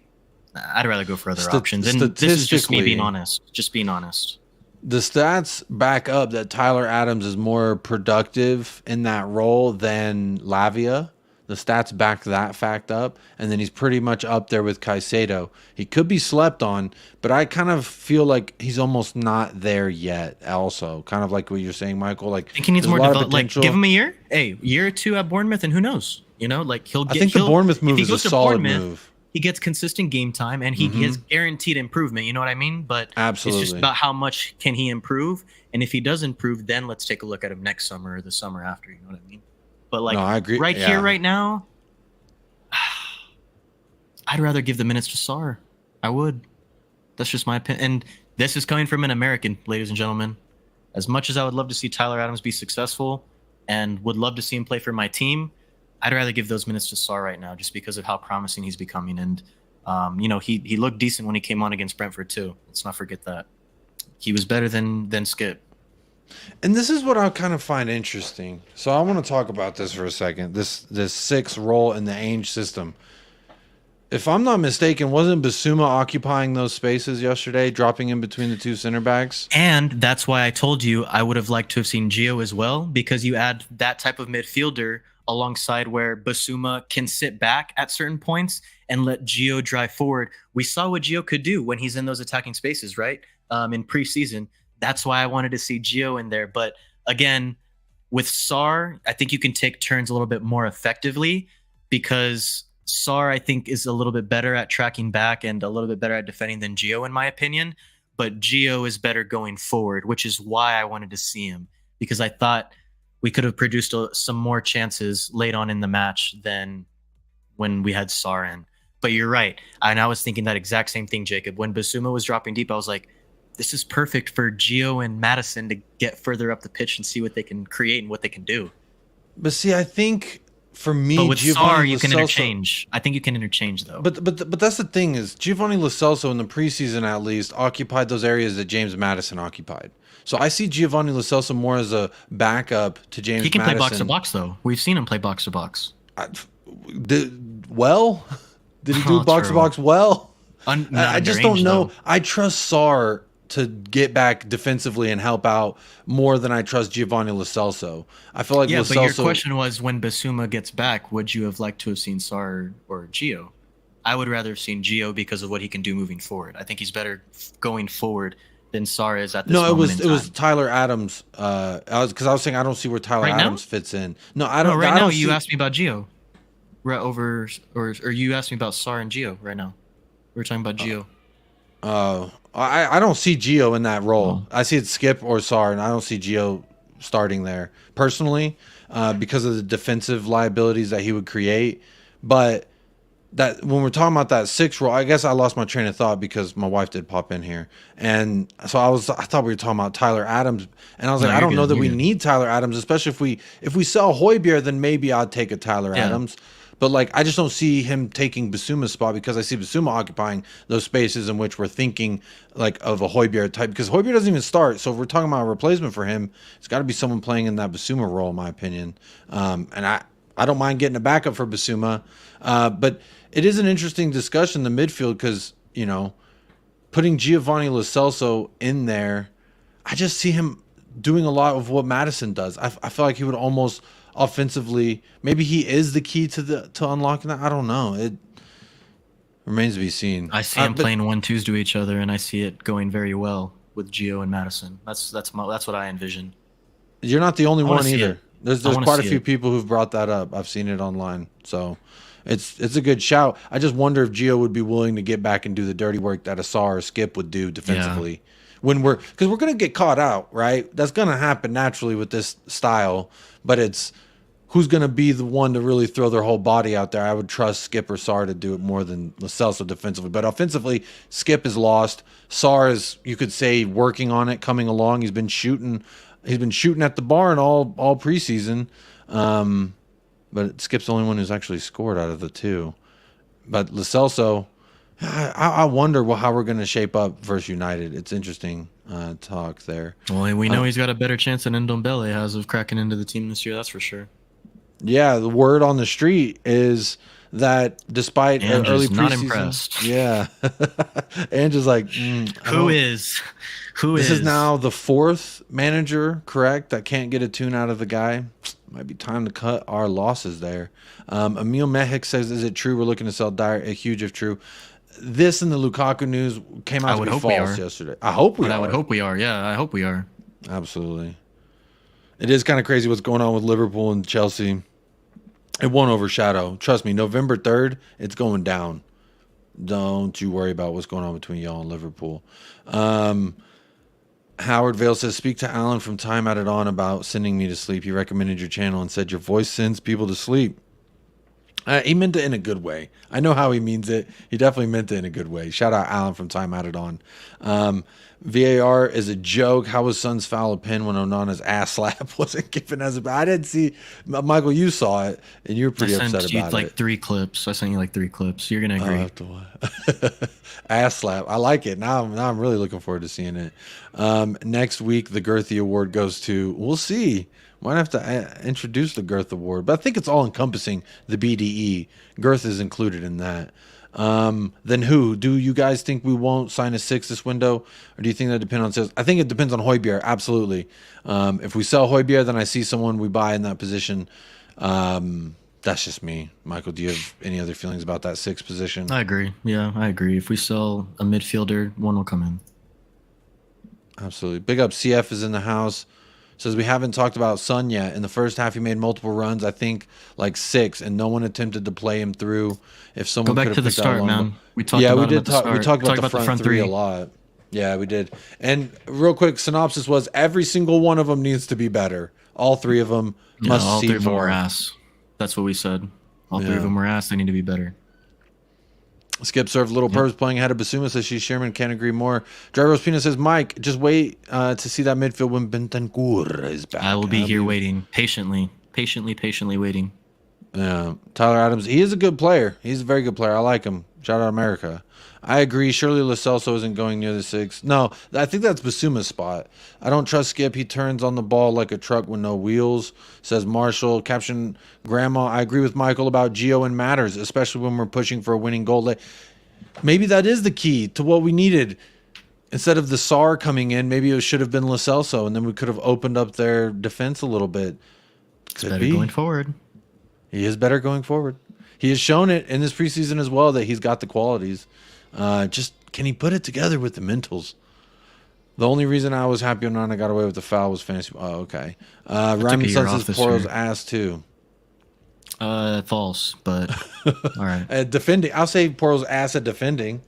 I'd rather go for other options. And this is just me being honest. Just being honest. The stats back up that Tyler Adams is more productive in that role than Lavia. The stats back that fact up, and then he's pretty much up there with Caicedo. He could be slept on, but I kind of feel like he's almost not there yet. Also, kind of like what you're saying, Michael. Like, I think he needs more development. Like, give him a year. Hey, year or two at Bournemouth, and who knows? You know, like he'll get. I think the Bournemouth move is a solid move. He gets consistent game time, and he gets guaranteed improvement. You know what I mean? But absolutely, it's just about how much can he improve, and if he does improve, then let's take a look at him next summer or the summer after. You know what I mean? But like, no, I agree. Right here, right now, I'd rather give the minutes to Sarr. I would. That's just my opinion. And this is coming from an American, ladies and gentlemen. As much as I would love to see Tyler Adams be successful and would love to see him play for my team, I'd rather give those minutes to Sarr right now just because of how promising he's becoming. And, you know, he looked decent when he came on against Brentford too. Let's not forget that. He was better than Skip. And this is what I kind of find interesting. So I want to talk about this for a second. This sixth role in the Ainge system. If I'm not mistaken, wasn't Basuma occupying those spaces yesterday, dropping in between the two center backs? And that's why I told you I would have liked to have seen Gio as well, because you add that type of midfielder alongside where Basuma can sit back at certain points and let Gio drive forward. We saw what Gio could do when he's in those attacking spaces, right? In preseason. That's why I wanted to see Gio in there. But again, with Sarr, I think you can take turns a little bit more effectively because Sarr, I think, is a little bit better at tracking back and a little bit better at defending than Gio, in my opinion. But Gio is better going forward, which is why I wanted to see him, because I thought we could have produced some more chances late on in the match than when we had Sarr in. But you're right. And I was thinking that exact same thing, Jacob. When Basuma was dropping deep, I was like, this is perfect for Gio and Maddison to get further up the pitch and see what they can create and what they can do. But see, I think for me, but with Giovanni Sarr, you can Lo Celso, interchange. I think you can interchange though. But that's the thing is Giovanni Lo Celso in the preseason at least occupied those areas that James Maddison occupied. So I see Giovanni Lo Celso more as a backup to James Maddison. He can play box to box though. We've seen him play box to box. Did he do box to box well? I just don't know. Though. I trust Sarr to get back defensively and help out more than I trust Giovanni Lo Celso. I feel like Lo Celso, but your question was when Basuma gets back, would you have liked to have seen Sarr or Gio? I would rather have seen Gio because of what he can do moving forward. I think he's better going forward than Sarr is at this moment. No, it was Tyler Adams. I was saying I don't see where Tyler Adams fits in. No, I don't. No, right now you asked me about Gio, right over, or you asked me about Sarr and Gio. Right now, we're talking about Gio. I don't see Gio in that role. I see it Skip or Sarr, and I don't see Gio starting there personally because of the defensive liabilities that he would create. But that when we're talking about that sixth role, I guess I lost my train of thought because my wife did pop in here, and so I thought we were talking about Tyler Adams, and I was like, I don't know that we need Tyler Adams, especially if we sell Højbjerg, then maybe I'd take a Tyler Adams. But like, I just don't see him taking Basuma's spot because I see Basuma occupying those spaces in which we're thinking like of a Højbjerg type. Because Højbjerg doesn't even start, so if we're talking about a replacement for him, it's got to be someone playing in that Basuma role, in my opinion. And I don't mind getting a backup for Basuma, but it is an interesting discussion in the midfield because putting Giovanni Lo Celso in there, I just see him doing a lot of what Maddison does. I feel like he would almost offensively, maybe he is the key to unlocking that. I don't know. It remains to be seen. I see him playing 1-2s to each other, and I see it going very well with Gio and Maddison. That's what I envision. You're not the only one either. There's quite a few people who've brought that up. I've seen it online, so it's a good shout. I just wonder if Gio would be willing to get back and do the dirty work that a Sarr or Skip would do defensively. Yeah. Because we're gonna get caught out, right? That's gonna happen naturally with this style, but it's who's going to be the one to really throw their whole body out there. I would trust Skip or Sarr to do it more than Lo Celso defensively. But offensively, Skip is lost. Sarr is, you could say, working on it, coming along. He's been shooting at the barn all preseason. But Skip's the only one who's actually scored out of the two. But Lo Celso, I wonder how we're going to shape up versus United. It's interesting talk there. Well, we know he's got a better chance than Ndombele has of cracking into the team this year. That's for sure. Yeah, the word on the street is that despite early preseason, not impressed. Yeah, Andrew's like, who is? This is now the fourth manager, correct? That can't get a tune out of the guy. Might be time to cut our losses there. Emil Mehik says, "Is it true we're looking to sell Dyer? A huge if true." This and the Lukaku news came out to be false yesterday. I hope we are. I would hope we are. Yeah, I hope we are. Absolutely. It is kind of crazy what's going on with Liverpool and Chelsea. It won't overshadow. Trust me, November 3rd, it's going down. Don't you worry about what's going on between y'all and Liverpool. Howard Vale says, speak to Alan from Time Added On about sending me to sleep. He recommended your channel and said your voice sends people to sleep. He meant it in a good way. I know how he means it. He definitely meant it in a good way. Shout out Alan from Time Added On. VAR is a joke. How was Son's foul a pin when Onana's ass slap wasn't given as a... I didn't see... Michael, you saw it, and you were pretty upset about it. I sent you like 3 clips. I sent you like 3 clips. You're going to agree. I'll have to watch. Ass slap. I like it. Now I'm really looking forward to seeing it. Next week, the Girthy Award goes to... We'll see. Might have to introduce the Girth Award, but I think it's all encompassing the BDE. Girth is included in that. Then who? Do you guys think we won't sign a 6 this window, or do you think that depends on sales? I think it depends on Højbjerg, absolutely. If we sell Højbjerg, then I see someone we buy in that position. That's just me. Michael, do you have any other feelings about that 6 position? I agree. Yeah, I agree. If we sell a midfielder, one will come in. Absolutely. Big up CF is in the house. Says we haven't talked about Son yet. In the first half, he made multiple runs. I think like 6, and no one attempted to play him through. If someone go back to the start, man. We talked about the front three a lot. Yeah, we did. And real quick, synopsis was every single one of them needs to be better. All 3 of them must all see 3 of them more. were ass. That's what we said. All 3 of them were ass. They need to be better. Skip served Little Purse playing ahead of Basuma, says she's Sherman, can't agree more. Dry Pina says, Mike, just wait to see that midfield when Bentancur is back. I will be here waiting, patiently waiting. Yeah. Tyler Adams, he is a good player. He's a very good player. I like him. Shout out America. I agree. Surely Lo Celso isn't going near the 6. No, I think that's Basuma's spot. I don't trust Skip. He turns on the ball like a truck with no wheels, says Marshall. Caption, Grandma, I agree with Michael about Gio and Matters, especially when we're pushing for a winning goal. Maybe that is the key to what we needed. Instead of the Sarr coming in, maybe it should have been Lo Celso, and then we could have opened up their defense a little bit. It's better going forward. He is better going forward. He has shown it in this preseason as well that he's got the qualities. Just can he put it together with the mentals? The only reason I was happy Onana got away with the foul was fantasy. Oh, okay. Ryman Sun says Poro's ass too. False, but all right. Defending, I'll say Poro's ass at defending.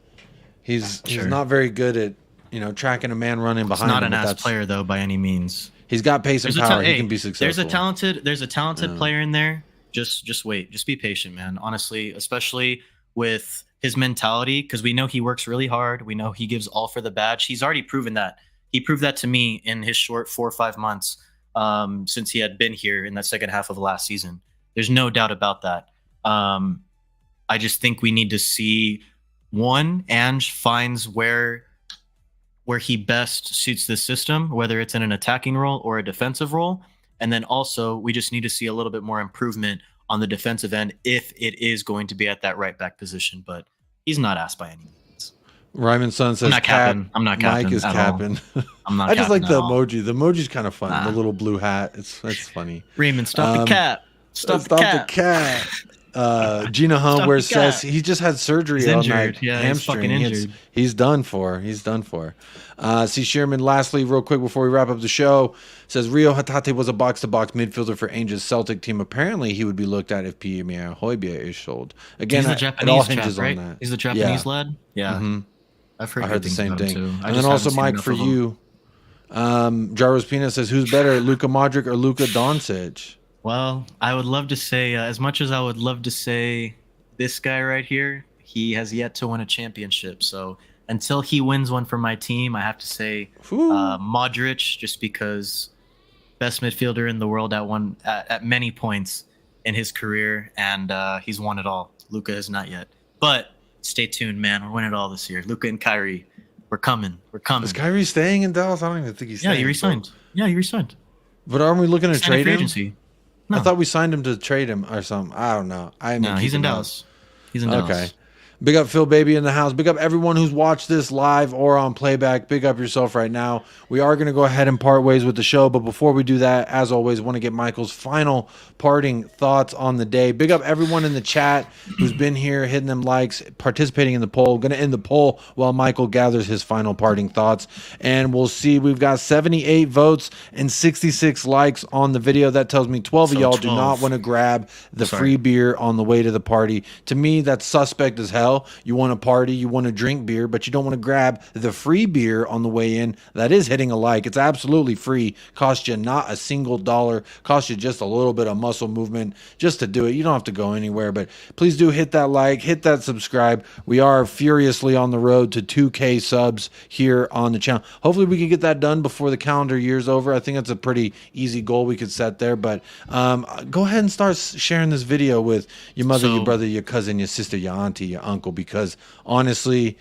He's not very good at tracking a man running behind him. He's not an ass player though by any means. He's got pace and power. He can be successful. There's a talented player in there. Just wait. Just be patient, man. Honestly, especially with his mentality, because we know he works really hard. We know he gives all for the badge. He's already proven that. He proved that to me in his short 4 or 5 months since he had been here in that second half of last season. There's no doubt about that. I just think we need to see Ange finds where he best suits the system, whether it's in an attacking role or a defensive role. And then also we just need to see a little bit more improvement on the defensive end if it is going to be at that right back position. But he's not asked by any means. Ryman Sun says, I'm not capping. Mike is capping. I'm not I just like the emoji. The emoji's kind of fun. The little blue hat. It's funny. Raymond, stop the cap. Stop the cap. Gina Hunt says he just had surgery all night. Yeah, hamstring. He's fucking injured. He's done for. C. Sherman, lastly, real quick before we wrap up the show, says Rio Hatate was a box-to-box midfielder for Ainge's Celtic team. Apparently, he would be looked at if Pierre Højbjerg is sold. Again, he's the Japanese it all hinges right? on that. He's the Japanese lad? Yeah. Mm-hmm. I've heard, I heard the same thing. Too. And then also, Mike, for you, Jaros Pina says, who's better, Luka Modric or Luka Doncic? Well, I would love to say, as much as I would love to say this guy right here, he has yet to win a championship. So until he wins one for my team, I have to say Modric, just because best midfielder in the world at many points in his career, and he's won it all. Luka has not yet. But stay tuned, man. We're winning it all this year. Luka and Kyrie, we're coming. We're coming. Is Kyrie staying in Dallas? I don't even think he's staying. Yeah, he resigned. Yeah, he resigned. But aren't we looking to trade him? Agency. No. I thought we signed him to trade him or something. I don't know. No, he's in Dallas. He's in Dallas. Okay. Big up Phil Baby in the house. Big up everyone who's watched this live or on playback. Big up yourself right now. We are going to go ahead and part ways with the show, but before we do that, as always, want to get Michael's final parting thoughts on the day. Big up everyone in the chat who's been here, hitting them likes, participating in the poll. Going to end the poll while Michael gathers his final parting thoughts. And we'll see, we've got 78 votes and 66 likes on the video. That tells me 12 of y'all do not want to grab the free beer on the way to the party. To me, that's suspect as hell. You want to party, you want to drink beer, but you don't want to grab the free beer on the way in. That is hitting a like. It's absolutely free. Cost you not a single dollar. Cost you just a little bit of muscle movement just to do it. You don't have to go anywhere, but please do hit that like, hit that subscribe. We are furiously on the road to 2K subs here on the channel. Hopefully we can get that done before the calendar year's over. I think that's a pretty easy goal we could set there, but go ahead and start sharing this video with your mother, your brother, your cousin, your sister, your auntie, your uncle, because honestly,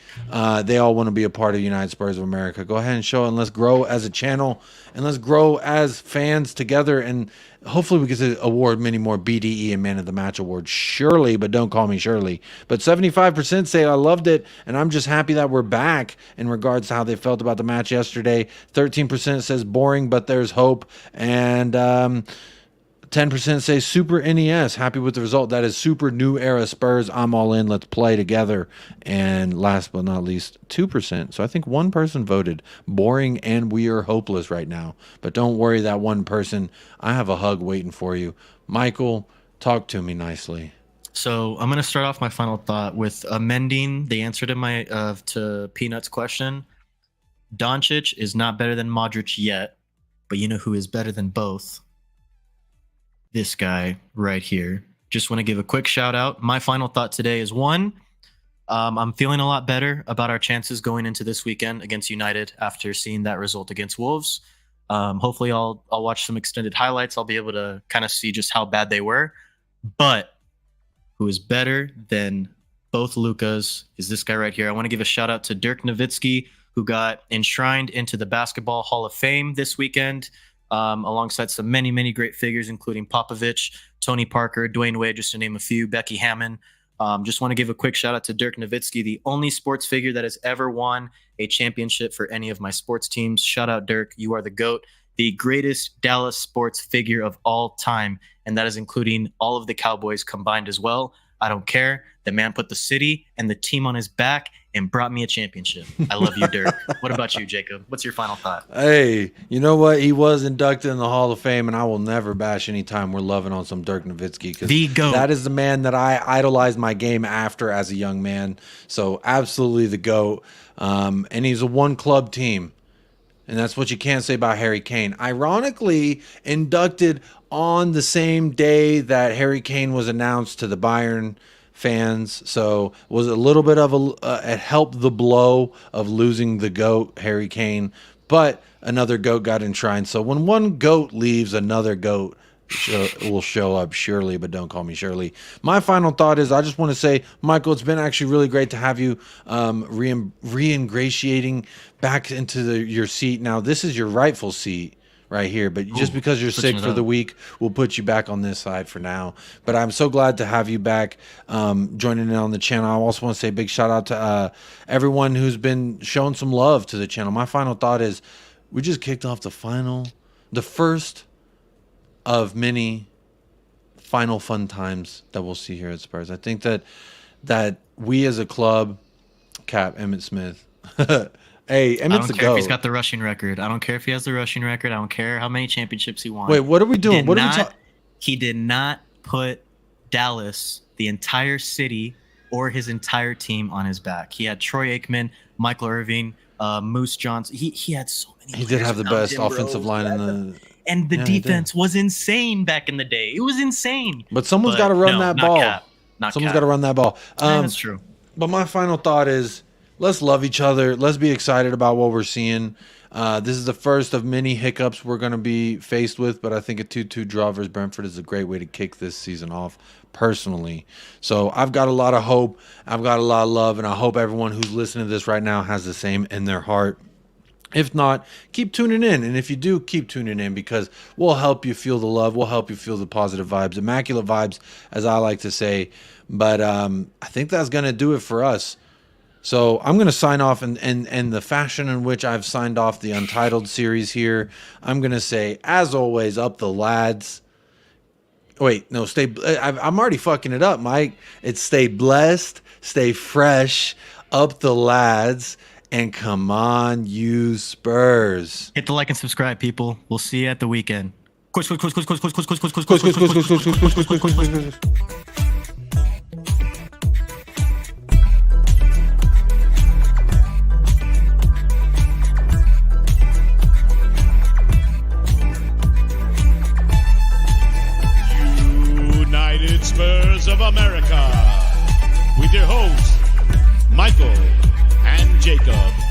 they all want to be a part of United Spurs of America. Go ahead and show it, and let's grow as a channel, and let's grow as fans together, and hopefully we get to award many more BDE and Man of the Match awards. Surely, but don't call me Shirley. But 75% say I loved it, and I'm just happy that we're back in regards to how they felt about the match yesterday. 13% says boring, but there's hope, and 10% say Super NES, happy with the result. That is Super New Era Spurs. I'm all in. Let's play together. And last but not least, 2%. So I think one person voted boring and we are hopeless right now. But don't worry, that one person. I have a hug waiting for you. Michael, talk to me nicely. So I'm going to start off my final thought with amending the answer to my to Peanut's question. Doncic is not better than Modric yet, but you know who is better than both? This guy right here. Just want to give a quick shout out. My final thought today is one, I'm feeling a lot better about our chances going into this weekend against United after seeing that result against Wolves. Hopefully I'll watch some extended highlights. I'll be able to kind of see just how bad they were. But who is better than both Lukas is this guy right here. I want to give a shout out to Dirk Nowitzki, who got enshrined into the Basketball Hall of Fame this weekend. Alongside some many great figures, including Popovich, Tony Parker, Dwayne Wade, just to name a few, Becky Hammon. Just want to give a quick shout out to Dirk Nowitzki, the only sports figure that has ever won a championship for any of my sports teams. Shout out, Dirk. You are the GOAT, the greatest Dallas sports figure of all time, and that is including all of the Cowboys combined as well. I don't care. The man put the city and the team on his back and brought me a championship. I love you, Dirk. What about you, Jacob? What's your final thought? Hey, you know what? He was inducted in the Hall of Fame, and I will never bash any time we're loving on some Dirk Nowitzki, because that is the man that I idolized my game after as a young man. So absolutely the GOAT. And he's a one-club team. And that's what you can't say about Harry Kane. Ironically, inducted on the same day that Harry Kane was announced to the Bayern fans. So was a little bit of it helped the blow of losing the GOAT, Harry Kane. But another GOAT got enshrined. So when one GOAT leaves, another GOAT will show up, surely, but don't call me Shirley. My final thought is I just want to say, Michael, it's been actually really great to have you re-ingratiating back into your seat. Now, this is your rightful seat right here, but just because you're sick for the week, we'll put you back on this side for now. But I'm so glad to have you back joining in on the channel. I also want to say a big shout out to everyone who's been showing some love to the channel. My final thought is we just kicked off the first of many final fun times that we'll see here at Spurs. I think that we as a club, Cap, Emmitt Smith. Hey, Emmitt's the GOAT. I don't care if he's got the rushing record. I don't care if he has the rushing record. I don't care how many championships he won. Wait, what are we doing? He did not put Dallas, the entire city, or his entire team on his back. He had Troy Aikman, Michael Irving, Moose Johnson. He had so many. He did have the best offensive line in the And the Yeah, he did. defense was insane back in the day. It was insane. But someone's got to run that ball. Someone's got to run that ball. That's true. But my final thought is, let's love each other. Let's be excited about what we're seeing. This is the first of many hiccups we're going to be faced with, but I think a 2-2 draw versus Brentford is a great way to kick this season off, personally. So I've got a lot of hope. I've got a lot of love, and I hope everyone who's listening to this right now has the same in their heart. If not, keep tuning in. And if you do, keep tuning in, because we'll help you feel the love. We'll help you feel the positive vibes, immaculate vibes, as I like to say. But I think that's going to do it for us. So I'm going to sign off in the fashion in which I've signed off the Untitled series here. I'm going to say, as always, up the lads. Wait, no, I'm already fucking it up, Mike. It's stay blessed, stay fresh, up the lads, and come on, you Spurs. Hit the like and subscribe, people. We'll see you at the weekend. United Spurs of America, with your hosts, Michael and Jacob.